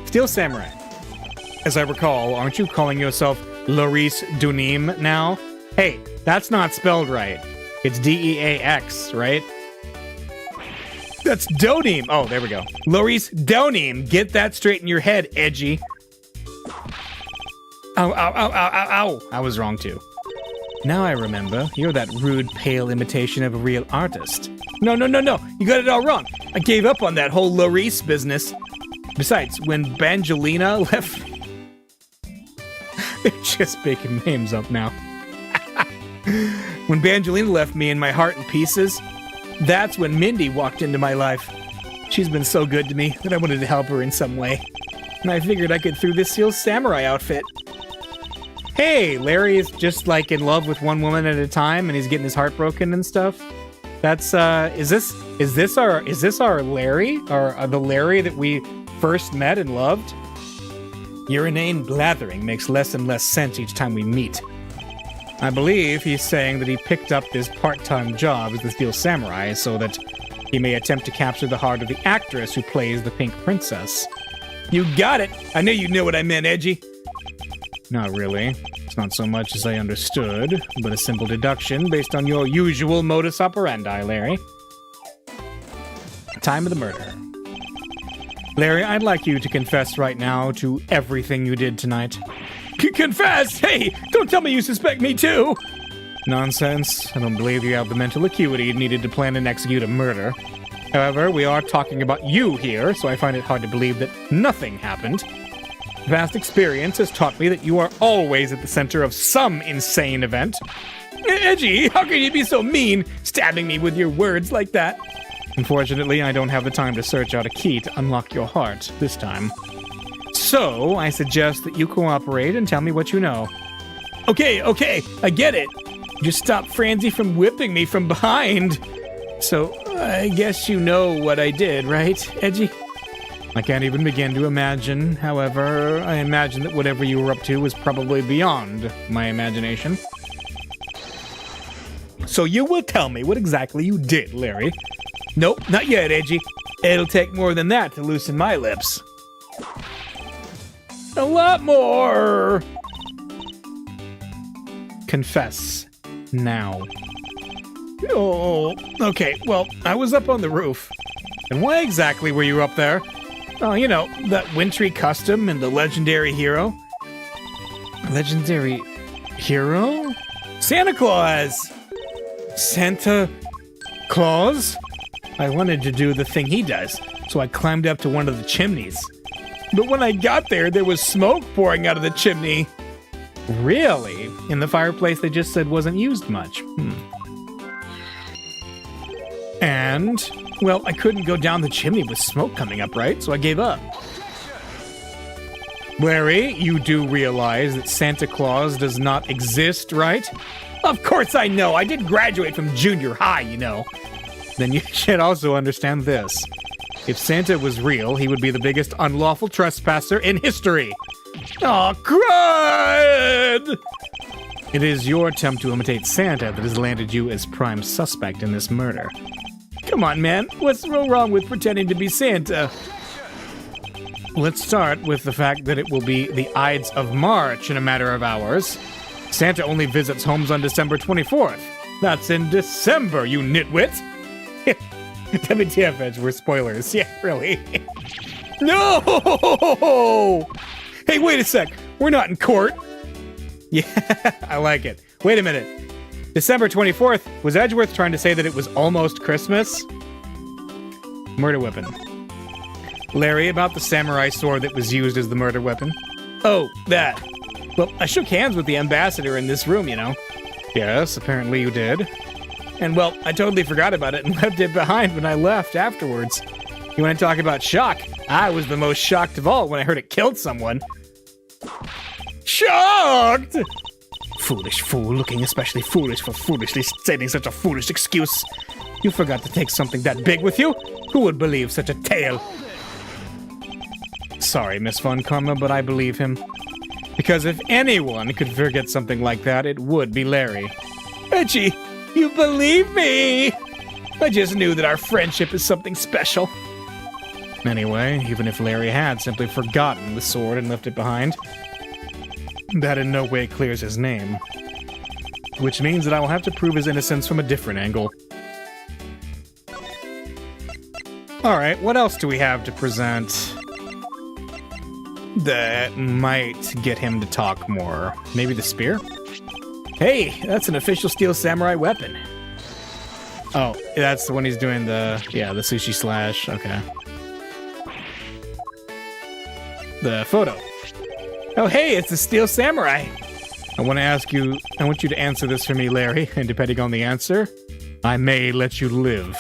Steel samurai. As I recall, aren't you calling yourself Laurice Dunim now? Hey, that's not spelled right. It's D-E-A-X, right? That's Donim. Oh, there we go. Laurice Donim. Get that straight in your head, Edgy. Ow, ow, ow, ow, ow, ow. I was wrong, too. Now I remember. You're that rude, pale imitation of a real artist. No, no, no, no. You got it all wrong. I gave up on that whole Laurice business. Besides, when Bangelina left... They're just making names up now. When Bangelina left me in my heart in pieces, that's when Mindy walked into my life. She's been so good to me that I wanted to help her in some way. And I figured I could through this Steel Samurai outfit. Hey, Larry is just like in love with one woman at a time and he's getting his heart broken and stuff. That's is this our Larry? Or the Larry that we first met and loved? Your inane blathering makes less and less sense each time we meet. I believe he's saying that he picked up this part-time job as the Steel Samurai so that he may attempt to capture the heart of the actress who plays the Pink Princess. You got it! I knew you knew what I meant, Edgy. Not really. It's not so much as I understood, but a simple deduction based on your usual modus operandi, Larry. Time of the murder. Larry, I'd like you to confess right now to everything you did tonight. Confess? Hey, don't tell me you suspect me too! Nonsense. I don't believe you have the mental acuity needed to plan and execute a murder. However, we are talking about you here, so I find it hard to believe that nothing happened. Vast experience has taught me that you are always at the center of some insane event. Edgy, how can you be so mean, stabbing me with your words like that? Unfortunately, I don't have the time to search out a key to unlock your heart this time. So, I suggest that you cooperate and tell me what you know. Okay, I get it. Just stop Franzi from whipping me from behind. So, I guess you know what I did, right, Edgy? I can't even begin to imagine. However, I imagine that whatever you were up to was probably beyond my imagination. So you will tell me what exactly you did, Larry. Nope, not yet, Edgy. It'll take more than that to loosen my lips. A lot more! Confess. Now. Oh, okay, well, I was up on the roof. And why exactly were you up there? Oh, you know, that wintry custom and the legendary hero. Legendary hero? Santa Claus! Santa Claus? I wanted to do the thing he does, so I climbed up to one of the chimneys. But when I got there, there was smoke pouring out of the chimney. Really? In the fireplace they just said wasn't used much. And, well, I couldn't go down the chimney with smoke coming up, right? So I gave up. Larry, you do realize that Santa Claus does not exist, right? Of course I know. I did graduate from junior high, you know. Then you should also understand this. If Santa was real, he would be the biggest unlawful trespasser in history. Aw, crud! It is your attempt to imitate Santa that has landed you as prime suspect in this murder. Come on, man. What's so wrong with pretending to be Santa? Let's start with the fact that it will be the Ides of March in a matter of hours. Santa only visits homes on December 24th. That's in December, you nitwit! WTF, Edge, we're spoilers. Yeah, really. No! Hey, wait a sec. We're not in court. Yeah, I like it. Wait a minute. December 24th, was Edgeworth trying to say that it was almost Christmas? Murder weapon. Larry, about the samurai sword that was used as the murder weapon. Oh, that. Well, I shook hands with the ambassador in this room, you know. Yes, apparently you did. And, well, I totally forgot about it and left it behind when I left afterwards. You want to talk about shock? I was the most shocked of all when I heard it killed someone. Shocked! Foolish fool, looking especially foolish for foolishly stating such a foolish excuse. You forgot to take something that big with you? Who would believe such a tale? Sorry, Miss Von Karma, but I believe him. Because if anyone could forget something like that, it would be Larry. Reggie, you believe me? I just knew that our friendship is something special. Anyway, even if Larry had simply forgotten the sword and left it behind, that in no way clears his name. Which means that I will have to prove his innocence from a different angle. Alright, what else do we have to present that might get him to talk more? Maybe the spear? Hey, that's an official steel samurai weapon. Oh, that's the one he's doing the sushi slash. Okay. The photo. Oh, hey, it's the steel samurai. I want you to answer this for me, Larry, and depending on the answer, I may let you live.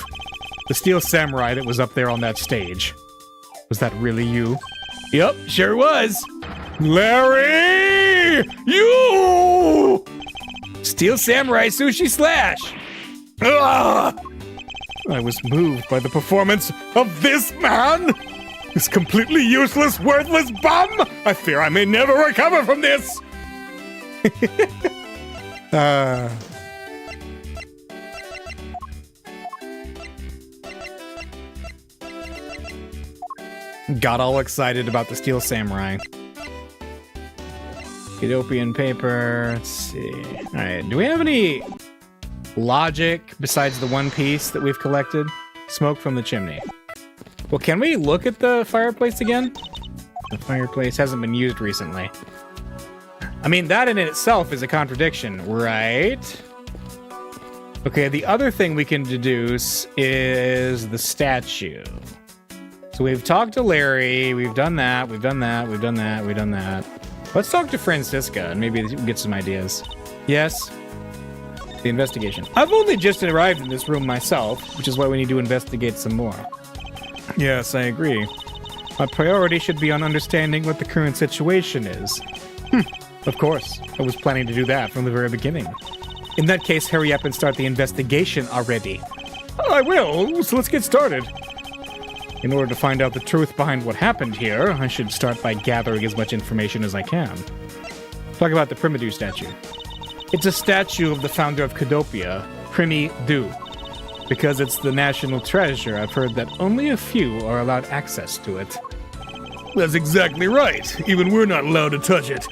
The steel samurai that was up there on that stage. Was that really you? Yep, sure was. Larry! You! Steel samurai sushi slash. Ugh! I was moved by the performance of this man. This completely useless, worthless bum. I fear I may never recover from this. Got all excited about the steel samurai. Ethiopian paper. Let's see. All right. Do we have any logic besides the one piece that we've collected? Smoke from the chimney. Well, can we look at the fireplace again? The fireplace hasn't been used recently. I mean, that in itself is a contradiction, right? Okay, the other thing we can deduce is the statue. So we've talked to Larry, we've done that, we've done that, we've done that, we've done that. Let's talk to Francisca and maybe get some ideas. Yes? The investigation. I've only just arrived in this room myself, which is why we need to investigate some more. Yes, I agree. My priority should be on understanding what the current situation is. Of course, I was planning to do that from the very beginning. In that case, hurry up and start the investigation already. I will, so let's get started. In order to find out the truth behind what happened here, I should start by gathering as much information as I can. Talk about the Primidu statue. It's a statue of the founder of Cadopia, Primidu. Because it's the national treasure, I've heard that only a few are allowed access to it. That's exactly right. Even we're not allowed to touch it.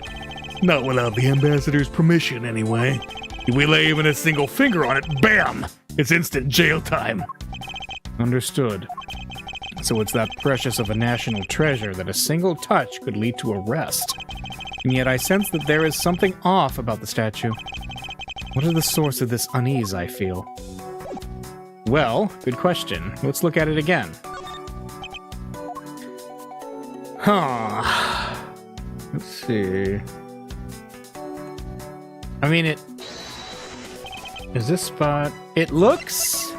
Not without the ambassador's permission, anyway. If we lay even a single finger on it, bam! It's instant jail time. Understood. So it's that precious of a national treasure that a single touch could lead to arrest. And yet I sense that there is something off about the statue. What is the source of this unease I feel? Well, good question. Let's look at it again. Huh. Let's see. I mean, is this spot... It looks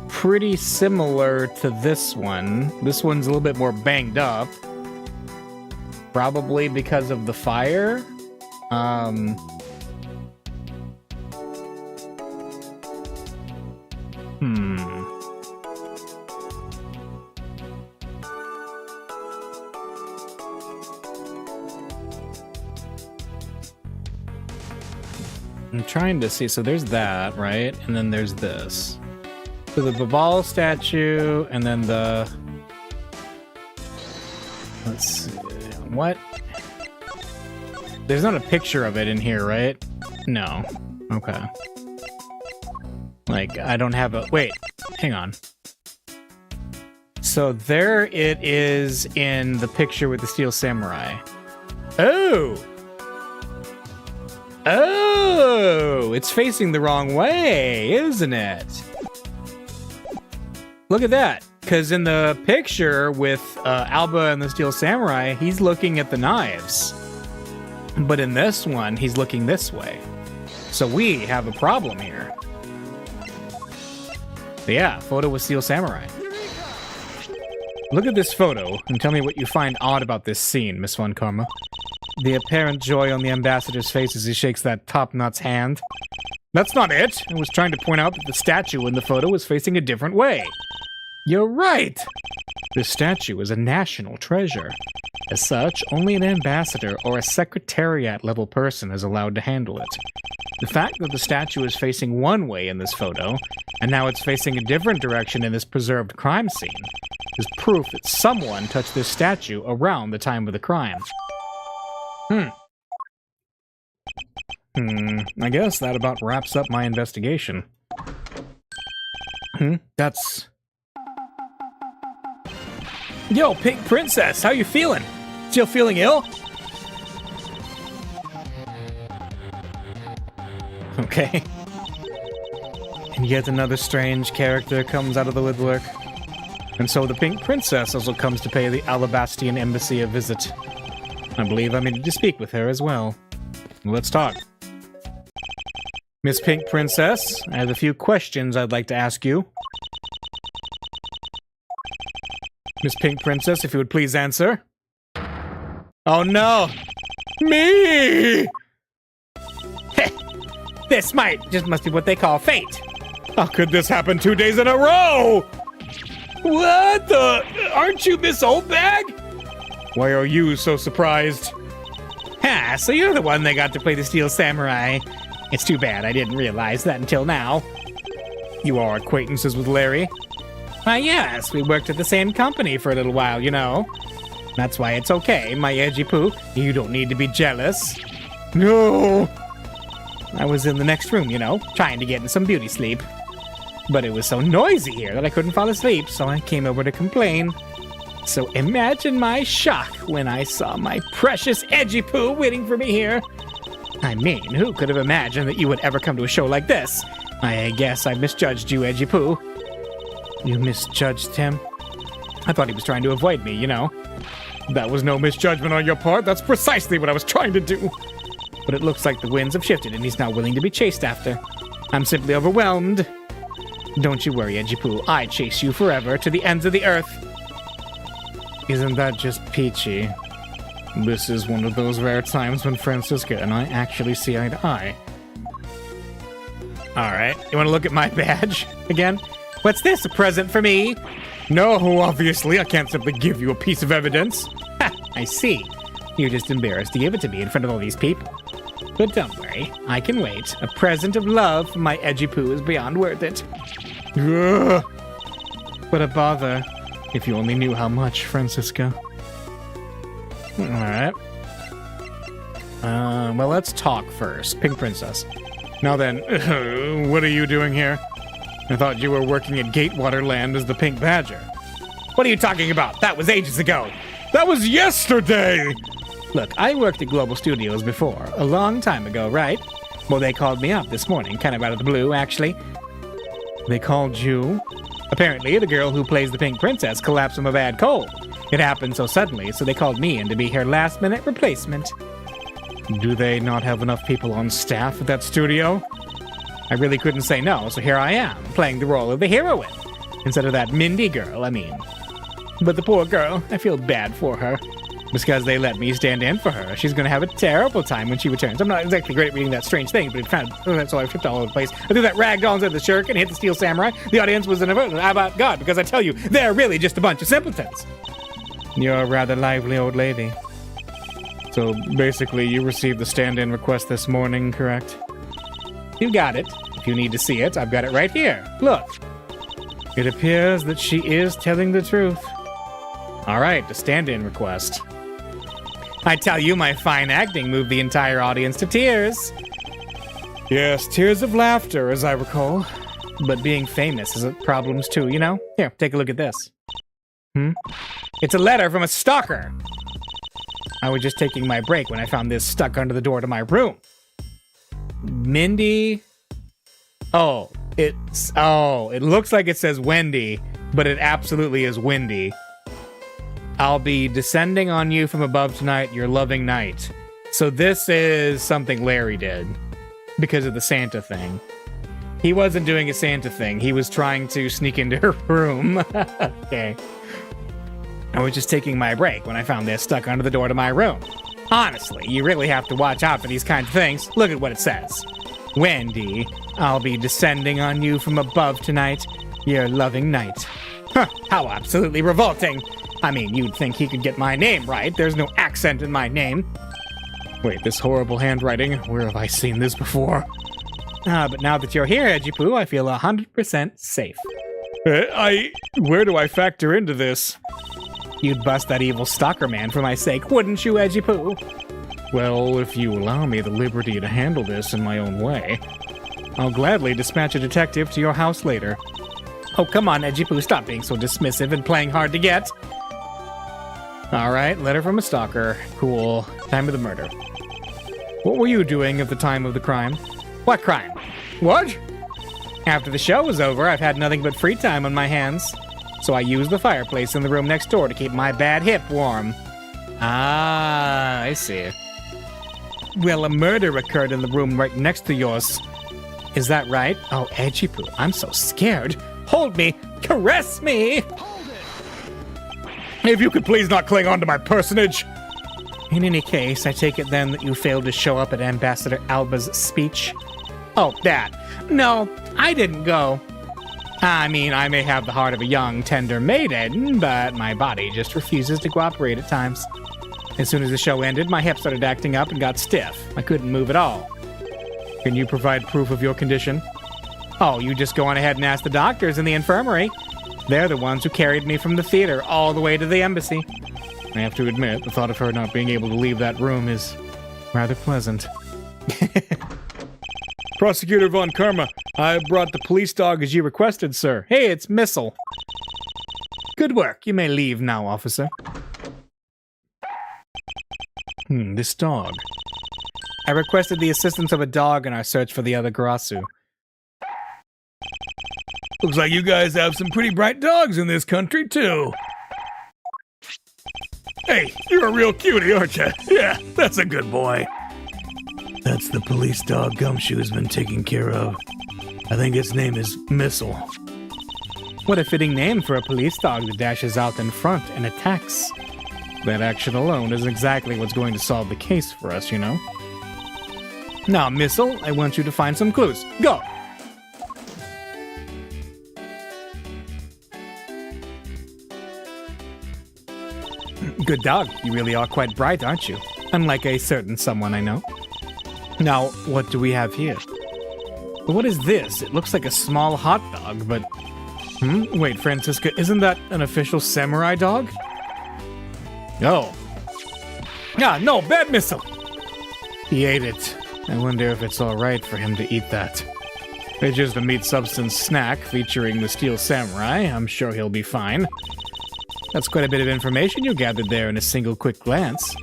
pretty similar to this one. This one's a little bit more banged up. Probably because of the fire. I'm trying to see. So there's that, right? And then there's this. So the Babal statue, and then the... Let's see. What? There's not a picture of it in here, right? No. Okay. Like, I don't have a... Wait. Hang on. So there it is in the picture with the Steel Samurai. Oh! Oh! It's facing the wrong way, isn't it? Look at that. Because in the picture with Alba and the Steel Samurai, he's looking at the knives. But in this one, he's looking this way. So we have a problem here. But yeah, photo with Steel Samurai. Look at this photo and tell me what you find odd about this scene, Miss Von Karma. The apparent joy on the ambassador's face as he shakes that top-knot's hand. That's not it. I was trying to point out that the statue in the photo was facing a different way. You're right! This statue is a national treasure. As such, only an ambassador or a secretariat-level person is allowed to handle it. The fact that the statue is facing one way in this photo, and now it's facing a different direction in this preserved crime scene, is proof that someone touched this statue around the time of the crime. I guess that about wraps up my investigation. That's... Yo, Pink Princess, how you feeling? Still feeling ill? Okay. And yet another strange character comes out of the woodwork. And so the Pink Princess also comes to pay the Alabastian Embassy a visit. I believe I needed to speak with her as well. Let's talk. Miss Pink Princess, I have a few questions I'd like to ask you. Miss Pink Princess, if you would please answer. Oh no! Me! This must be what they call fate. How could this happen 2 days in a row? What the? Aren't you Miss Oldbag? Why are you so surprised? Ha, so you're the one that got to play the Steel Samurai. It's too bad I didn't realize that until now. You are acquaintances with Larry? Why, yes, we worked at the same company for a little while, you know. That's why it's okay, my edgy poo. You don't need to be jealous. No! I was in the next room, you know, trying to get in some beauty sleep. But it was so noisy here that I couldn't fall asleep, so I came over to complain. So imagine my shock when I saw my precious edgy poo waiting for me here. I mean, who could have imagined that you would ever come to a show like this? I guess I misjudged you, edgy poo. You misjudged him? I thought he was trying to avoid me, you know. That was no misjudgment on your part. That's precisely what I was trying to do. But it looks like the winds have shifted and he's now willing to be chased after. I'm simply overwhelmed. Don't you worry, edgy poo. I chase you forever to the ends of the earth. Isn't that just peachy? This is one of those rare times when Francisca and I actually see eye to eye. Alright, you want to look at my badge again? What's this, a present for me? No, obviously, I can't simply give you a piece of evidence. Ha, I see. You're just embarrassed to give it to me in front of all these people. But don't worry, I can wait. A present of love from my edgy poo is beyond worth it. Ugh. What a bother. If you only knew how much, Francisca. Alright. Well, let's talk first. Pink Princess. Now then, what are you doing here? I thought you were working at Gatewater Land as the Pink Badger. What are you talking about? That was ages ago. That was yesterday! Look, I worked at Global Studios before, a long time ago, right? Well, they called me up this morning, kind of out of the blue, actually. They called you? Apparently, the girl who plays the Pink Princess collapsed from a bad cold. It happened so suddenly, so they called me in to be her last-minute replacement. Do they not have enough people on staff at that studio? I really couldn't say no, so here I am, playing the role of the heroine. Instead of that Mindy girl, I mean. But the poor girl, I feel bad for her. Because they let me stand in for her. She's gonna have a terrible time when she returns. I'm not exactly great at reading that strange thing, but it kind of, so I tripped all over the place. I threw that ragdoll into the shirk and hit the Steel Samurai. The audience was in about God, because I tell you, they're really just a bunch of simpletons. You're a rather lively old lady. So basically, you received the stand-in request this morning, correct? You got it. If you need to see it, I've got it right here. Look. It appears that she is telling the truth. All right, the stand-in request. I tell you, my fine acting moved the entire audience to tears. Yes, tears of laughter, as I recall. But being famous has its problems too, you know? Here, take a look at this. It's a letter from a stalker. I was just taking my break when I found this stuck under the door to my room. Mindy? It looks like it says Wendy, but it absolutely is Windy. I'll be descending on you from above tonight, your loving night. So this is something Larry did because of the Santa thing. He wasn't doing a Santa thing. He was trying to sneak into her room. Okay. I was just taking my break when I found this stuck under the door to my room. Honestly, you really have to watch out for these kinds of things. Look at what it says. Wendy, I'll be descending on you from above tonight, your loving night. Huh, how absolutely revolting. I mean, you'd think he could get my name right. There's no accent in my name. Wait, this horrible handwriting, where have I seen this before? But now that you're here, Edgy-Poo, I feel 100% safe. Where do I factor into this? You'd bust that evil stalker man for my sake, wouldn't you, Edgy-Poo? Well, if you allow me the liberty to handle this in my own way, I'll gladly dispatch a detective to your house later. Oh, come on, Edgy-Poo, stop being so dismissive and playing hard to get. All right, letter from a stalker. Cool. Time of the murder. What were you doing at the time of the crime? What crime? What? After the show was over, I've had nothing but free time on my hands. So I used the fireplace in the room next door to keep my bad hip warm. Ah, I see. Well, a murder occurred in the room right next to yours. Is that right? Oh, Edgy-Poo, I'm so scared. Hold me! Caress me! If you could please not cling on to my personage. In any case, I take it then that you failed to show up at Ambassador Alba's speech? Oh, that. No, I didn't go. I mean, I may have the heart of a young, tender maiden, but my body just refuses to cooperate at times. As soon as the show ended, my hip started acting up and got stiff. I couldn't move at all. Can you provide proof of your condition? Oh, you just go on ahead and ask the doctors in the infirmary. They're the ones who carried me from the theater all the way to the embassy. I have to admit, the thought of her not being able to leave that room is rather pleasant. Prosecutor Von Karma, I brought the police dog as you requested, sir. Hey, it's Missile. Good work. You may leave now, officer. This dog. I requested the assistance of a dog in our search for the other Garasu. Looks like you guys have some pretty bright dogs in this country, too. Hey, you're a real cutie, aren't you? Yeah, that's a good boy. That's the police dog Gumshoe's been taking care of. I think its name is Missile. What a fitting name for a police dog that dashes out in front and attacks. That action alone isn't exactly what's going to solve the case for us, you know? Now, Missile, I want you to find some clues. Go! Good dog. You really are quite bright, aren't you? Unlike a certain someone I know. Now, what do we have here? What is this? It looks like a small hot dog, but... Wait, Francisca, isn't that an official samurai dog? No. Ah, no, bad Missile! He ate it. I wonder if it's alright for him to eat that. It's just a meat substance snack featuring the Steel Samurai. I'm sure he'll be fine. That's quite a bit of information you gathered there in a single quick glance.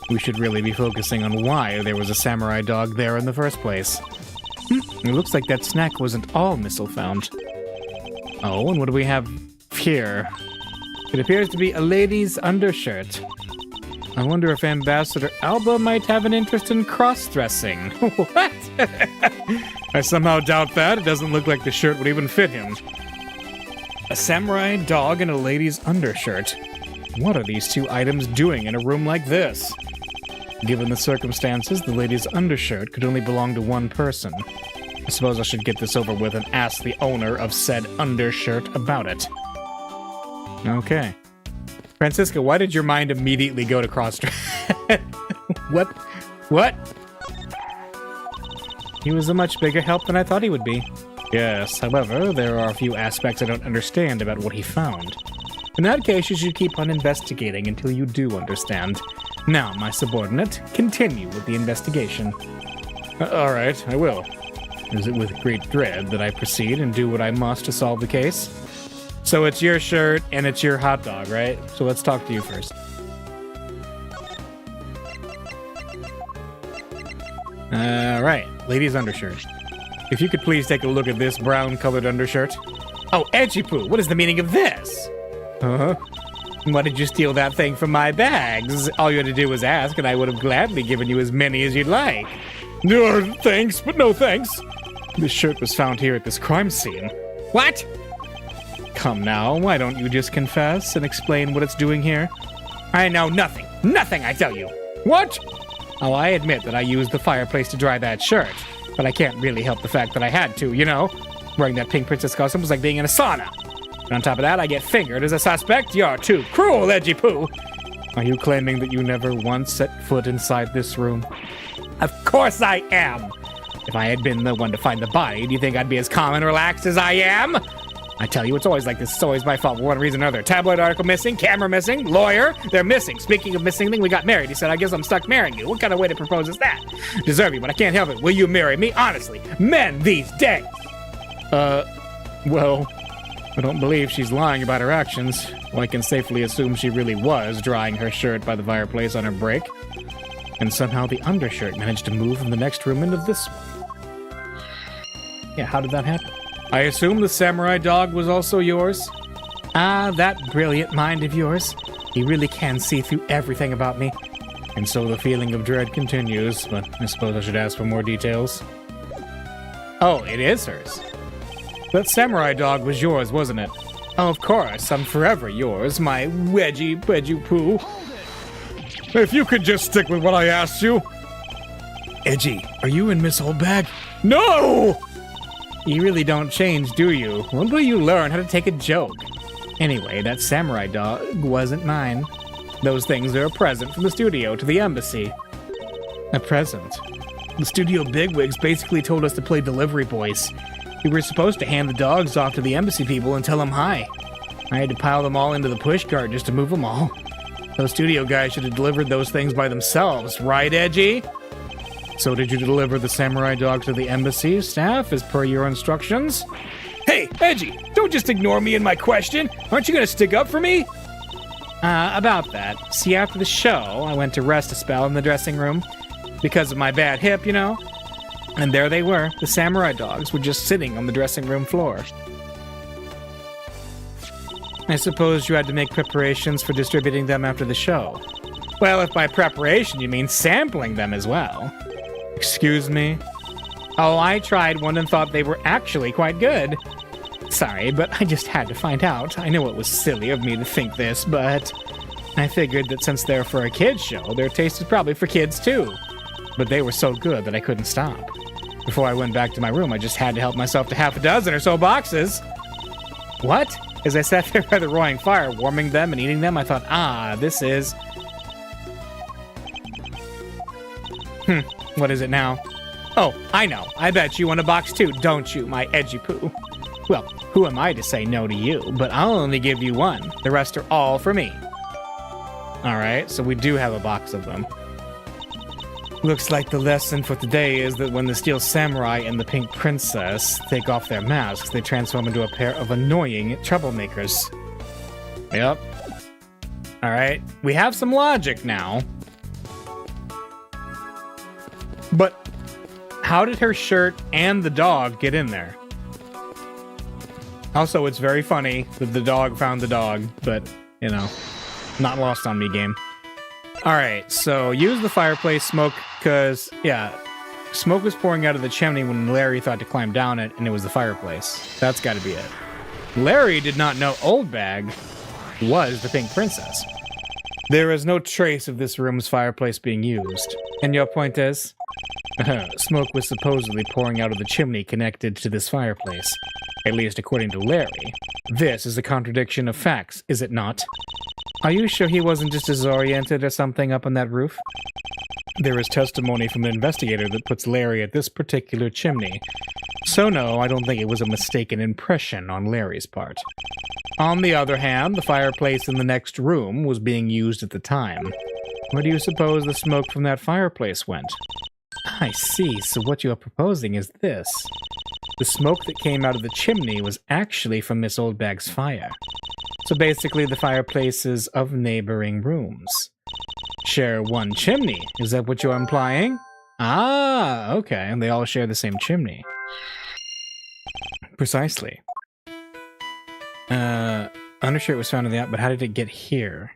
We should really be focusing on why there was a samurai dog there in the first place. It looks like that snack wasn't all Missile found. Oh, and what do we have here? It appears to be a lady's undershirt. I wonder if Ambassador Alba might have an interest in cross-dressing. What? I somehow doubt that. It doesn't look like the shirt would even fit him. A samurai dog and a lady's undershirt. What are these two items doing in a room like this? Given the circumstances, the lady's undershirt could only belong to one person. I suppose I should get this over with and ask the owner of said undershirt about it. Okay. Francisca, why did your mind immediately go to cross-dress? What? What? He was a much bigger help than I thought he would be. Yes, however, there are a few aspects I don't understand about what he found. In that case, you should keep on investigating until you do understand. Now, my subordinate, continue with the investigation. All right, I will. Is it with great dread that I proceed and do what I must to solve the case? So it's your shirt and it's your hot dog, right? So let's talk to you first. All right, ladies' undershirt. If you could please take a look at this brown-colored undershirt. Oh, Edgy Poo, what is the meaning of this? Huh? Why did you steal that thing from my bags? All you had to do was ask, and I would have gladly given you as many as you'd like. No, thanks, but no thanks. This shirt was found here at this crime scene. What? Come now, why don't you just confess and explain what it's doing here? I know nothing. Nothing, I tell you. What? Oh, I admit that I used the fireplace to dry that shirt, but I can't really help the fact that I had to, you know? Wearing that pink princess costume was like being in a sauna. And on top of that, I get fingered as a suspect. You're too cruel, Edgy Poo. Are you claiming that you never once set foot inside this room? Of course I am. If I had been the one to find the body, do you think I'd be as calm and relaxed as I am? I tell you, it's always like this. It's always my fault for one reason or another. Tabloid article missing, camera missing, lawyer, they're missing. Speaking of missing thing, we got married. He said, I guess I'm stuck marrying you. What kind of way to propose is that? Deserve you, but I can't help it. Will you marry me? Honestly, men these days. Well, I don't believe she's lying about her actions. Well, I can safely assume she really was drying her shirt by the fireplace on her break. And somehow the undershirt managed to move from the next room into this one. Yeah, how did that happen? I assume the samurai dog was also yours? Ah, that brilliant mind of yours. He really can see through everything about me. And so the feeling of dread continues, but I suppose I should ask for more details. Oh, it is hers. That samurai dog was yours, wasn't it? Oh, of course, I'm forever yours, my Edgy Poo. If you could just stick with what I asked you. Edgy, are you and Miss Oldbag? No! You really don't change, do you? When will you learn how to take a joke? Anyway, that samurai dog wasn't mine. Those things are a present from the studio to the embassy. A present? The studio bigwigs basically told us to play delivery boys. We were supposed to hand the dogs off to the embassy people and tell them hi. I had to pile them all into the pushcart just to move them all. Those studio guys should have delivered those things by themselves, right, Edgy? So did you deliver the samurai dog to the embassy staff as per your instructions? Hey, Edgy, don't just ignore me and my question. Aren't you going to stick up for me? About that. See, after the show, I went to rest a spell in the dressing room. Because of my bad hip, you know? And there they were. The samurai dogs were just sitting on the dressing room floor. I suppose you had to make preparations for distributing them after the show. Well, if by preparation you mean sampling them as well. Excuse me? Oh, I tried one and thought they were actually quite good. Sorry, but I just had to find out. I know it was silly of me to think this, but I figured that since they're for a kid's show, their taste is probably for kids too. But they were so good that I couldn't stop. Before I went back to my room, I just had to help myself to half a dozen or so boxes. What? As I sat there by the roaring fire, warming them and eating them, I thought, this is... what is it now? Oh, I know. I bet you want a box too, don't you, my Edgy Poo? Well, who am I to say no to you? But I'll only give you one. The rest are all for me. Alright, so we do have a box of them. Looks like the lesson for today is that when the Steel Samurai and the Pink Princess take off their masks, they transform into a pair of annoying troublemakers. Yep. Alright, we have some logic now. But how did her shirt and the dog get in there? Also, it's very funny that the dog found the dog, but, you know, not lost on me, game. Alright, so use the fireplace smoke, because, yeah, smoke was pouring out of the chimney when Larry thought to climb down it, and it was the fireplace. That's gotta be it. Larry did not know Oldbag was the Pink Princess. There is no trace of this room's fireplace being used. And your point is? Smoke was supposedly pouring out of the chimney connected to this fireplace. At least according to Larry. This is a contradiction of facts, is it not? Are you sure he wasn't just disoriented or something up on that roof? There is testimony from an investigator that puts Larry at this particular chimney. So no, I don't think it was a mistaken impression on Larry's part. On the other hand, the fireplace in the next room was being used at the time. Where do you suppose the smoke from that fireplace went? I see, so what you are proposing is this. The smoke that came out of the chimney was actually from Miss Oldbag's fire. So basically the fireplaces of neighboring rooms share one chimney. Is that what you're implying? Ah, okay. And they all share the same chimney. Precisely. Undershirt was found in the out, but how did it get here?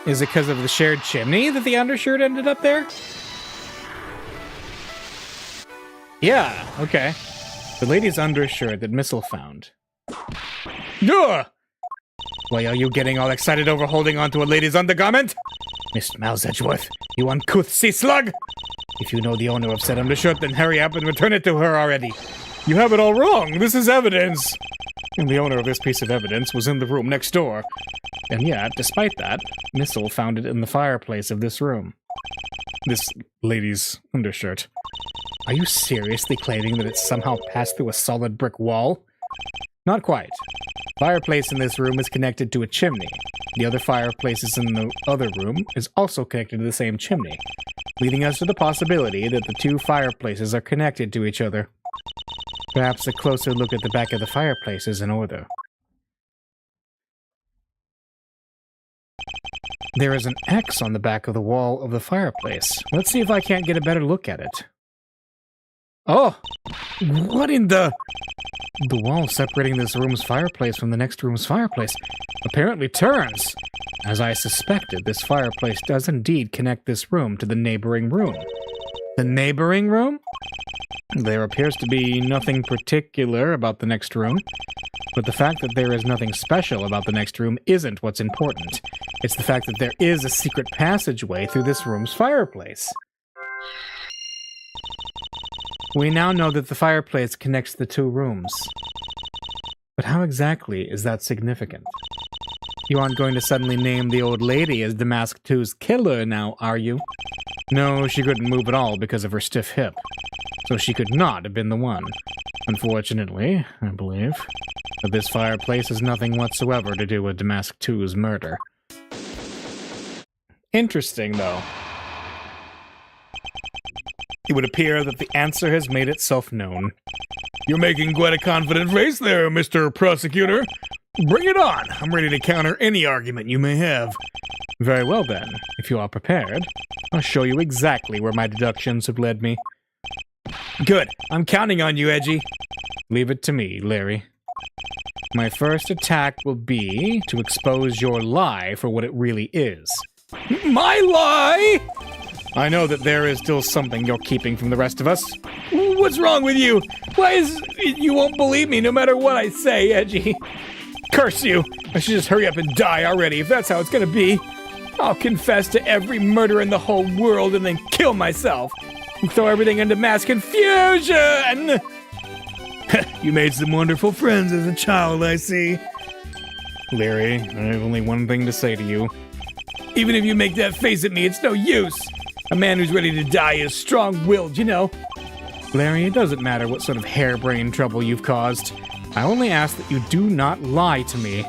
Is it because of the shared chimney that the undershirt ended up there? Yeah, okay. The lady's undershirt that Missile found. Ugh! Why are you getting all excited over holding onto a lady's undergarment? Miss Mouse Edgeworth, you uncouth sea slug! If you know the owner of said undershirt, then hurry up and return it to her already. You have it all wrong. This is evidence. And the owner of this piece of evidence was in the room next door. And yet, despite that, Missile found it in the fireplace of this room. This lady's undershirt. Are you seriously claiming that it somehow passed through a solid brick wall? Not quite. Fireplace in this room is connected to a chimney. The other fireplaces in the other room is also connected to the same chimney, leading us to the possibility that the two fireplaces are connected to each other. Perhaps a closer look at the back of the fireplace is in order. There is an X on the back of the wall of the fireplace. Let's see if I can't get a better look at it. Oh! What in the... The wall separating this room's fireplace from the next room's fireplace apparently turns. As I suspected, this fireplace does indeed connect this room to the neighboring room. The neighboring room? There appears to be nothing particular about the next room, but the fact that there is nothing special about the next room isn't what's important. It's the fact that there is a secret passageway through this room's fireplace. We now know that the fireplace connects the two rooms. But how exactly is that significant? You aren't going to suddenly name the old lady as Damask 2's killer now, are you? No, she couldn't move at all because of her stiff hip. So she could not have been the one. Unfortunately, I believe, that this fireplace has nothing whatsoever to do with Damask 2's murder. Interesting, though. It would appear that the answer has made itself known. You're making quite a confident face there, Mr. Prosecutor. Bring it on. I'm ready to counter any argument you may have. Very well, then. If you are prepared, I'll show you exactly where my deductions have led me. Good. I'm counting on you, Edgy. Leave it to me, Larry. My first attack will be to expose your lie for what it really is. My lie?! I know that there is still something you're keeping from the rest of us. What's wrong with you? Why is... You won't believe me no matter what I say, Edgy. Curse you! I should just hurry up and die already if that's how it's gonna be. I'll confess to every murder in the whole world and then kill myself. And throw everything into mass confusion! You made some wonderful friends as a child, I see. Larry, I have only one thing to say to you. Even if you make that face at me, it's no use. A man who's ready to die is strong-willed, you know. Larry, it doesn't matter what sort of harebrained trouble you've caused. I only ask that you do not lie to me.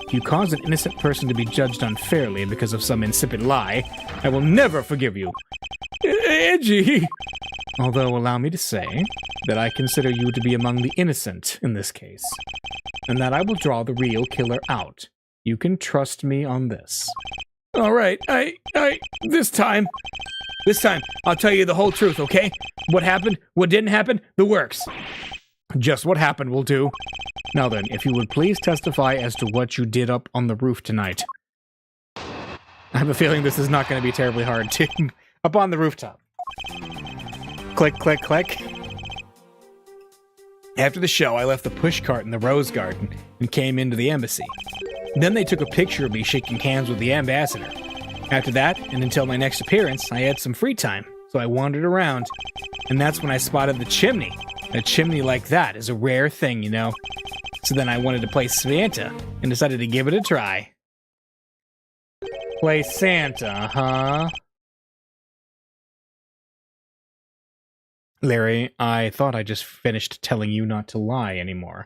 If you cause an innocent person to be judged unfairly because of some insipid lie, I will never forgive you. Edgy! Although, allow me to say that I consider you to be among the innocent in this case, and that I will draw the real killer out. You can trust me on this. All right, this time, I'll tell you the whole truth, okay? What happened, what didn't happen, the works. Just what happened will do. Now then, if you would please testify as to what you did up on the roof tonight. I have a feeling this is not going to be terribly hard to... Up on the rooftop. Click, click, click. After the show, I left the pushcart in the rose garden and came into the embassy. Then they took a picture of me shaking hands with the ambassador. After that, and until my next appearance, I had some free time, so I wandered around. And that's when I spotted the chimney. A chimney like that is a rare thing, you know. So then I wanted to play Santa, and decided to give it a try. Play Santa, huh? Larry, I thought I just finished telling you not to lie anymore.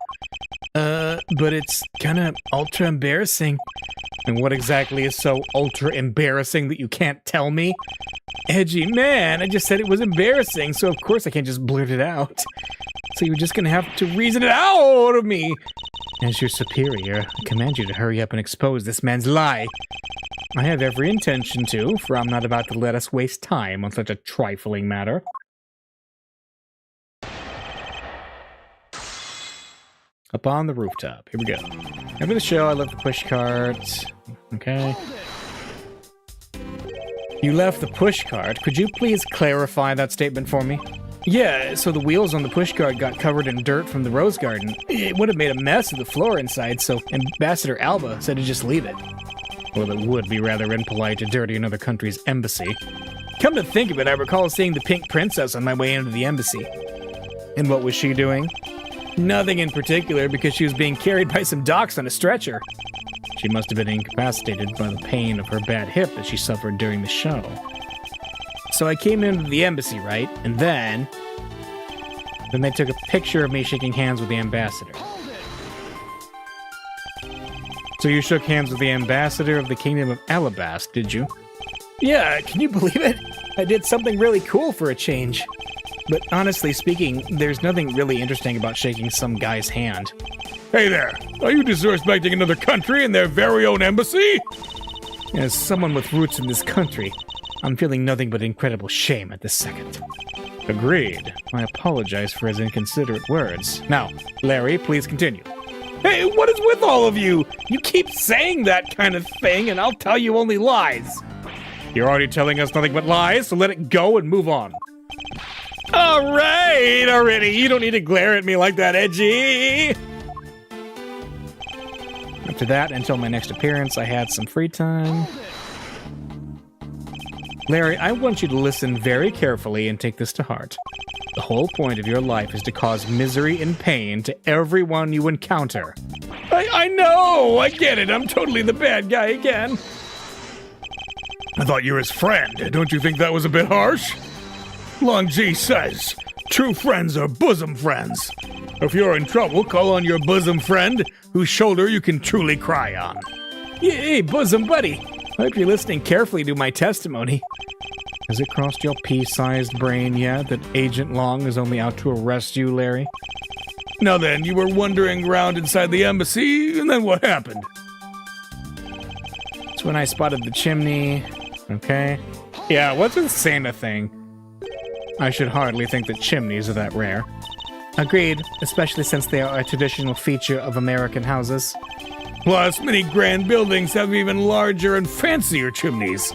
But it's kinda ultra embarrassing. And what exactly is so ultra embarrassing that you can't tell me? Edgy, man, I just said it was embarrassing, so of course I can't just blurt it out. So you're just gonna have to reason it out of me. As your superior, I command you to hurry up and expose this man's lie. I have every intention to, for I'm not about to let us waste time on such a trifling matter. Up on the rooftop. Here we go. After the show, I left the push cart. Okay. You left the push cart. Could you please clarify that statement for me? Yeah, so the wheels on the pushcart got covered in dirt from the rose garden. It would have made a mess of the floor inside, so Ambassador Alba said to just leave it. Well, it would be rather impolite to dirty another country's embassy. Come to think of it, I recall seeing the Pink Princess on my way into the embassy. And what was she doing? Nothing in particular, because she was being carried by some docs on a stretcher. She must have been incapacitated by the pain of her bad hip that she suffered during the show. So I came into the embassy, right? And then they took a picture of me shaking hands with the ambassador. So you shook hands with the ambassador of the Kingdom of Ablaze, did you? Yeah, can you believe it? I did something really cool for a change. But honestly speaking, there's nothing really interesting about shaking some guy's hand. Hey there, are you disrespecting another country and their very own embassy? As someone with roots in this country, I'm feeling nothing but incredible shame at this second. Agreed. I apologize for his inconsiderate words. Now, Larry, please continue. Hey, what is with all of you? You keep saying that kind of thing, and I'll tell you only lies. You're already telling us nothing but lies, so let it go and move on. All right, already. You don't need to glare at me like that, Edgy. After that, until my next appearance, I had some free time. Larry, I want you to listen very carefully and take this to heart. The whole point of your life is to cause misery and pain to everyone you encounter. I know! I get it. I'm totally the bad guy again. I thought you were his friend. Don't you think that was a bit harsh? Long G says, true friends are bosom friends. If you're in trouble, call on your bosom friend, whose shoulder you can truly cry on. Hey, bosom buddy. I hope you're listening carefully to my testimony. Has it crossed your pea-sized brain yet that Agent Long is only out to arrest you, Larry? Now then, you were wandering around inside the embassy, and then what happened? It's when I spotted the chimney. Okay. Yeah, what's this Santa thing? I should hardly think that chimneys are that rare. Agreed, especially since they are a traditional feature of American houses. Plus, many grand buildings have even larger and fancier chimneys.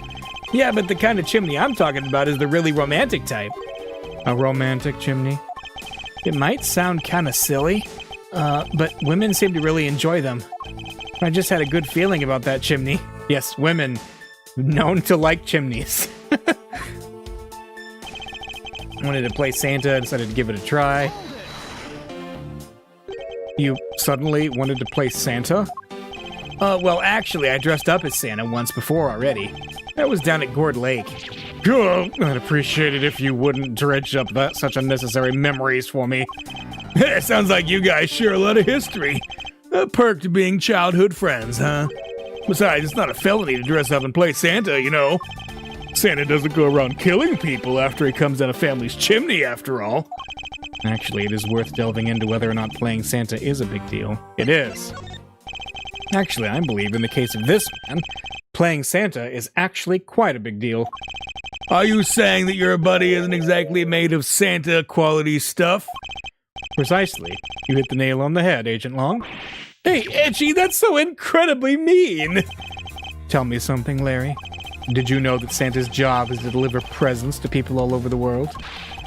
Yeah, but the kind of chimney I'm talking about is the really romantic type. A romantic chimney? It might sound kind of silly, but women seem to really enjoy them. I just had a good feeling about that chimney. Yes, women known to like chimneys. Wanted to play Santa, decided to give it a try. You suddenly wanted to play Santa? Well, actually, I dressed up as Santa once before already. That was down at Gourd Lake. Oh, I'd appreciate it if you wouldn't dredge up such unnecessary memories for me. It sounds like you guys share a lot of history. A perk to being childhood friends, huh? Besides, it's not a felony to dress up and play Santa, you know. Santa doesn't go around killing people after he comes down a family's chimney, after all. Actually, it is worth delving into whether or not playing Santa is a big deal. It is. Actually, I believe in the case of this man, playing Santa is actually quite a big deal. Are you saying that your buddy isn't exactly made of Santa-quality stuff? Precisely. You hit the nail on the head, Agent Long. Hey, Edgy, that's so incredibly mean! Tell me something, Larry. Did you know that Santa's job is to deliver presents to people all over the world?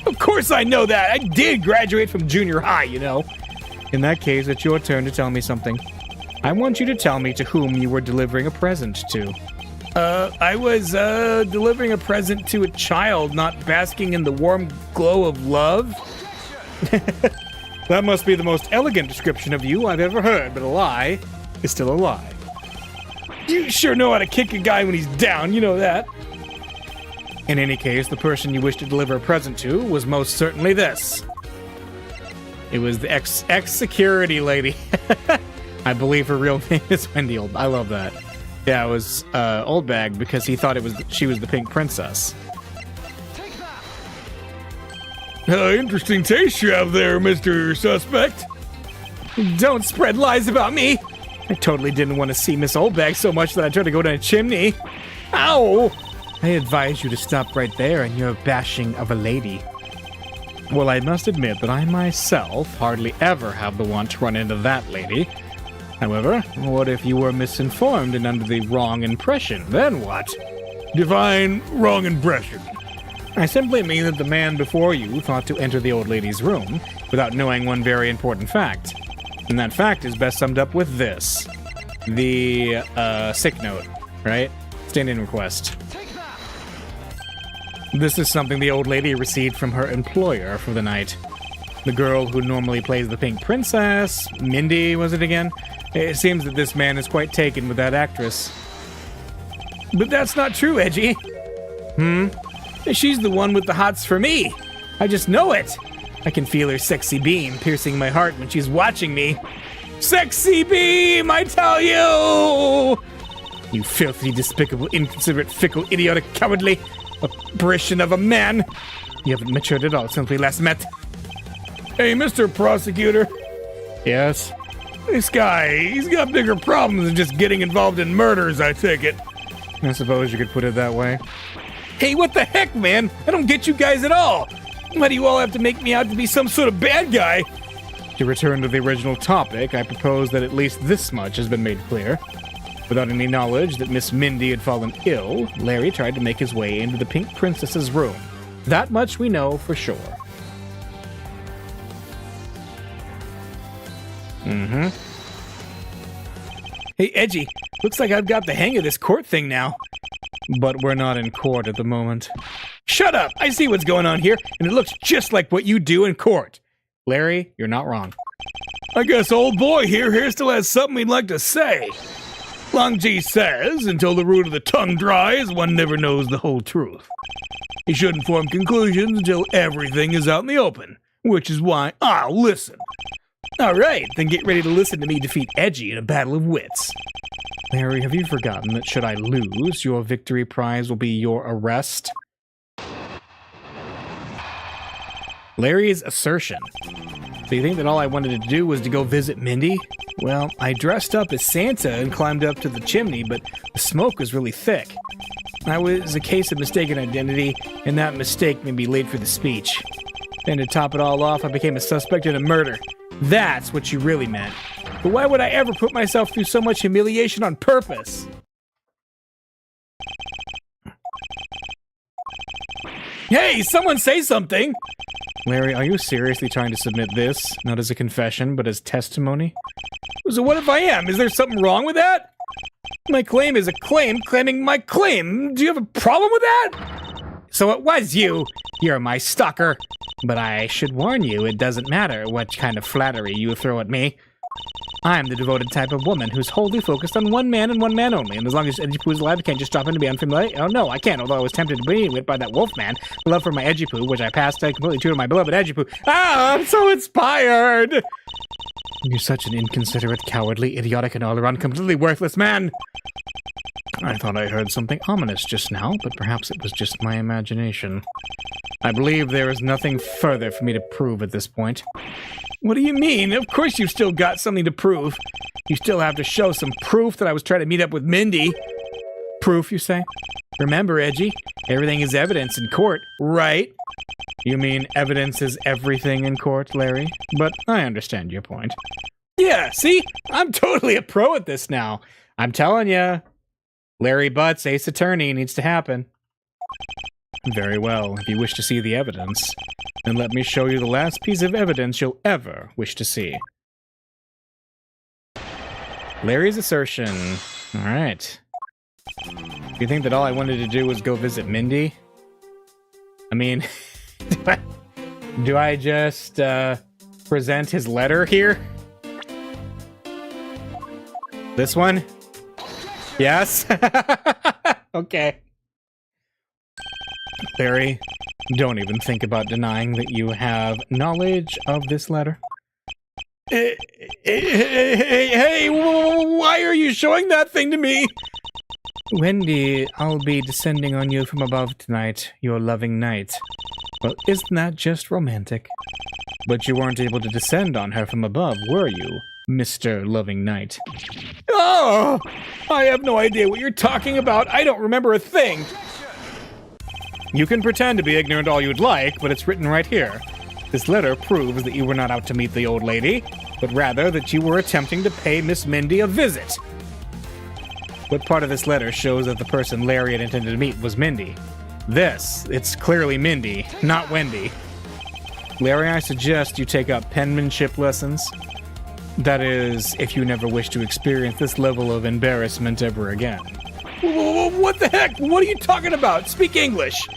Of course I know that! I did graduate from junior high, you know. In that case, it's your turn to tell me something. I want you to tell me to whom you were delivering a present to. I was, delivering a present to a child, not basking in the warm glow of love. That must be the most elegant description of you I've ever heard, but a lie is still a lie. You sure know how to kick a guy when he's down, you know that. In any case, the person you wished to deliver a present to was most certainly this. It was the ex-security lady. I believe her real name is Wendy Old. I love that. Yeah, it was Old Bag because he thought she was the Pink Princess. Interesting taste you have there, Mr. Suspect. Don't spread lies about me. I totally didn't want to see Miss Oldbag so much that I tried to go down a chimney. Ow! I advise you to stop right there and your bashing of a lady. Well, I must admit that I myself hardly ever have the want to run into that lady. However, what if you were misinformed and under the wrong impression? Then what? Define wrong impression. I simply mean that the man before you thought to enter the old lady's room without knowing one very important fact. And that fact is best summed up with this. The, sick note, right? Stand-in request. This is something the old lady received from her employer for the night. The girl who normally plays the Pink Princess, Mindy, was it again? It seems that this man is quite taken with that actress. But that's not true, Edgy. She's the one with the hots for me. I just know it. I can feel her sexy beam piercing my heart when she's watching me. Sexy beam, I tell you! You filthy, despicable, inconsiderate, fickle, idiotic, cowardly apparition of a man. You haven't matured at all since we last met. Hey, Mr. Prosecutor. Yes? This guy, he's got bigger problems than just getting involved in murders, I take it. I suppose you could put it that way. Hey, what the heck, man? I don't get you guys at all. Why do you all have to make me out to be some sort of bad guy? To return to the original topic, I propose that at least this much has been made clear. Without any knowledge that Miss Mindy had fallen ill, Larry tried to make his way into the Pink Princess's room. That much we know for sure. Hey, Edgy, looks like I've got the hang of this court thing now. But we're not in court at the moment. Shut up! I see what's going on here, and it looks just like what you do in court. Larry, you're not wrong. I guess old boy here still has something he'd like to say. Long G says, until the root of the tongue dries, one never knows the whole truth. He shouldn't form conclusions until everything is out in the open, which is why I'll listen. All right, then get ready to listen to me defeat Edgy in a battle of wits. Larry, have you forgotten that should I lose, your victory prize will be your arrest? Larry's assertion. So you think that all I wanted to do was to go visit Mindy? Well, I dressed up as Santa and climbed up to the chimney, but the smoke was really thick. I was a case of mistaken identity, and that mistake made me late for the speech. Then to top it all off, I became a suspect in a murder. That's what you really meant. But why would I ever put myself through so much humiliation on purpose? Hey, someone say something! Larry, are you seriously trying to submit this, not as a confession, but as testimony? So what if I am? Is there something wrong with that? My claim is a claim claiming my claim. Do you have a problem with that? So it was you. You're my stalker. But I should warn you, it doesn't matter what kind of flattery you throw at me. I'm the devoted type of woman who's wholly focused on one man and one man only, and as long as Edgy Poo is alive, I can't just drop in to be unfamiliar. Oh no, I can't, although I was tempted to be with by that wolf man. My love for my Edgy Poo, which I passed completely true to my beloved Edgy Poo. Ah, I'm so inspired! You're such an inconsiderate, cowardly, idiotic, and all-around completely worthless man! I thought I heard something ominous just now, but perhaps it was just my imagination. I believe there is nothing further for me to prove at this point. What do you mean? Of course you've still got something to prove. You still have to show some proof that I was trying to meet up with Mindy. Proof, you say? Remember, Edgy, everything is evidence in court, right? You mean evidence is everything in court, Larry? But I understand your point. Yeah, see? I'm totally a pro at this now. I'm telling you, Larry Butts, Ace Attorney, needs to happen. Very well, if you wish to see the evidence, then let me show you the last piece of evidence you'll ever wish to see. Larry's assertion. Alright. Do you think that all I wanted to do was go visit Mindy? I mean, do I just present his letter here? This one? Yes? Okay. Larry, don't even think about denying that you have knowledge of this letter. Hey, why are you showing that thing to me? Wendy, I'll be descending on you from above tonight, your loving knight. Well, isn't that just romantic? But you weren't able to descend on her from above, were you, Mr. Loving Knight? Oh! I have no idea what you're talking about. I don't remember a thing. You can pretend to be ignorant all you'd like, but it's written right here. This letter proves that you were not out to meet the old lady, but rather that you were attempting to pay Miss Mindy a visit. What part of this letter shows that the person Larry had intended to meet was Mindy? It's clearly Mindy, not Wendy. Larry, I suggest you take up penmanship lessons. That is, if you never wish to experience this level of embarrassment ever again. What the heck? What are you talking about? Speak English.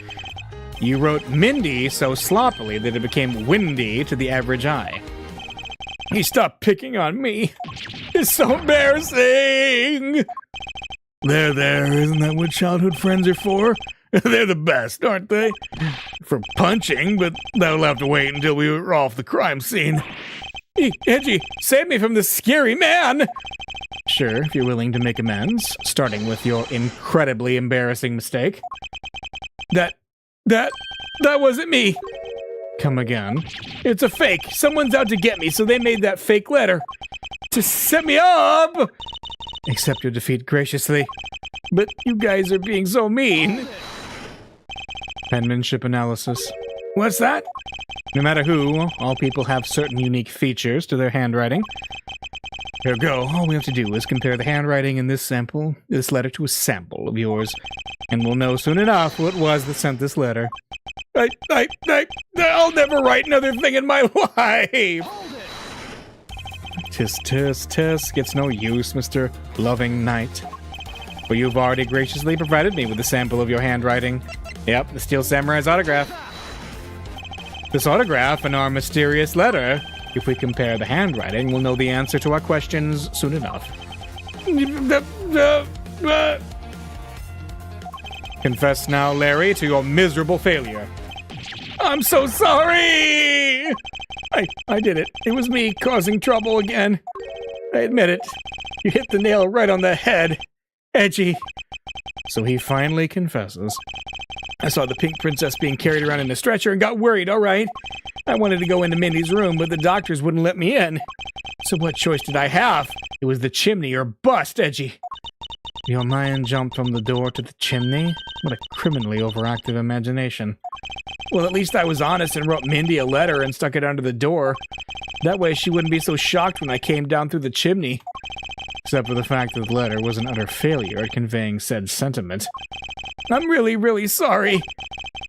You wrote Mindy so sloppily that it became windy to the average eye. He stopped picking on me. It's so embarrassing. There, isn't that what childhood friends are for? They're the best, aren't they? For punching, but that'll have to wait until we were off the crime scene. Edgy, save me from this scary man! Sure, if you're willing to make amends, starting with your incredibly embarrassing mistake. That wasn't me. Come again. It's a fake. Someone's out to get me, so they made that fake letter. To set me up! Accept your defeat graciously. But you guys are being so mean. Penmanship analysis. What's that? No matter who, all people have certain unique features to their handwriting. Here we go. All we have to do is compare the handwriting in this letter to a sample of yours, and we'll know soon enough who it was that sent this letter. I'll never write another thing in my life! Tisk. It's no use, Mr. Loving Knight. For you've already graciously provided me with a sample of your handwriting. Yep, the Steel Samurai's autograph. This autograph and our mysterious letter. If we compare the handwriting, we'll know the answer to our questions soon enough. Confess now, Larry, to your miserable failure. I'm so sorry! I did it. It was me causing trouble again. I admit it. You hit the nail right on the head. Edgy. So he finally confesses. I saw the pink princess being carried around in a stretcher and got worried, all right? I wanted to go into Mindy's room, but the doctors wouldn't let me in. So what choice did I have? It was the chimney or bust, Edgy. Your mind jumped from the door to the chimney? What a criminally overactive imagination. Well, at least I was honest and wrote Mindy a letter and stuck it under the door. That way she wouldn't be so shocked when I came down through the chimney. Except for the fact that the letter was an utter failure at conveying said sentiment. I'm really, really sorry.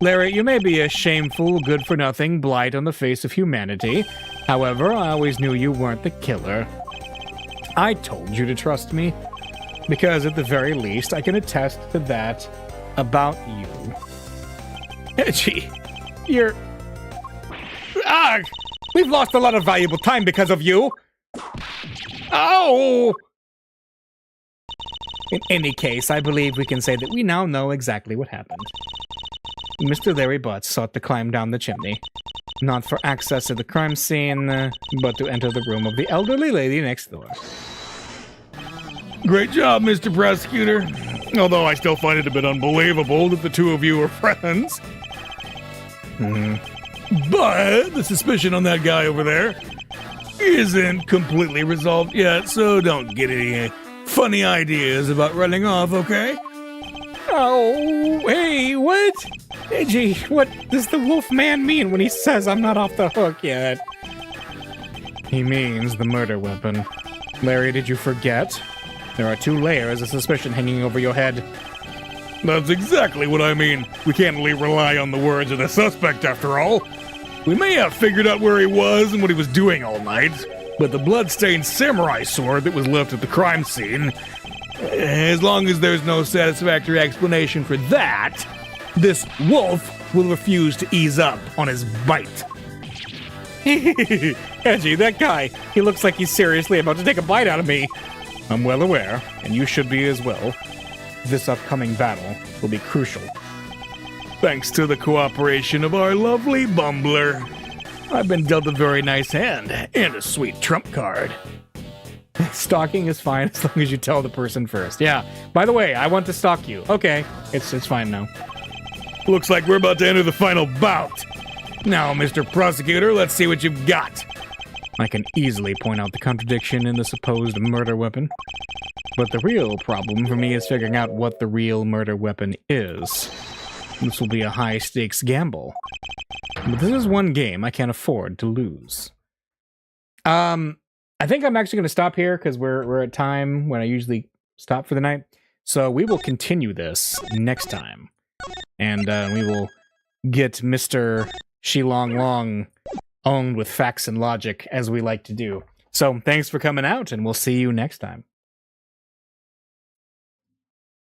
Larry, you may be a shameful, good-for-nothing blight on the face of humanity. However, I always knew you weren't the killer. I told you to trust me, because at the very least, I can attest to that about you. Edgy, you're... We've lost a lot of valuable time because of you! Ow! In any case, I believe we can say that we now know exactly what happened. Mr. Larry Butts sought to climb down the chimney, not for access to the crime scene, but to enter the room of the elderly lady next door. Great job, Mr. Prosecutor. Although I still find it a bit unbelievable that the two of you are friends. But the suspicion on that guy over there isn't completely resolved yet, so don't get any funny ideas about running off, okay? Oh, hey, what? Edgy, what does the wolf man mean when he says I'm not off the hook yet? He means the murder weapon. Larry, did you forget? There are 2 layers of suspicion hanging over your head. That's exactly what I mean. We can't really rely on the words of the suspect after all. We may have figured out where he was and what he was doing all night, but the blood-stained samurai sword that was left at the crime scene, as long as there's no satisfactory explanation for that, this wolf will refuse to ease up on his bite. Edgy, that guy, he looks like he's seriously about to take a bite out of me. I'm well aware, and you should be as well. This upcoming battle will be crucial. Thanks to the cooperation of our lovely bumbler, I've been dealt a very nice hand and a sweet trump card. Stalking is fine as long as you tell the person first. Yeah, by the way, I want to stalk you. Okay, it's fine now. Looks like we're about to enter the final bout. Now, Mr. Prosecutor, let's see what you've got. I can easily point out the contradiction in the supposed murder weapon. But the real problem for me is figuring out what the real murder weapon is. This will be a high-stakes gamble. But this is one game I can't afford to lose. I think I'm actually going to stop here because we're at time when I usually stop for the night. So we will continue this next time. And we will get Mr. Shilong Long owned with facts and logic, as we like to do. So thanks for coming out, and we'll see you next time.